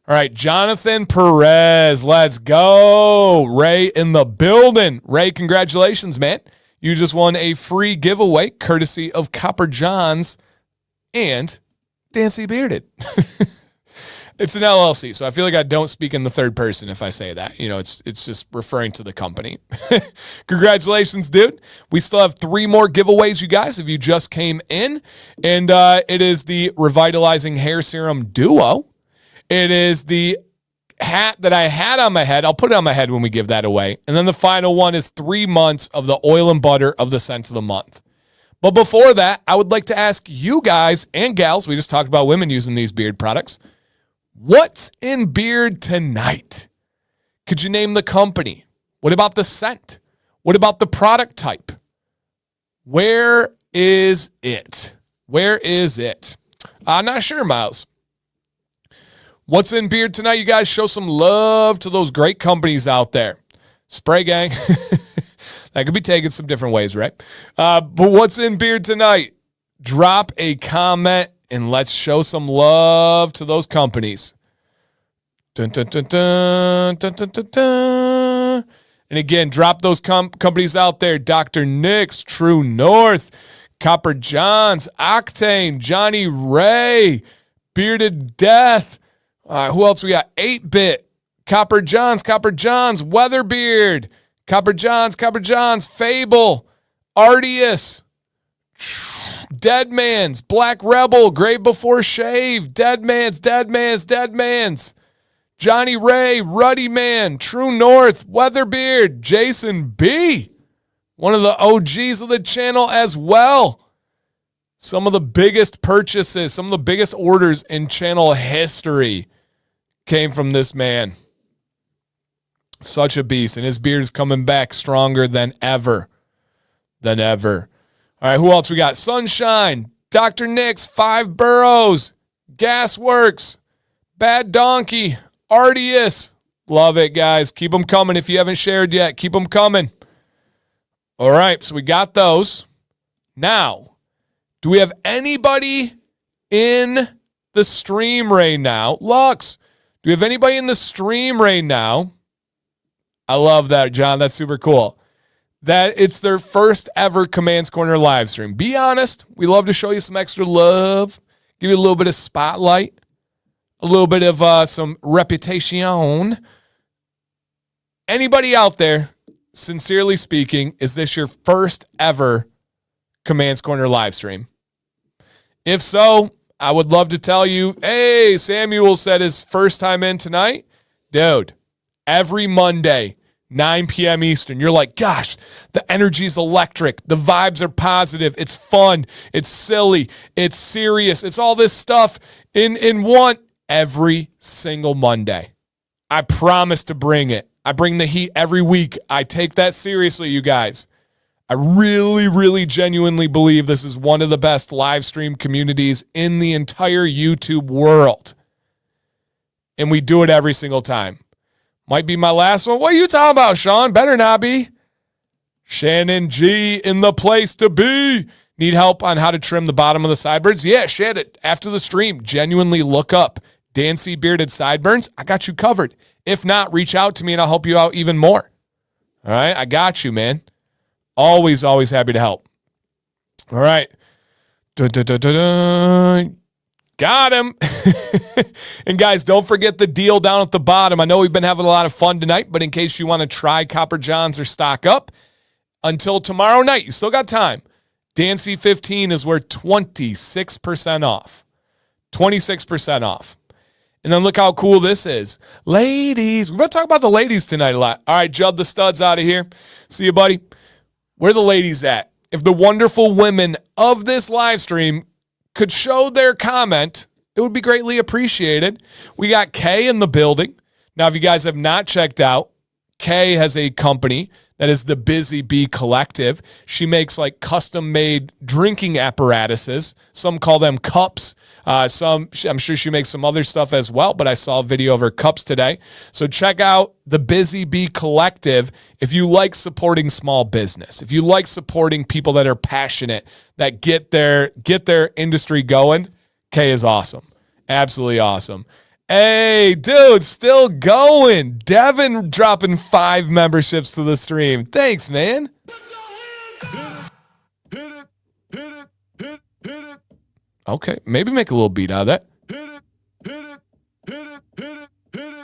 All right, Jonathan Perez, let's go. Ray in the building. Ray, congratulations, man. You just won a free giveaway courtesy of Copper Johns and Dancy Bearded. It's an LLC, so I feel like I don't speak in the third person if I say that. You know, it's just referring to the company. Congratulations, dude. We still have 3 more giveaways, you guys, if you just came in. And it is the Revitalizing Hair Serum Duo. It is the hat that I had on my head. I'll put it on my head when we give that away. And then the final one is 3 months of the oil and butter of the scent of the month. But before that, I would like to ask you guys and gals, we just talked about women using these beard products, what's in beard tonight? Could you name the company? What about the scent? What about the product type? Where is it? I'm not sure, Miles. What's in beard tonight? You guys show some love to those great companies out there. Spray gang. That could be taken some different ways, right? But what's in beard tonight? Drop a comment and let's show some love to those companies. Dun, dun, dun, dun, dun, dun, dun, dun. And again, drop those companies out there. Dr. Nick's, True North, Copper Johns, Octane, Johnny Ray, Bearded Death. Who else we got? 8-Bit, Copper Johns, Weatherbeard, Copper Johns, Fable, Artius, Deadman's, Black Rebel, Grave Before Shave, Deadman's, Johnny Ray, Ruddy Man, True North, Weatherbeard, Jason B, one of the OGs of the channel as well. Some of the biggest purchases, some of the biggest orders in channel history came from this man. Such a beast, and his beard is coming back stronger than ever. All right, who else we got? Sunshine, Dr. Nick's, 5 Burrows, Gasworks, Bad Donkey, Artius. Love it, guys. Keep them coming. If you haven't shared yet, keep them coming. All right, so we got those. Now, do we have anybody in the stream right now? Lux, do we have anybody in the stream right now? I love that, John. That's super cool. That it's their first ever Commands Corner live stream. Be honest. We love to show you some extra love, give you a little bit of spotlight, a little bit of some reputation. Anybody out there, sincerely speaking, is this your first ever Commands Corner live stream? If so, I would love to tell you, hey, Samuel said his first time in tonight. Dude, every Monday, 9 p.m. Eastern, you're like, gosh, the energy's electric. The vibes are positive. It's fun. It's silly. It's serious. It's all this stuff in one every single Monday. I promise to bring it. I bring the heat every week. I take that seriously, you guys. I really, really genuinely believe this is one of the best live stream communities in the entire YouTube world. And we do it every single time. Might be my last one. What are you talking about, Sean? Better not be. Shannon G in the place to be. Need help on how to trim the bottom of the sideburns? Yeah, Shannon, after the stream, genuinely look up Dancy bearded sideburns, I got you covered. If not, reach out to me and I'll help you out even more. All right, I got you, man. Always happy to help. All right. Got him. And guys, don't forget the deal down at the bottom. I know we've been having a lot of fun tonight, but in case you want to try Copper Johns or stock up, until tomorrow night, you still got time. Dancy 15 is worth 26% off. 26% off. And then look how cool this is. Ladies, we're going to talk about the ladies tonight a lot. All right, Judd the Stud's out of here. See you, buddy. Where are the ladies at? If the wonderful women of this live stream could show their comment, it would be greatly appreciated. We got Kay in the building. Now, if you guys have not checked out, Kay has a company that is the Busy Bee Collective. She makes like custom-made drinking apparatuses. Some call them cups. I'm sure she makes some other stuff as well, but I saw a video of her cups today. So check out the Busy Bee Collective if you like supporting small business, if you like supporting people that are passionate, that get their industry going. Kay is awesome. Absolutely awesome. Hey, dude, still going. Devin dropping 5 memberships to the stream. Thanks, man. Okay, maybe make a little beat out of that.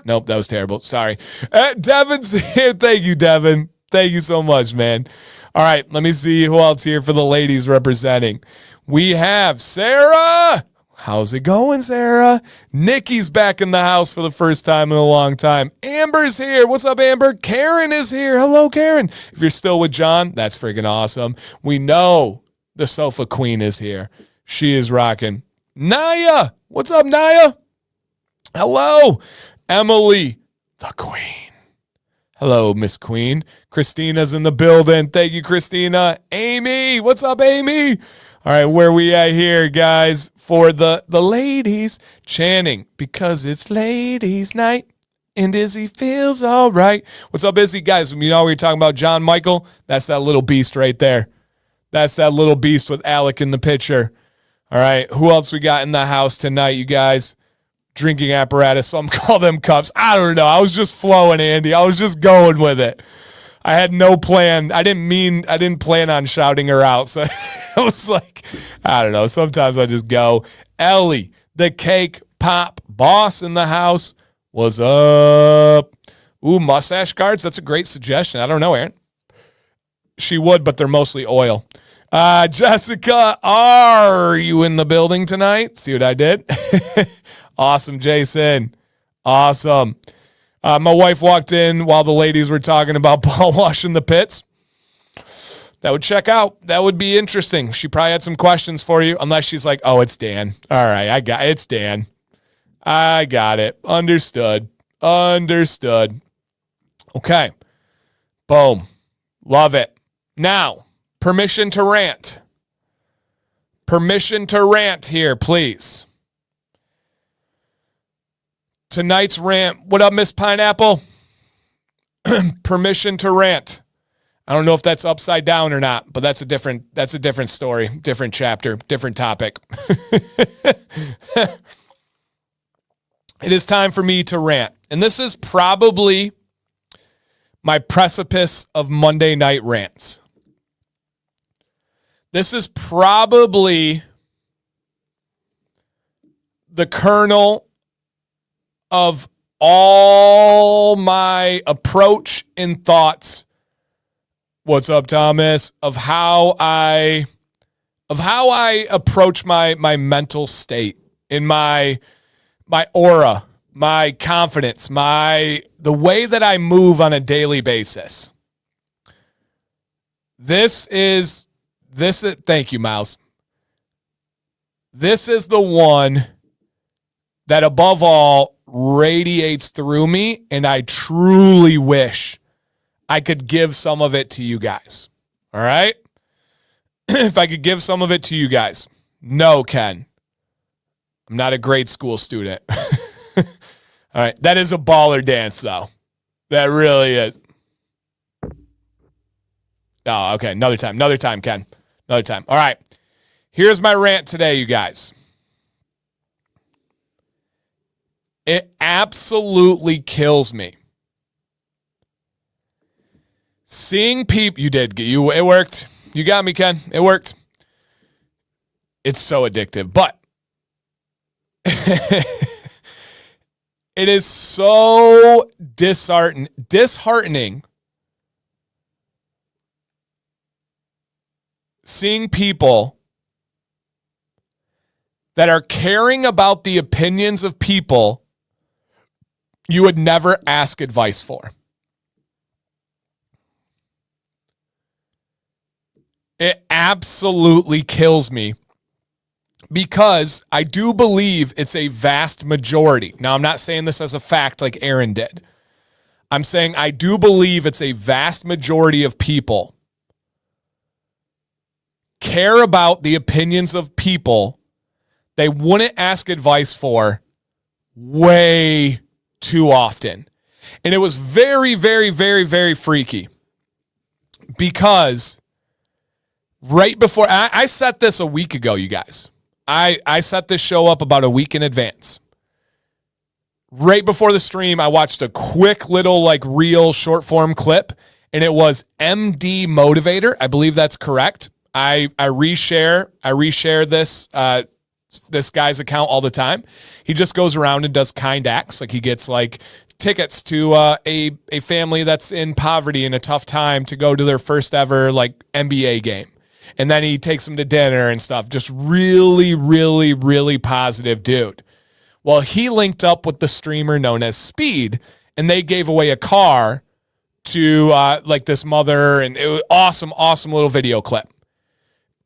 Nope, that was terrible. Sorry. Devin's here. Thank you, Devin. Thank you so much, man. All right, let me see who else here for the ladies representing. We have Sarah. How's it going, Sarah? Nikki's back in the house for the first time in a long time. Amber's here. What's up, Amber? Karen is here. Hello, Karen. If you're still with John, that's freaking awesome. We know the Sofa Queen is here. She is rocking. Naya. What's up, Naya? Hello. Emily, the Queen. Hello, Miss Queen. Christina's in the building. Thank you, Christina. Amy. What's up, Amy? All right, where we at here, guys, for the ladies? Channing, because it's ladies' night and Izzy feels all right. What's up, Izzy? Guys, you know we were talking about John Michael? That's that little beast right there. That's that little beast with Alec in the picture. All right, who else we got in the house tonight, you guys? Drinking apparatus, some call them cups. I don't know. I was just flowing, Andy. I was just going with it. I had no plan. I didn't plan on shouting her out. So I was like, I don't know. Sometimes I just go. Ellie, the cake pop boss in the house. What's up? Ooh, mustache guards. That's a great suggestion. I don't know, Aaron. She would, but they're mostly oil. Jessica, are you in the building tonight? See what I did? Awesome, Jason. Awesome. My wife walked in while the ladies were talking about ball washing the pits. That would check out. That would be interesting. She probably had some questions for you, unless she's like, oh, it's Dan. All right, it's Dan. I got it. Understood. Okay. Boom. Love it. Now, permission to rant. Permission to rant here, please. Tonight's rant. What up, Miss Pineapple? Permission to rant. I don't know if that's upside down or not, but that's a different story, different chapter, different topic. It is time for me to rant. And this is probably my precipice of Monday night rants. This is probably the kernel of all my approach and thoughts. What's up, Thomas? Of how I approach my mental state, in my aura, my confidence, the way that I move on a daily basis. Thank you, Miles. This is the one that above all radiates through me, and I truly wish I could give some of it to you guys. All right? If I could give some of it to you guys. No, Ken. I'm not a grade school student. All right. That is a baller dance, though. That really is. Oh, okay. Another time, Ken. Another time. All right. Here's my rant today, you guys. It absolutely kills me. Seeing people, it worked. You got me, Ken. It worked. It's so addictive, but it is so disheartening seeing people that are caring about the opinions of people you would never ask advice for. It absolutely kills me because I do believe it's a vast majority. Now, I'm not saying this as a fact like Aaron did. I'm saying I do believe it's a vast majority of people care about the opinions of people they wouldn't ask advice for way too often. And it was very, very, very, very freaky because right before I set this a week ago, you guys, I set this show up about a week in advance. Right before the stream, I watched a quick little like real short form clip, and it was MD Motivator. I believe that's correct. I reshare this guy's account all the time. He just goes around and does kind acts. Like he gets like tickets to a family that's in poverty and a tough time to go to their first ever like NBA game. And then he takes them to dinner and stuff. Just really, really, really positive dude. Well, he linked up with the streamer known as Speed, and they gave away a car to like this mother, and it was awesome little video clip.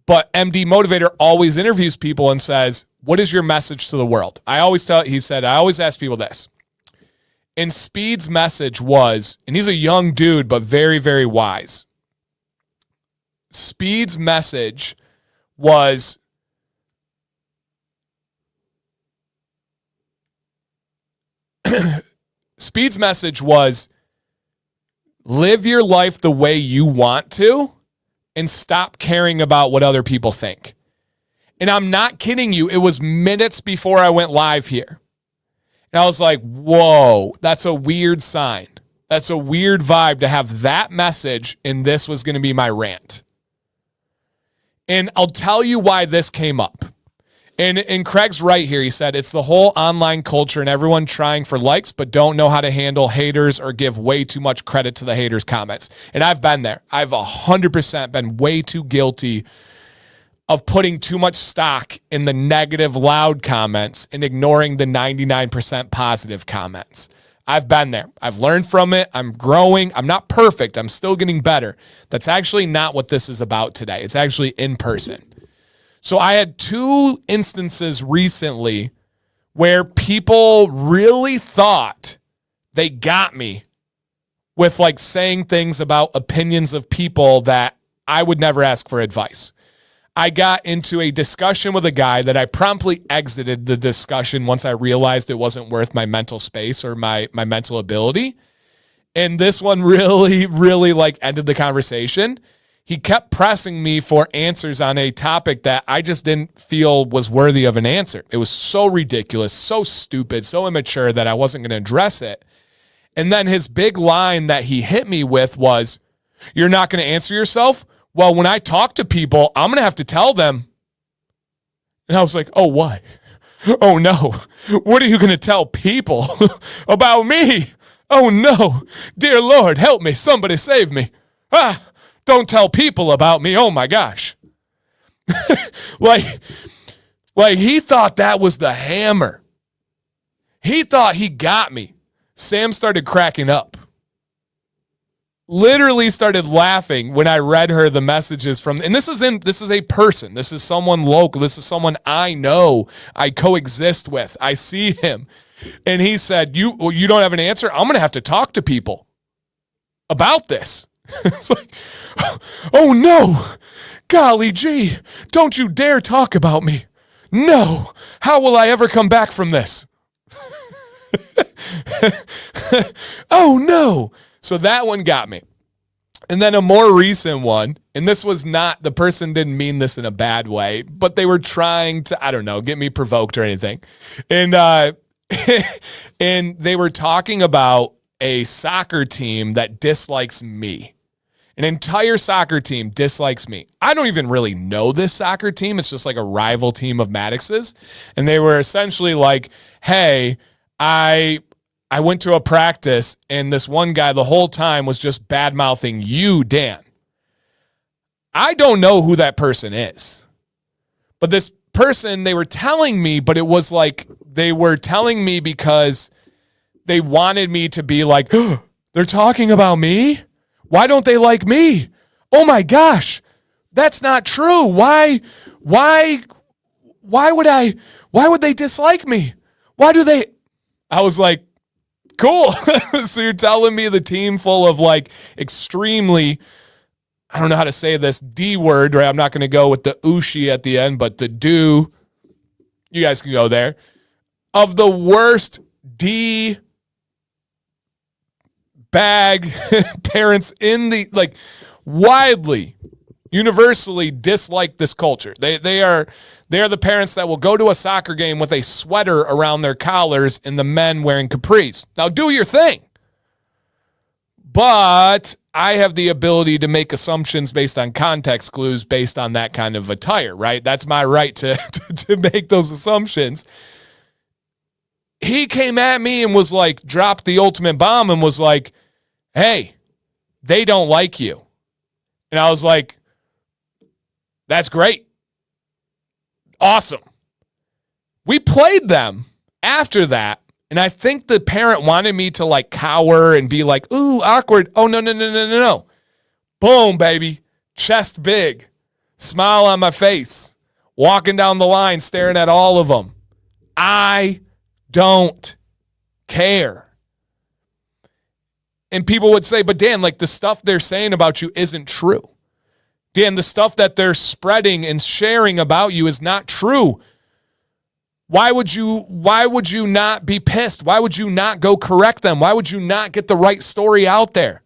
But MD Motivator always interviews people and says, what is your message to the world? I always ask people this. And Speed's message was, and he's a young dude, but very, very wise. Speed's message was, live your life the way you want to and stop caring about what other people think. And I'm not kidding you. It was minutes before I went live here. And I was like, whoa, that's a weird sign. That's a weird vibe to have that message, and this was going to be my rant. And I'll tell you why this came up. And Craig's right here. He said, it's the whole online culture and everyone trying for likes, but don't know how to handle haters or give way too much credit to the haters' comments. And I've been there. I've 100% been way too guilty of putting too much stock in the negative, loud comments and ignoring the 99% positive comments. I've been there. I've learned from it. I'm growing. I'm not perfect. I'm still getting better. That's actually not what this is about today. It's actually in person. So I had 2 instances recently where people really thought they got me with like saying things about opinions of people that I would never ask for advice. I got into a discussion with a guy that I promptly exited the discussion once I realized it wasn't worth my mental space or my mental ability. And this one really, really like ended the conversation. He kept pressing me for answers on a topic that I just didn't feel was worthy of an answer. It was so ridiculous, so stupid, so immature that I wasn't going to address it. And then his big line that he hit me with was, "You're not going to answer yourself? Well, when I talk to people, I'm going to have to tell them." And I was like, oh, what? Oh, no. What are you going to tell people about me? Oh, no. Dear Lord, help me. Somebody save me. Don't tell people about me. Oh, my gosh. like he thought that was the hammer. He thought he got me. Sam started cracking up. Literally started laughing when I read her the messages from, and this is a person. This is someone local. This is someone I know. I coexist with. I see him. And he said, you don't have an answer? I'm going to have to talk to people about this. It's like, oh no, golly gee, don't you dare talk about me. No, how will I ever come back from this? Oh no. So that one got me. And then a more recent one, and this was not, the person didn't mean this in a bad way, but they were trying to, I don't know, get me provoked or anything. And And they were talking about a soccer team that dislikes me. An entire soccer team dislikes me. I don't even really know this soccer team. It's just like a rival team of Maddox's. And they were essentially like, hey, I went to a practice and this one guy the whole time was just bad-mouthing you, Dan. I don't know who that person is. But this person, they were telling me, but it was like they were telling me because they wanted me to be like, oh, they're talking about me? Why don't they like me? Oh my gosh, that's not true. Why would they dislike me? Why do they? I was like, cool. So you're telling me the team full of like extremely, I don't know how to say this D word, right? I'm not going to go with the ooshi at the end, but the do, you guys can go there, of the worst D bag parents in the, like, widely, universally dislike this culture. They are the parents that will go to a soccer game with a sweater around their collars and the men wearing capris. Now do your thing. But I have the ability to make assumptions based on context clues based on that kind of attire, right? That's my right to make those assumptions. He came at me and was like, dropped the ultimate bomb and was like, hey, they don't like you. And I was like, that's great. Awesome. We played them after that, and I think the parent wanted me to like cower and be like, ooh, awkward. Oh, no. Boom, baby. Chest big. Smile on my face. Walking down the line, staring at all of them. I don't care. And people would say, but Dan, like the stuff they're saying about you isn't true. Dan, the stuff that they're spreading and sharing about you is not true. Why would you not be pissed? Why would you not go correct them? Why would you not get the right story out there?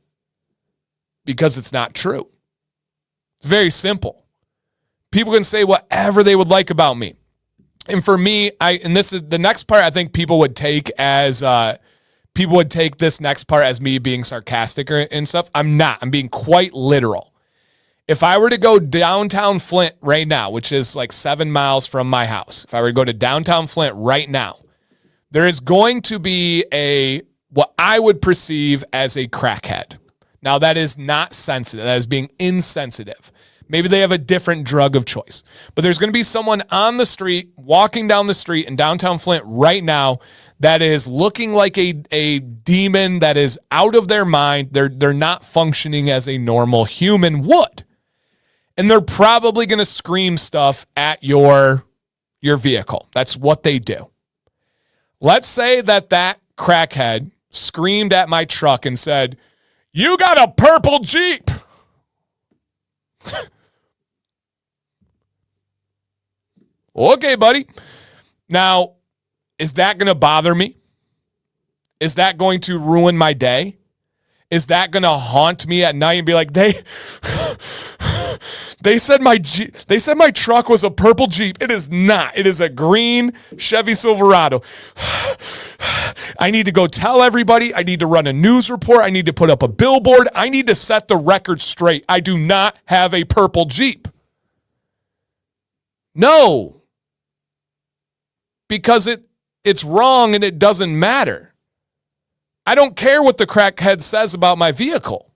Because it's not true. It's very simple. People can say whatever they would like about me. And for me, and this is the next part I think people would take as people would take this next part as me being sarcastic and stuff. I'm not. I'm being quite literal. If I were to go downtown Flint right now, which is like 7 miles from my house, if I were to go to downtown Flint right now, there is going to be what I would perceive as a crackhead. Now, that is not sensitive. That is being insensitive. Maybe they have a different drug of choice. But there's going to be someone on the street, walking down the street in downtown Flint right now that is looking like a demon that is out of their mind. They're not functioning as a normal human would. And they're probably going to scream stuff at your vehicle. That's what they do. Let's say that crackhead screamed at my truck and said, "You got a purple Jeep." Okay, buddy. Now, is that going to bother me? Is that going to ruin my day? Is that going to haunt me at night and be like, they said my truck was a purple Jeep. It is not. It is a green Chevy Silverado. I need to go tell everybody. I need to run a news report. I need to put up a billboard. I need to set the record straight. I do not have a purple Jeep. No. Because it's wrong and it doesn't matter. I don't care what the crackhead says about my vehicle.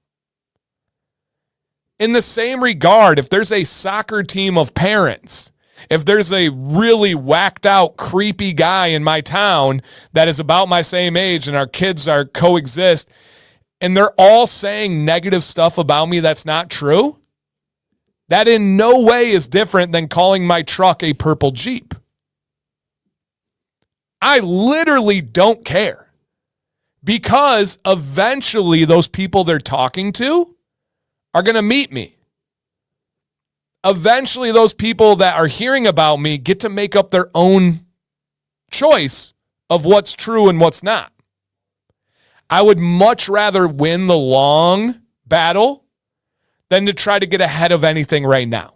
In the same regard, if there's a soccer team of parents, if there's a really whacked out, creepy guy in my town that is about my same age and our kids are coexist, and they're all saying negative stuff about me that's not true, that in no way is different than calling my truck a purple Jeep. I literally don't care. Because eventually those people they're talking to are going to meet me. Eventually those people that are hearing about me get to make up their own choice of what's true and what's not. I would much rather win the long battle than to try to get ahead of anything right now.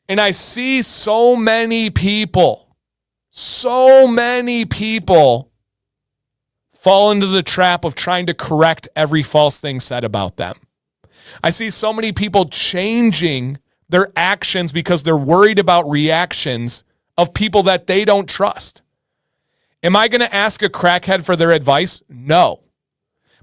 And I see so many people So many people fall into the trap of trying to correct every false thing said about them. I see so many people changing their actions because they're worried about reactions of people that they don't trust. Am I going to ask a crackhead for their advice? No.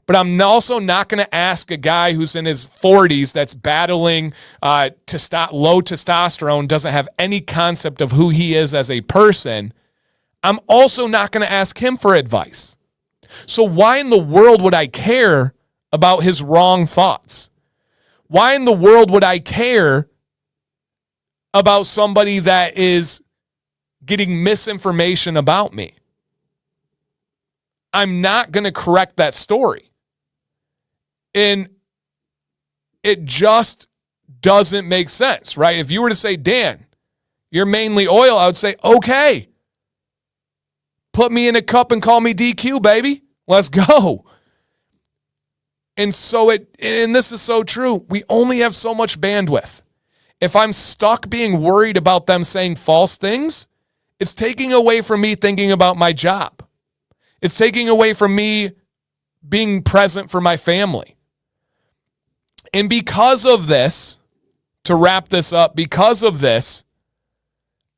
But I'm also not going to ask a guy who's in his 40s that's battling low testosterone, doesn't have any concept of who he is as a person. I'm also not going to ask him for advice. So why in the world would I care about his wrong thoughts? Why in the world would I care about somebody that is getting misinformation about me? I'm not going to correct that story. And it just doesn't make sense, right? If you were to say, Dan, you're mainly oil, I would say, okay. Put me in a cup and call me DQ, baby. Let's go. And this is so true. We only have so much bandwidth. If I'm stuck being worried about them saying false things, it's taking away from me thinking about my job. It's taking away from me being present for my family. And because of this, to wrap this up, because of this,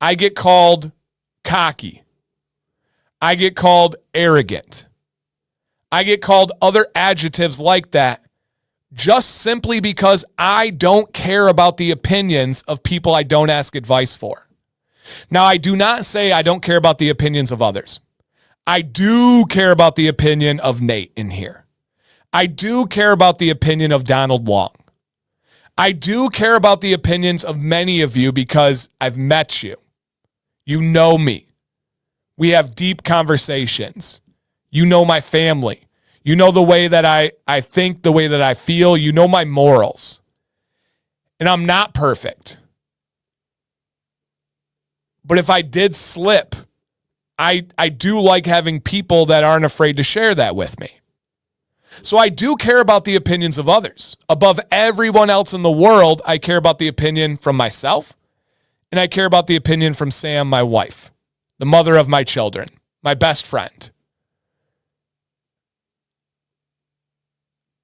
I get called cocky. I get called arrogant. I get called other adjectives like that just simply because I don't care about the opinions of people I don't ask advice for. Now, I do not say I don't care about the opinions of others. I do care about the opinion of Nate in here. I do care about the opinion of Donald Long. I do care about the opinions of many of you because I've met you. You know me. We have deep conversations. You know my family. You know the way that I think, the way that I feel. You know my morals. And I'm not perfect. But if I did slip, I do like having people that aren't afraid to share that with me. So I do care about the opinions of others. Above everyone else in the world, I care about the opinion from myself, and I care about the opinion from Sam, my wife, the mother of my children, my best friend.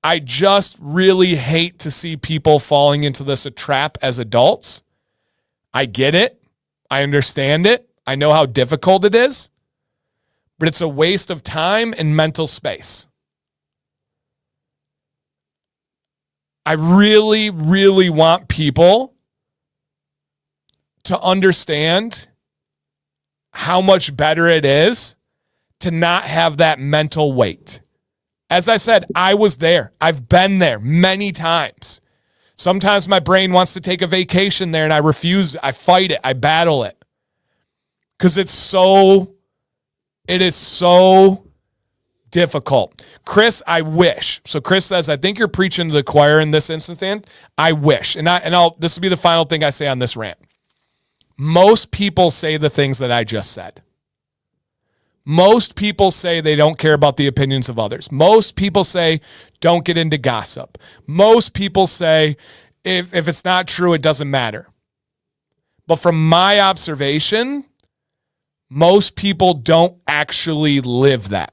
I just really hate to see people falling into this trap as adults. I get it. I understand it. I know how difficult it is, but it's a waste of time and mental space. I really, really want people to understand how much better it is to not have that mental weight. As I said, I was there. I've been there many times. Sometimes my brain wants to take a vacation there and I refuse. I fight it. I battle it. Because it is so difficult. Chris, I wish. So Chris says, I think you're preaching to the choir in this instance, Dan. I wish. This will be the final thing I say on this rant. Most people say the things that I just said. Most people say they don't care about the opinions of others. Most people say don't get into gossip. Most people say if it's not true, it doesn't matter. But from my observation, most people don't actually live that.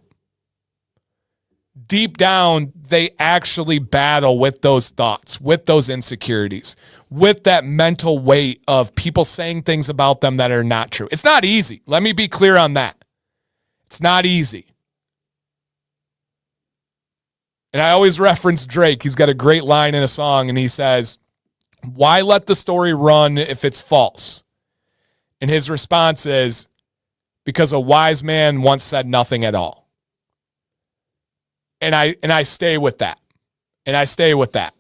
Deep down, they actually battle with those thoughts, with those insecurities, with that mental weight of people saying things about them that are not true. It's not easy. Let me be clear on that. It's not easy. And I always reference Drake. He's got a great line in a song, and he says, "Why let the story run if it's false?" And his response is, because a wise man once said nothing at all. And I stay with that. And I stay with that.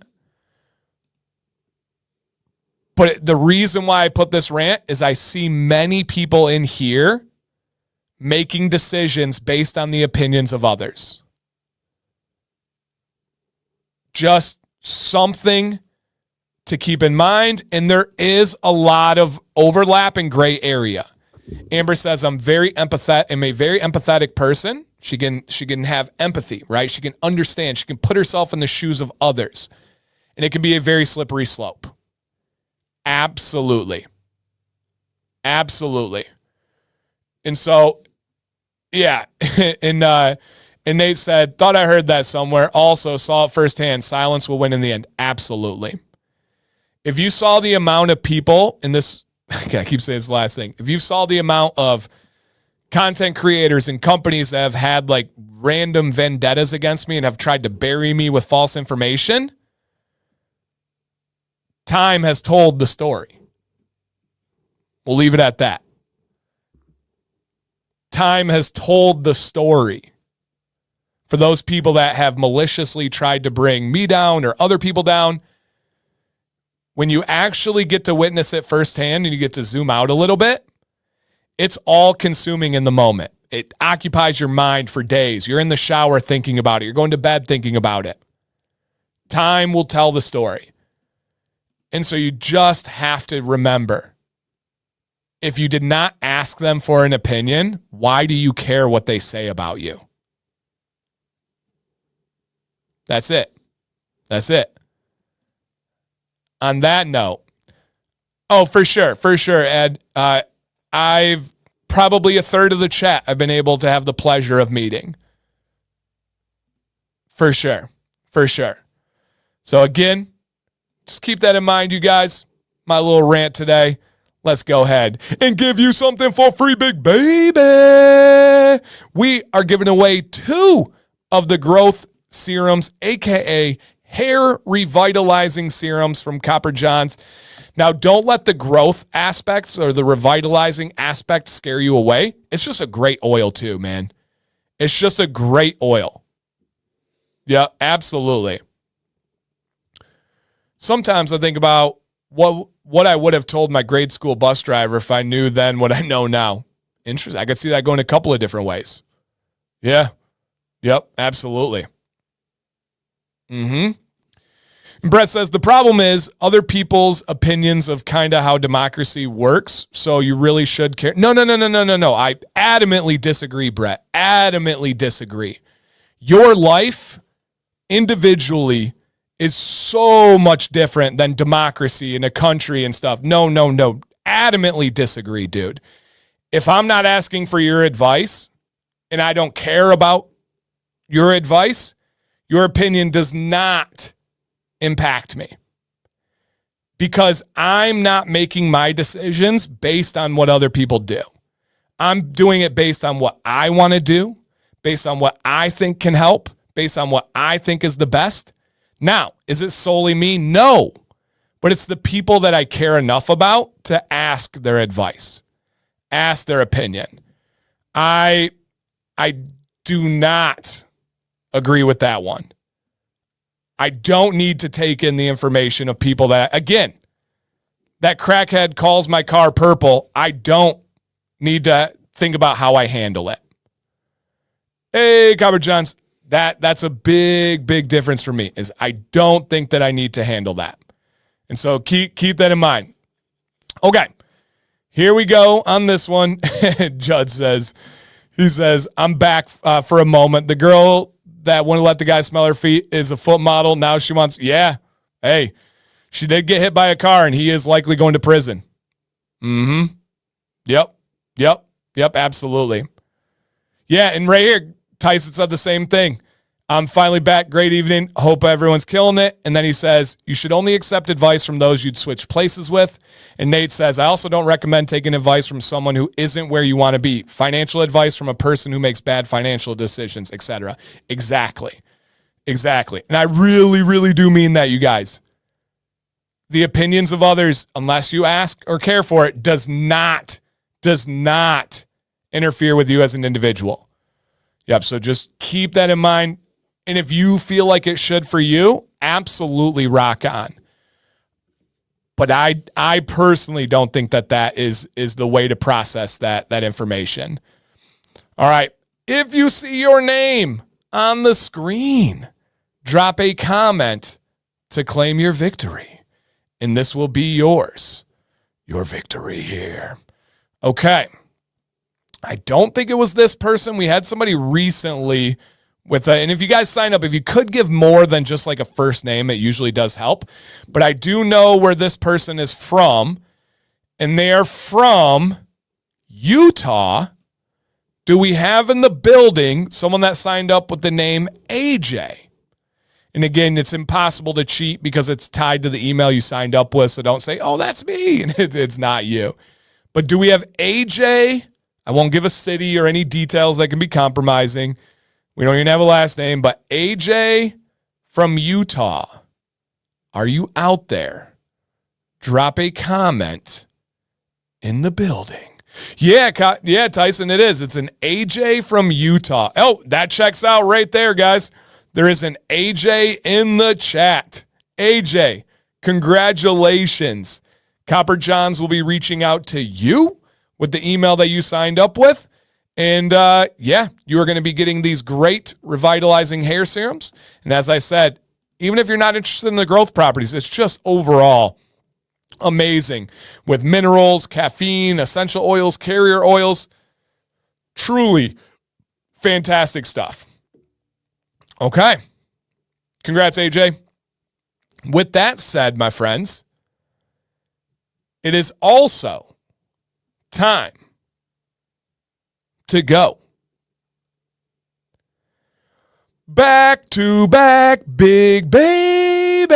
But the reason why I put this rant is I see many people in here making decisions based on the opinions of others. Just something to keep in mind. And there is a lot of overlap and gray area. Amber says, I'm a very empathetic person. She can have empathy, right? She can understand. She can put herself in the shoes of others. And it can be a very slippery slope. Absolutely. Absolutely. And so, yeah. And Nate said, thought I heard that somewhere. Also saw it firsthand. Silence will win in the end. Absolutely. If you saw the amount of people in this, I keep saying this last thing. If you saw the amount of content creators and companies that have had like random vendettas against me and have tried to bury me with false information, time has told the story. We'll leave it at that. Time has told the story. For those people that have maliciously tried to bring me down or other people down, when you actually get to witness it firsthand and you get to zoom out a little bit, it's all consuming in the moment. It occupies your mind for days. You're in the shower thinking about it. You're going to bed thinking about it. Time will tell the story. And so you just have to remember, if you did not ask them for an opinion, why do you care what they say about you? That's it. That's it. On that note, oh, for sure, Ed. I've probably a third of the chat I've been able to have the pleasure of meeting. For sure. So again, just keep that in mind, you guys. My little rant today. Let's go ahead and give you something for free, big baby. We are giving away 2 of the growth serums, aka hair revitalizing serums from Copper Johns. Now, don't let the growth aspects or the revitalizing aspect scare you away. It's just a great oil too, man. It's just a great oil. Yeah, absolutely. Sometimes I think about what I would have told my grade school bus driver if I knew then what I know now. Interesting. I could see that going a couple of different ways. Yeah. Yep, absolutely. And Brett says, the problem is other people's opinions of kind of how democracy works, so you really should care. No. I adamantly disagree, Brett. Adamantly disagree. Your life individually is so much different than democracy in a country and stuff. No. Adamantly disagree, dude. If I'm not asking for your advice and I don't care about your advice, your opinion does not impact me, because I'm not making my decisions based on what other people do. I'm doing it based on what I want to do, based on what I think can help, based on what I think is the best. Now, is it solely me? No, but it's the people that I care enough about to ask their advice, ask their opinion. I do not agree with that one. I don't need to take in the information of people that, again, that crackhead calls my car purple. I don't need to think about how I handle it. Hey, Copper Johns, that's a big difference for me, is I don't think that I need to handle that. And so keep that in mind. Okay, here we go on this one. Judd says, I'm back for a moment. The girl that wouldn't let the guy smell her feet is a foot model. Now she wants, yeah. Hey, she did get hit by a car and he is likely going to prison. Yep, absolutely. Yeah, and right here, Tyson said the same thing. I'm finally back. Great evening. Hope everyone's killing it. And then he says, you should only accept advice from those you'd switch places with. And Nate says, I also don't recommend taking advice from someone who isn't where you want to be. Financial advice from a person who makes bad financial decisions, etc. Exactly. And I really do mean that, you guys. The opinions of others, unless you ask or care for it, does not interfere with you as an individual. Yep, so just keep that in mind. And if you feel like it should for you, absolutely rock on. But I personally don't think that is the way to process that information. All right. If you see your name on the screen, drop a comment to claim your victory. And this will be yours. Your victory here. Okay. I don't think it was this person. We had somebody recently and if you guys sign up, if you could give more than just like a first name, it usually does help. But I do know where this person is from, and they are from Utah, Do we have in the building someone that signed up with the name AJ? And again, it's impossible to cheat because it's tied to the email you signed up with. So don't say, oh, that's me. And it's not you. But do we have AJ? I won't give a city or any details that can be compromising. We don't even have a last name. But AJ from Utah, are you out there? Drop a comment in the building. Yeah, Tyson, it is. It's an AJ from Utah. Oh, that checks out right there, guys. There is an AJ in the chat. AJ, congratulations. Copper Johns will be reaching out to you with the email that you signed up with. And you are going to be getting these great revitalizing hair serums. And as I said, even if you're not interested in the growth properties, it's just overall amazing with minerals, caffeine, essential oils, carrier oils. Truly fantastic stuff. Okay. Congrats, AJ. With that said, my friends, it is also time to go. Back to back, big baby.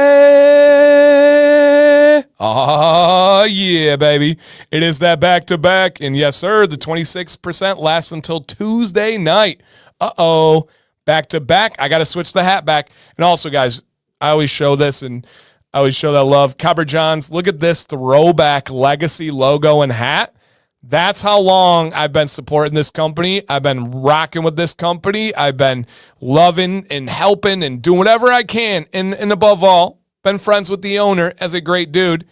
Oh, yeah, baby. It is that back to back. And yes, sir, the 26% lasts until Tuesday night. Uh-oh. Back to back. I got to switch the hat back. And also, guys, I always show this and I always show that love. Copper Johns, look at this throwback legacy logo and hat. That's how long I've been supporting this company. I've been rocking with this company. I've been loving and helping and doing whatever I can. And above all, been friends with the owner as a great dude.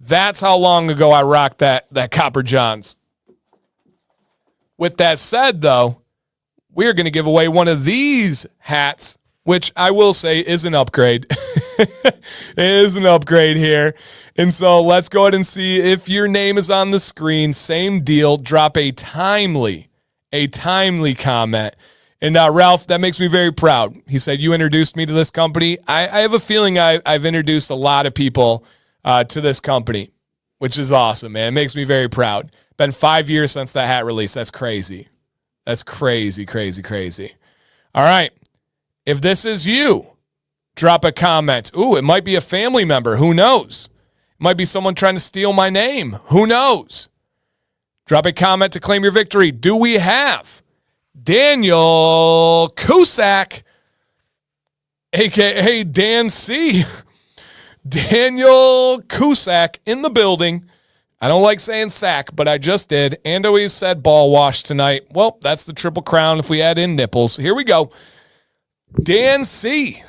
That's how long ago I rocked that Copper Johns. With that said, though, we are going to give away one of these hats, which I will say is an upgrade. It is an upgrade here. And so let's go ahead and see if your name is on the screen. Same deal. Drop a timely comment. And Ralph, that makes me very proud. He said, you introduced me to this company. I have a feeling I've introduced a lot of people to this company, which is awesome, man. It makes me very proud. Been 5 years since that hat release. That's crazy. That's crazy, crazy, crazy. All right. If this is you, drop a comment. Ooh, it might be a family member. Who knows? It might be someone trying to steal my name. Who knows? Drop a comment to claim your victory. Do we have Daniel Cusack, a.k.a. Dan C. Daniel Cusack in the building. I don't like saying sack, but I just did. And we said ball wash tonight. Well, that's the Triple Crown if we add in nipples. Here we go. Dan C.,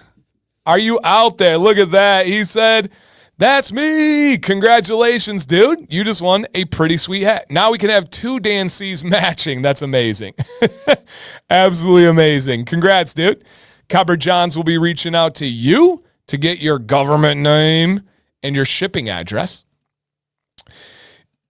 are you out there? Look at that. He said, that's me. Congratulations, dude. You just won a pretty sweet hat. Now we can have two Dan C's matching. That's amazing. Absolutely amazing. Congrats, dude. Copper Johns will be reaching out to you to get your government name and your shipping address.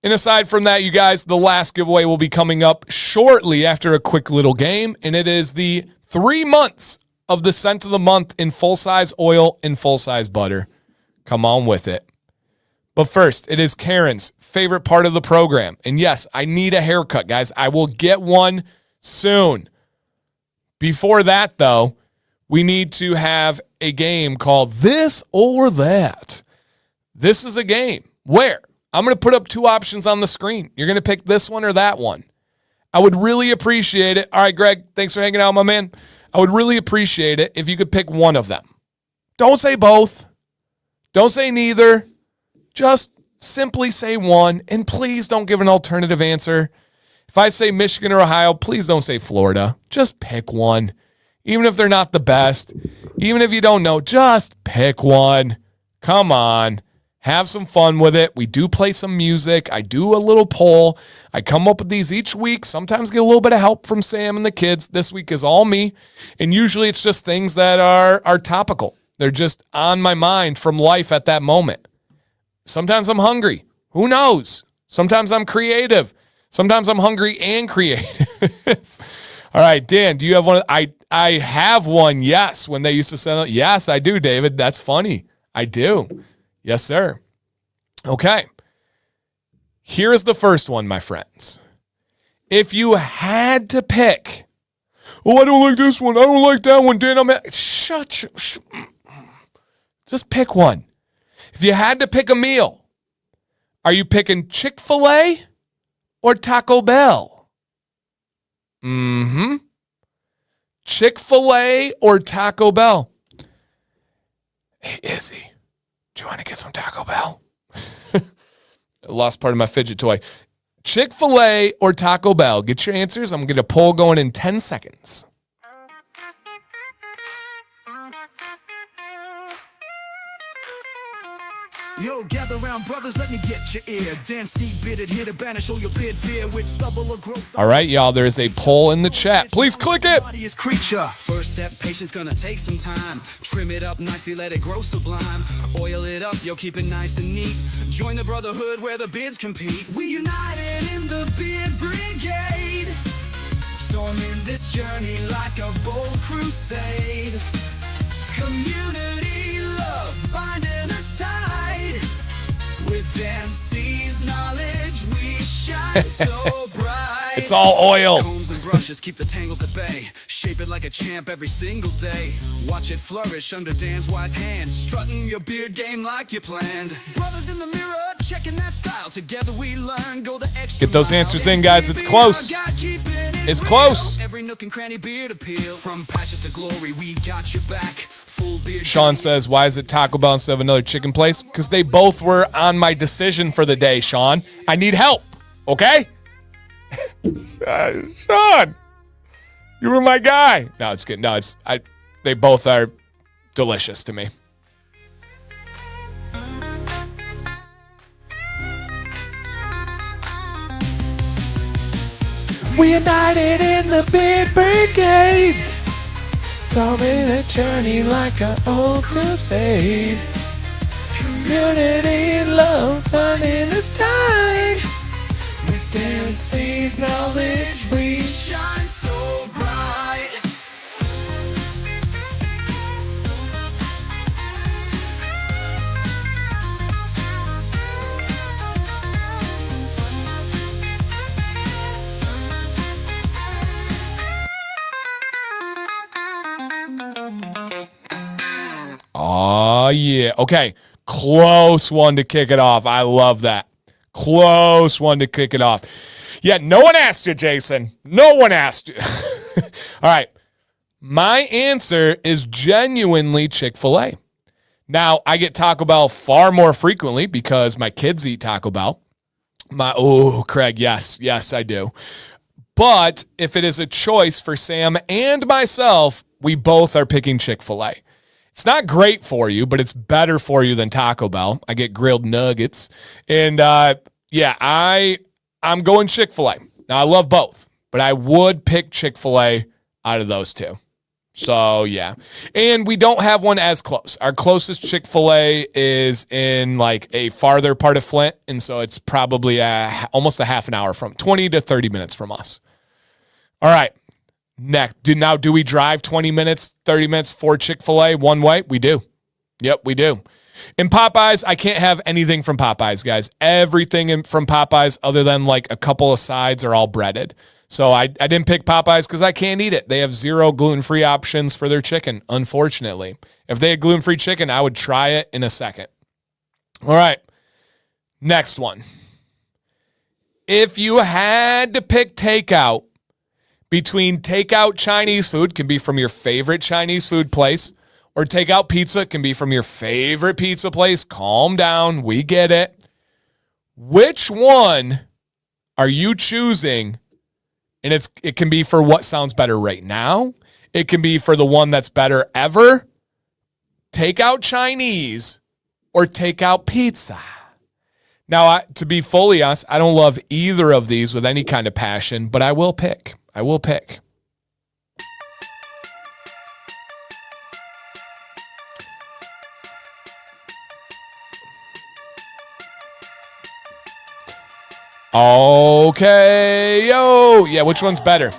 And aside from that, you guys, the last giveaway will be coming up shortly after a quick little game, and it is the 3 months of the scent of the month in full-size oil and full-size butter. Come on with it. But first, it is Karen's favorite part of the program. And yes, I need a haircut, guys. I will get one soon. Before that, though, we need to have a game called This or That. This is a game where I'm going to put up two options on the screen. You're going to pick this one or that one. I would really appreciate it. All right, Greg, thanks for hanging out, my man. I would really appreciate it if you could pick one of them. Don't say both. Don't say neither. Just simply say one, and please don't give an alternative answer. If I say Michigan or Ohio, please don't say Florida. Just pick one. Even if they're not the best, even if you don't know, just pick one. Come on. Have some fun with it. We do play some music. I do a little poll. I come up with these each week. Sometimes get a little bit of help from Sam and the kids. This week is all me. And usually it's just things that are topical. They're just on my mind from life at that moment. Sometimes I'm hungry. Who knows? Sometimes I'm creative. Sometimes I'm hungry and creative. All right, Dan, do you have one? I have one, yes. When they used to send it. Yes, I do, David. That's funny. I do. Yes, sir. Okay. Here is the first one, my friends. If you had to pick, oh, I don't like this one. I don't like that one, Dan. Just pick one. If you had to pick a meal, are you picking Chick-fil-A or Taco Bell? Chick-fil-A or Taco Bell? Hey, Izzy, do you want to get some Taco Bell? I lost part of my fidget toy. Chick-fil-A or Taco Bell? Get your answers. I'm going to get a poll going in 10 seconds. Yo, gather round, brothers, let me get your ear. Dan C bitted here to banish all your bid fear with stubble or growth. All right, y'all, there is a poll in the chat. Please click it. Creature. First step, patience gonna take some time. Trim it up nicely, let it grow sublime. Oil it up, yo, keep it nice and neat. Join the brotherhood where the bids compete. We united in the bid brigade. Storming this journey like a bold crusade. Community love binding us tight. With Dan C's knowledge, we shine so bright. It's all oil. Combs and brushes keep the tangles at bay. Shape it like a champ every single day. Watch it flourish under Dan's wise hand. Strutting your beard game like you planned. Brothers in the mirror, checking that style. Together we learn, go the extra. Get those answers in, guys. It's close. It's close. Every nook and cranny beard appeal. From patches to glory, we got your back. Sean says, why is it Taco Bell instead of another chicken place? Because they both were on my decision for the day, Sean. I need help, okay? Sean, you were my guy. No, it's good. No, they both are delicious to me. We united in the bid brigade. Storming a journey like an old crusade. Community love turning this tide. With Dan C's knowledge, we shine so bright. Oh, yeah. Okay. Close one to kick it off. I love that. Close one to kick it off. Yeah, no one asked you, Jason. No one asked you. All right. My answer is genuinely Chick-fil-A. Now, I get Taco Bell far more frequently because my kids eat Taco Bell. Craig, yes, I do. But if it is a choice for Sam and myself, we both are picking Chick-fil-A. It's not great for you, but it's better for you than Taco Bell. I get grilled nuggets. And, I'm going Chick-fil-A. Now, I love both, but I would pick Chick-fil-A out of those two. So, yeah. And we don't have one as close. Our closest Chick-fil-A is in, like, a farther part of Flint, and so it's probably almost a half an hour 20 to 30 minutes from us. All right. Next, do we drive 20 minutes, 30 minutes for Chick-fil-A one way? We do. Yep, we do. In Popeyes, I can't have anything from Popeyes, guys. Everything from Popeyes other than like a couple of sides are all breaded. So I didn't pick Popeyes because I can't eat it. They have 0 gluten-free options for their chicken, unfortunately. If they had gluten-free chicken, I would try it in a second. All right, next one. If you had to pick takeout, between takeout Chinese food, can be from your favorite Chinese food place, or takeout pizza, can be from your favorite pizza place. Calm down. We get it. Which one are you choosing? And it can be for what sounds better right now. It can be for the one that's better ever. Takeout Chinese or takeout pizza. Now, to be fully honest, I don't love either of these with any kind of passion, but I will pick. Okay, yo. Yeah, which one's better?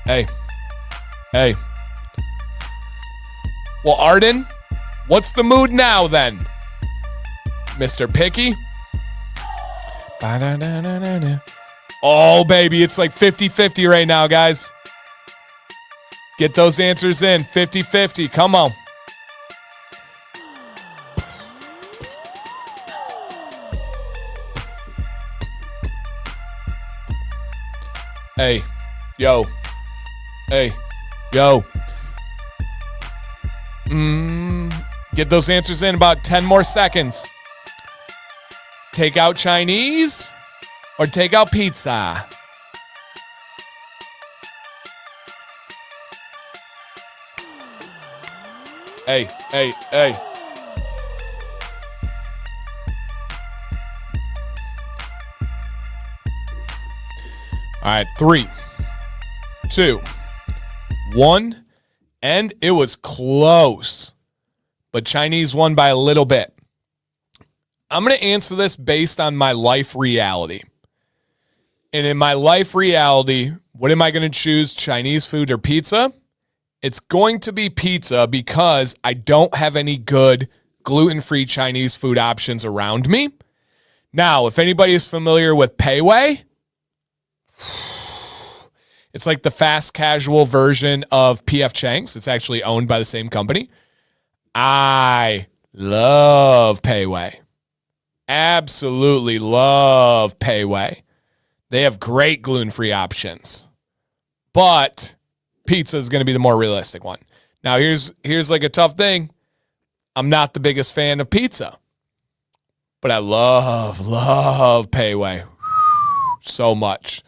Hey. Well, Arden, what's the mood now then? Mr. Picky? Ba-da-da-da-da-da. Oh, baby, it's like 50-50 right now, guys. Get those answers in. 50-50. Come on. Hey, yo. Hey, yo. Get those answers in about 10 more seconds. Take out Chinese or take out pizza? Hey, hey, hey. All right, 3, 2, 1, and it was close. But Chinese won by a little bit. I'm going to answer this based on my life reality. And in my life reality, what am I going to choose, Chinese food or pizza? It's going to be pizza because I don't have any good gluten-free Chinese food options around me. Now, if anybody is familiar with Pei Wei, it's like the fast casual version of P.F. Chang's. It's actually owned by the same company. I love Pei Wei. Absolutely love Pei Wei. They have great gluten-free options. But pizza is going to be the more realistic one. Now, here's like a tough thing. I'm not the biggest fan of pizza. But I love Pei Wei. So much.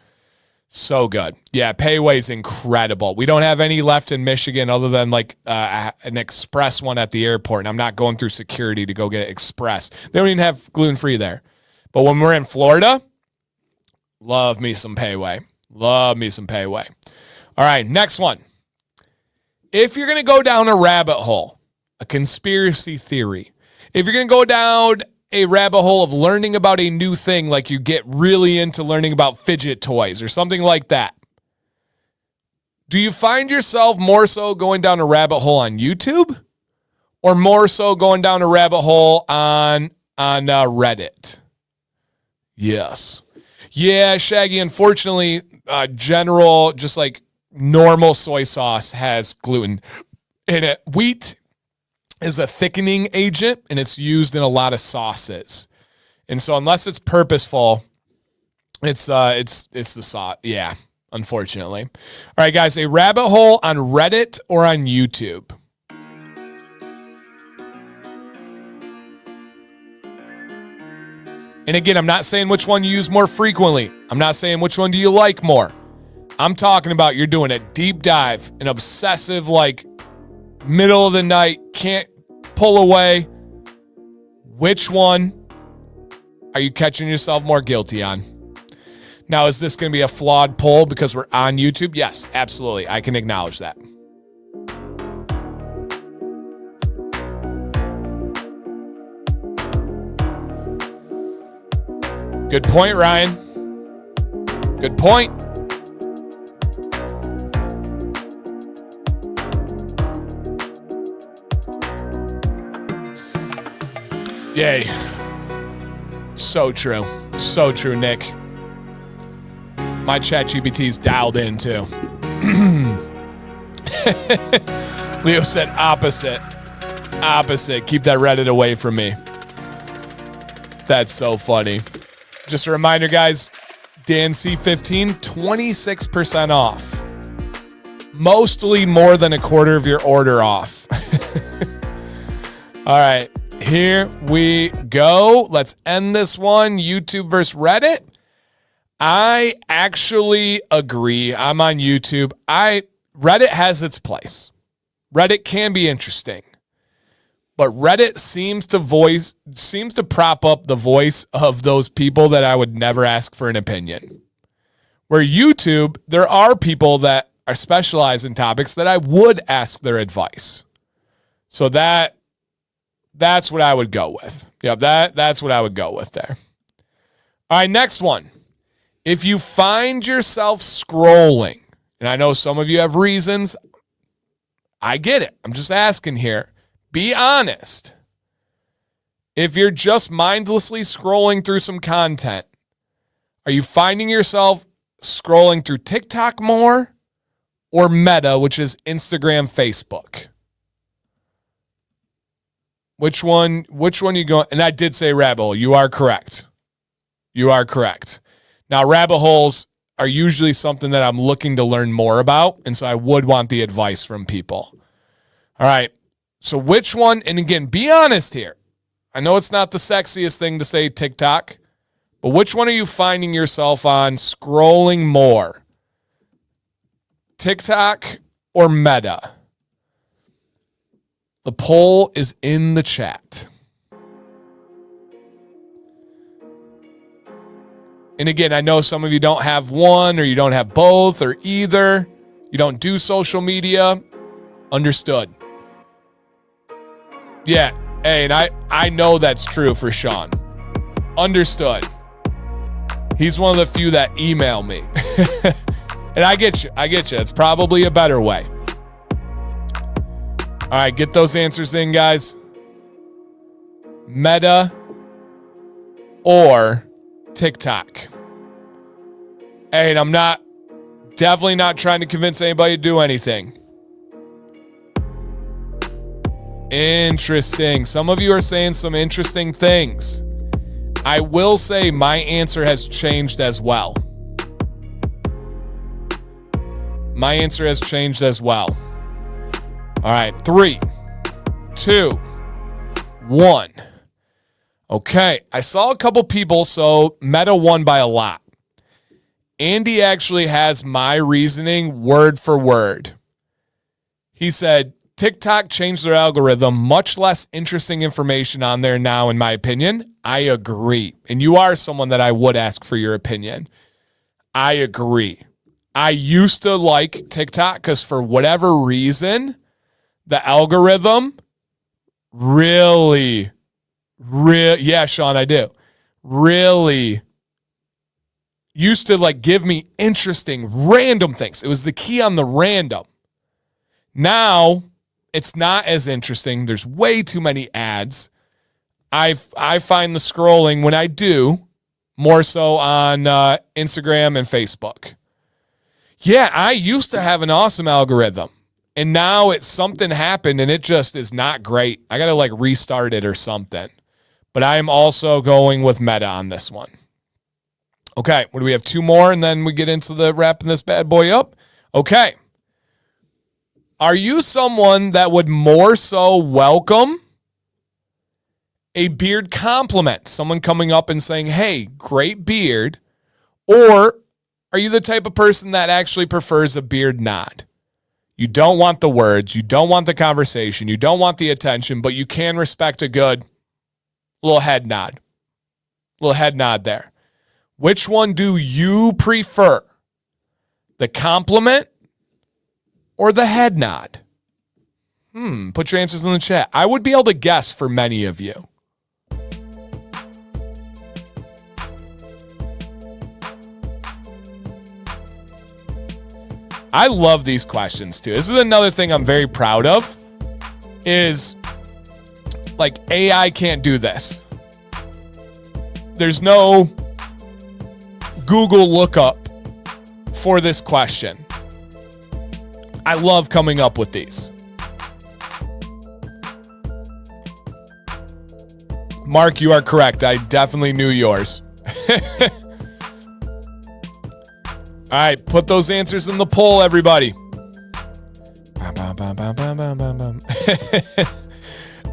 So good. Yeah, Pei Wei's incredible. We don't have any left in Michigan other than like an express one at the airport. And I'm not going through security to go get express. They don't even have gluten-free there. But when we're in Florida, love me some Pei Wei. Love me some Pei Wei. All right, next one. If you're going to go down a rabbit hole, a conspiracy theory, if you're going to go down a rabbit hole of learning about a new thing, like you get really into learning about fidget toys or something like that, do you find yourself more so going down a rabbit hole on YouTube or more so going down a rabbit hole on Reddit? Yes. Yeah, Shaggy, unfortunately, general, just like normal soy sauce has gluten in it. Wheat is a thickening agent, and it's used in a lot of sauces. And so unless it's purposeful, it's the sauce. Yeah, unfortunately. All right, guys, a rabbit hole on Reddit or on YouTube? And again, I'm not saying which one you use more frequently. I'm not saying which one do you like more. I'm talking about you're doing a deep dive, an obsessive, like, middle of the night, can't pull away. Which one are you catching yourself more guilty on? Now, is this going to be a flawed poll because we're on YouTube? Yes, absolutely. I can acknowledge that. Good point, Ryan. Good point. Yay. So true. So true, Nick. My ChatGPT's dialed in, too. Leo said opposite. Opposite. Keep that Reddit away from me. That's so funny. Just a reminder, guys, Dan C15, 26% off. Mostly more than a quarter of your order off. All right. Here we go. Let's end this one. YouTube versus Reddit. I actually agree. I'm on YouTube. Reddit has its place. Reddit can be interesting. But Reddit seems to prop up the voice of those people that I would never ask for an opinion. Where YouTube, there are people that are specialized in topics that I would ask their advice. So that's what I would go with. Yeah, that's what I would go with there. All right, next one. If you find yourself scrolling, and I know some of you have reasons, I get it. I'm just asking here. Be honest. If you're just mindlessly scrolling through some content, Are you finding yourself scrolling through TikTok more or Meta, which is Instagram, Facebook? Which one you going? And I did say rabbit hole. You are correct. You are correct. Now, rabbit holes are usually something that I'm looking to learn more about, and so I would want the advice from people. All right. So which one? And again, be honest here. I know it's not the sexiest thing to say TikTok, but which one are you finding yourself on scrolling more? TikTok or Meta? The poll is in the chat. And again, I know some of you don't have one or you don't have both or either. You don't do social media. Understood. Yeah. Hey, and I know that's true for Sean. Understood. He's one of the few that email me. And I get you. It's probably a better way. All right, get those answers in, guys. Meta or TikTok? Hey, and I'm definitely not trying to convince anybody to do anything. Interesting. Some of you are saying some interesting things. I will say my answer has changed as well. My answer has changed as well. All right, 3, 2, 1. Okay, I saw a couple people, so Meta won by a lot. Andy actually has my reasoning word for word. He said, TikTok changed their algorithm, much less interesting information on there now, in my opinion. I agree. And you are someone that I would ask for your opinion. I agree. I used to like TikTok because for whatever reason, the algorithm really, yeah, Sean, I do. Really used to like give me interesting random things. It was the key on the random. Now it's not as interesting. There's way too many ads. I find the scrolling when I do more so on Instagram and Facebook. Yeah, I used to have an awesome algorithm. And now it's something happened and it just is not great. I got to like restart it or something. But I am also going with Meta on this one. Okay, what do we have? 2 more and then we get into the wrapping this bad boy up? Okay. Are you someone that would more so welcome a beard compliment? Someone coming up and saying, hey, great beard. Or are you the type of person that actually prefers a beard nod? You don't want the words. You don't want the conversation. You don't want the attention, but you can respect a good little head nod. Little head nod there. Which one do you prefer? The compliment or the head nod? Put your answers in the chat. I would be able to guess for many of you. I love these questions too. This is another thing I'm very proud of is like AI can't do this. There's no Google lookup for this question. I love coming up with these. Mark, you are correct. I definitely knew yours. All right, put those answers in the poll, everybody.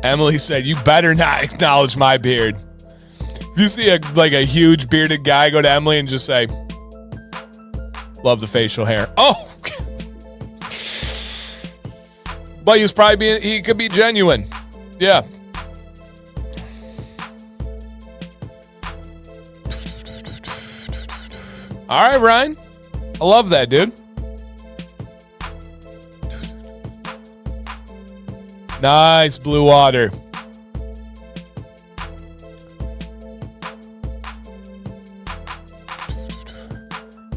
Emily said, you better not acknowledge my beard. If you see a huge bearded guy, go to Emily and just say, love the facial hair. Oh! But he could be genuine. Yeah. All right, Ryan. I love that, dude. Nice blue water.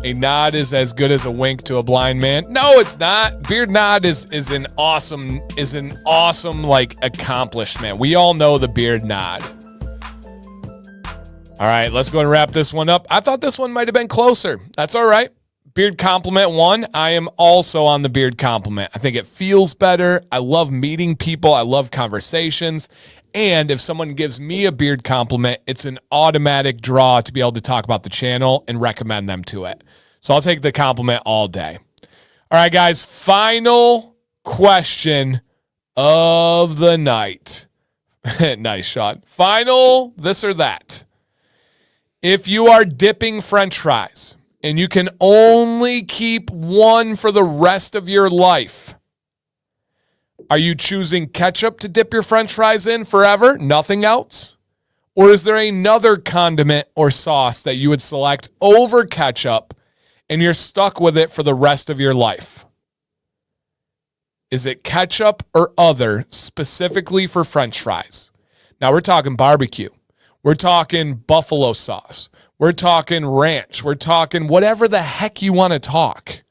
A nod is as good as a wink to a blind man. No, it's not. Beard nod is an awesome like accomplishment. We all know the beard nod. All right, let's go and wrap this one up. I thought this one might have been closer. That's all right. Beard compliment won. I am also on the beard compliment. I think it feels better. I love meeting people. I love conversations. And if someone gives me a beard compliment, it's an automatic draw to be able to talk about the channel and recommend them to it. So I'll take the compliment all day. All right, guys, final question of the night. Nice shot. Final this or that. If you are dipping French fries and you can only keep one for the rest of your life, are you choosing ketchup to dip your French fries in forever? Nothing else? Or is there another condiment or sauce that you would select over ketchup and you're stuck with it for the rest of your life? Is it ketchup or other specifically for French fries? Now we're talking barbecue. We're talking buffalo sauce. We're talking ranch. We're talking whatever the heck you want to talk.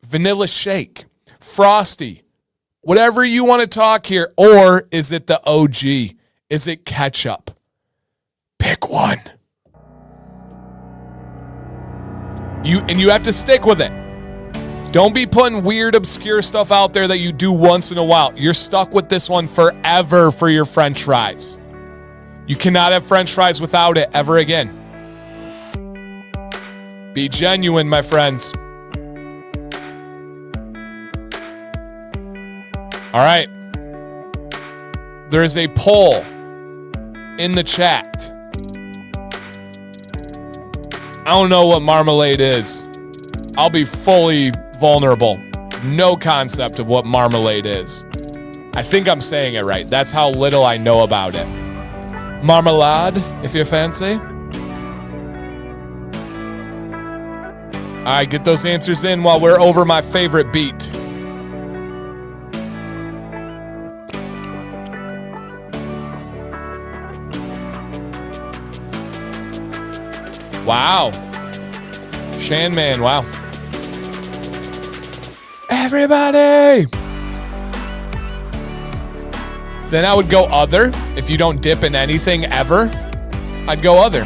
Vanilla shake, frosty, whatever you want to talk here. Or is it the OG? Is it ketchup? Pick one. You have to stick with it. Don't be putting weird, obscure stuff out there that you do once in a while. You're stuck with this one forever for your French fries. You cannot have French fries without it ever again. Be genuine, my friends. All right. There is a poll in the chat. I don't know what marmalade is. I'll be fully vulnerable. No concept of what marmalade is. I think I'm saying it right. That's how little I know about it. Marmalade, if you fancy. All right, get those answers in while we're over my favorite beat. Wow. Shang man, wow. Everybody! Then I would go other. If you don't dip in anything ever, I'd go other.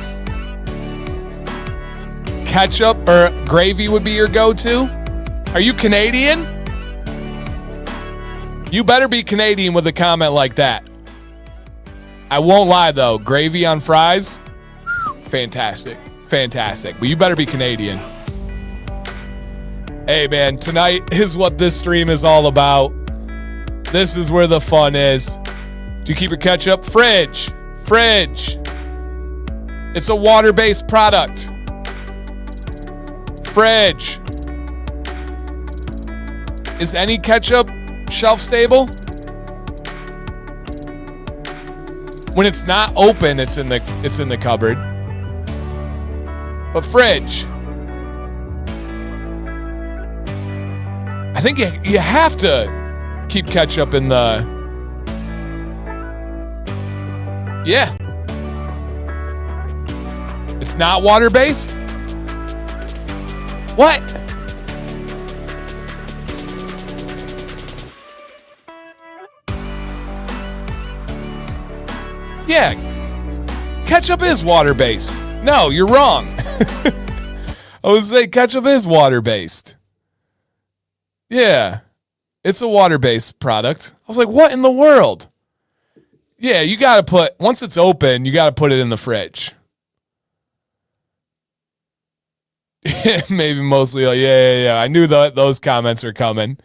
Ketchup or gravy would be your go-to? Are you Canadian? You better be Canadian with a comment like that. I won't lie though, gravy on fries, fantastic. Fantastic. But you better be Canadian. Hey man, tonight is what this stream is all about. This is where the fun is. Do you keep your ketchup? Fridge. Fridge. It's a water-based product. Fridge. Is any ketchup shelf stable? When it's not open, it's in the cupboard. But fridge. I think you have to keep ketchup in the... Yeah. It's not water-based? What? Yeah. Ketchup is water-based. No, you're wrong. I was saying ketchup is water-based. Yeah. It's a water-based product. I was like, what in the world? Yeah, you got to put, once it's open, you got to put it in the fridge. Maybe mostly, yeah. I knew those comments are coming.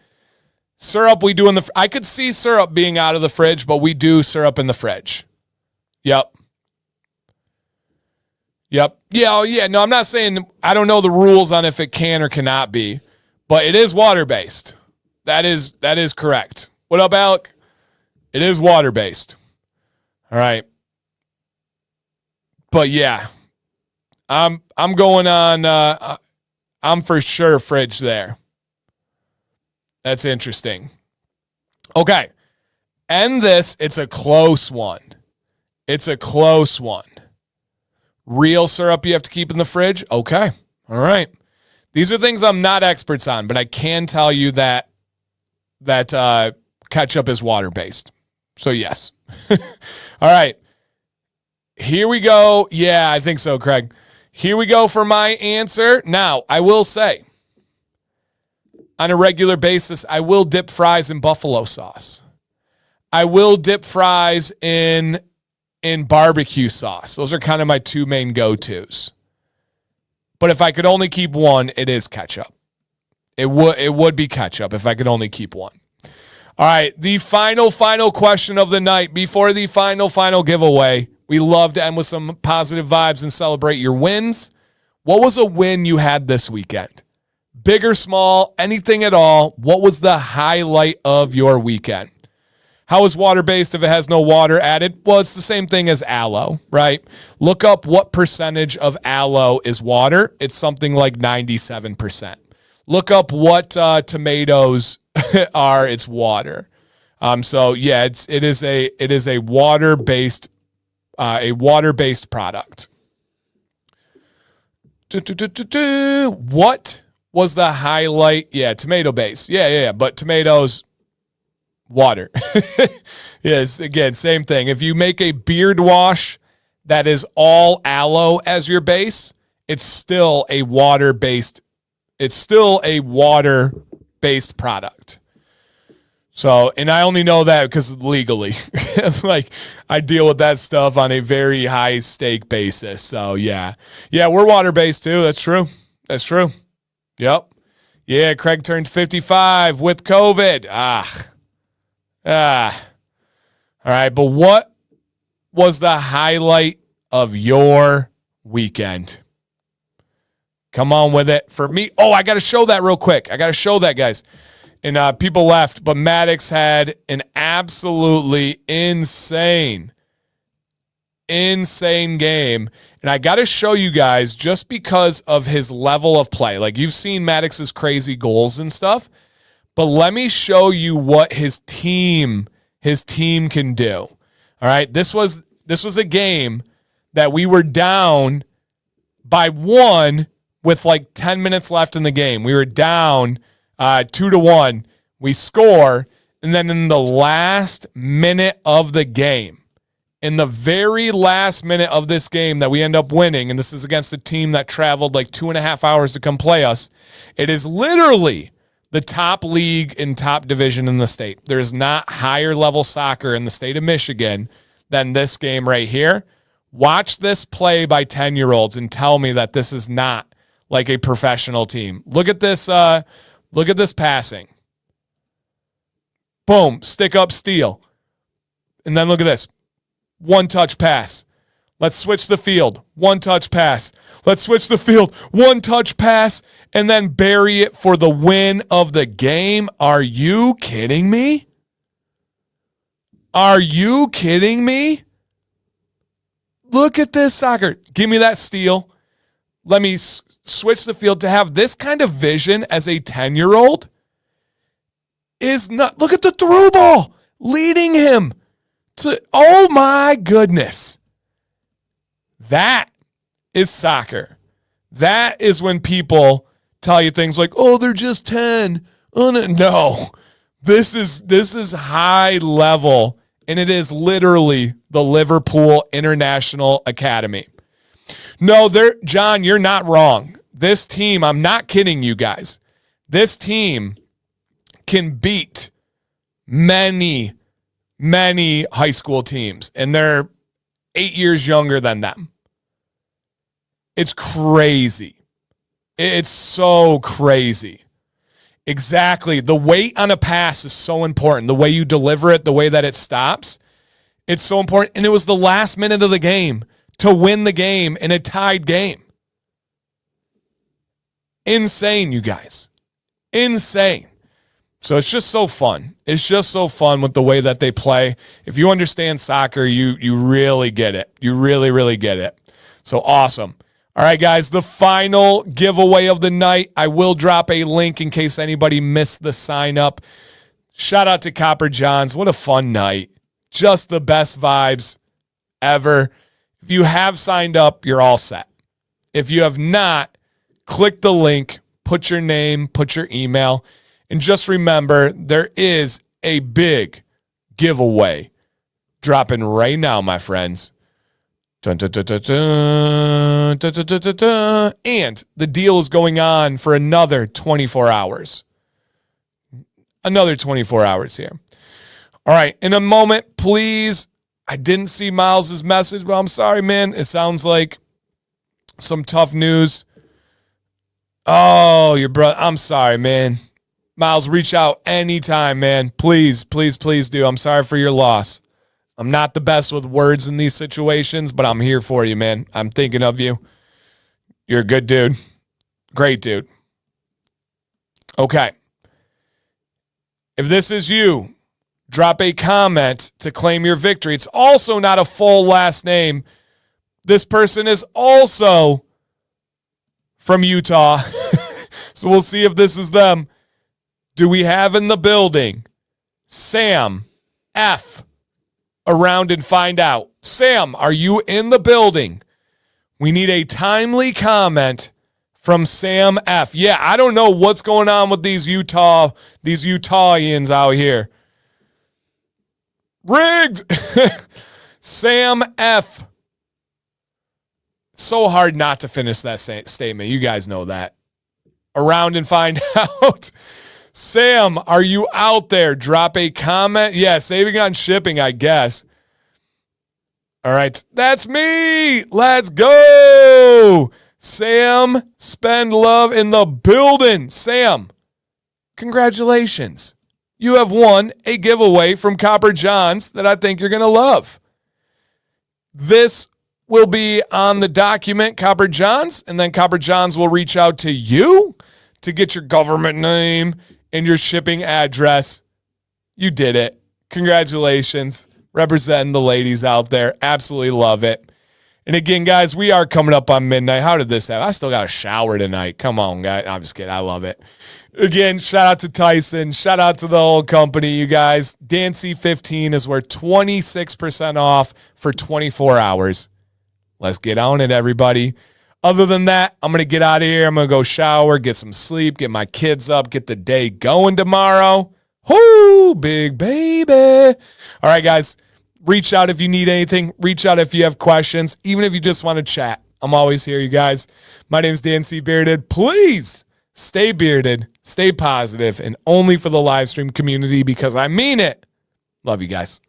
Syrup, we do in the, I could see syrup being out of the fridge, but we do syrup in the fridge. Yep. Yeah, no, I'm not saying, I don't know the rules on if it can or cannot be, but it is water-based. That is correct. What up, Alec? It is water-based. All right. But yeah, I'm going on, I'm for sure fridge there. That's interesting. Okay. End this. It's a close one. Real syrup you have to keep in the fridge? Okay. All right. These are things I'm not experts on, but I can tell you that ketchup is water-based. So yes. All right. Here we go. Yeah, I think so, Craig. Here we go for my answer. Now, I will say, on a regular basis, I will dip fries in buffalo sauce. I will dip fries in barbecue sauce. Those are kind of my two main go-tos. But if I could only keep one, it is ketchup. It would be ketchup if I could only keep one. All right, the final question of the night before the final giveaway. We love to end with some positive vibes and celebrate your wins. What was a win you had this weekend? Big or small, anything at all. What was the highlight of your weekend? How is water-based if it has no water added? Well, it's the same thing as aloe, right? Look up what percentage of aloe is water. It's something like 97%. Look up what tomatoes are. It's water. So yeah, it is a water-based product. What was the highlight? Yeah, tomato base. Yeah. But tomatoes, water. Yes, again, same thing. If you make a beard wash that is all aloe as your base, it's still a water-based product. So, and I only know that because legally, like I deal with that stuff on a very high stake basis. So yeah, we're water-based too. That's true. Yep. Yeah. Craig turned 55 with COVID. All right. But what was the highlight of your weekend? Come on with it. For me, I got to show that real quick. I got to show that, guys. And people left, but Maddox had an absolutely insane game. And I got to show you guys just because of his level of play. Like you've seen Maddox's crazy goals and stuff, but let me show you what his team can do. All right. This was a game that we were down by 1 with like 10 minutes left in the game. We were down 2-1, we score, and then in the last minute of the game, in the very last minute of this game that we end up winning, and this is against a team that traveled like 2.5 hours to come play us, it is literally the top league and top division in the state. There's not higher level soccer in the state of Michigan than this game right here. Watch this play by 10-year-olds and tell me that this is not like a professional team. Look at this passing. Boom, stick up, steal. And then look at this. One-touch pass. Let's switch the field. One-touch pass. Let's switch the field. One-touch pass. And then bury it for the win of the game. Are you kidding me? Look at this soccer. Give me that steal. Let me switch the field. To have this kind of vision as a 10-year-old is not. Look at the through ball leading him to. Oh my goodness. That is soccer. That is when people tell you things like, "Oh, they're just 10." Oh, no. This is high level, and it is literally the Liverpool International Academy. No, John, you're not wrong. This team, I'm not kidding you guys. This team can beat many, many high school teams, and they're 8 years younger than them. It's crazy. It's so crazy. Exactly. The weight on a pass is so important. The way you deliver it, the way that it stops, it's so important. And it was the last minute of the game to win the game in a tied game. Insane, you guys. Insane. So it's just so fun. It's just so fun with the way that they play. If you understand soccer, you really get it. You really, really get it. So awesome. All right, guys, the final giveaway of the night. I will drop a link in case anybody missed the sign up. Shout out to Copper Johns. What a fun night. Just the best vibes ever. If you have signed up, you're all set. If you have not, click the link, put your name, put your email, and just remember there is a big giveaway dropping right now, my friends. Dun, dun, dun, dun, dun, dun, dun, dun, dun, dun. And the deal is going on for another 24 hours. Another 24 hours here. All right, in a moment, please. I didn't see Miles's message, but I'm sorry, man. It sounds like some tough news. Oh, your brother. I'm sorry, man. Miles, reach out anytime, man. Please, please, please do. I'm sorry for your loss. I'm not the best with words in these situations, but I'm here for you, man. I'm thinking of you. You're a good dude. Great dude. Okay. If this is you, drop a comment to claim your victory. It's also not a full last name. This person is also from Utah. So we'll see if this is them. Do we have in the building Sam F? Around and find out. Sam, are you in the building? We need a timely comment from Sam F. Yeah, I don't know what's going on with these Utahians out here. Rigged. Sam F. So hard not to finish that statement. You guys know that. Around and find out. Sam, are you out there? Drop a comment. Yeah, saving on shipping, I guess. All right, that's me. Let's go. Sam, spend love in the building. Sam, congratulations. You have won a giveaway from Copper Johns that I think you're going to love. This will be on the document, Copper Johns, and then Copper Johns will reach out to you to get your government name and your shipping address. You did it. Congratulations. Representing the ladies out there. Absolutely love it. And again, guys, we are coming up on midnight. How did this happen? I still got a shower tonight. Come on, guys. I'm just kidding. I love it. Again, shout out to Tyson. Shout out to the whole company, you guys. Dancy 15 is worth 26% off for 24 hours. Let's get on it, everybody. Other than that, I'm going to get out of here. I'm going to go shower, get some sleep, get my kids up, get the day going tomorrow. Whoo, big baby. All right, guys, reach out if you need anything. Reach out if you have questions, even if you just want to chat. I'm always here, you guys. My name is Dan C. Bearded. Please stay bearded, stay positive, and only for the live stream community because I mean it. Love you guys.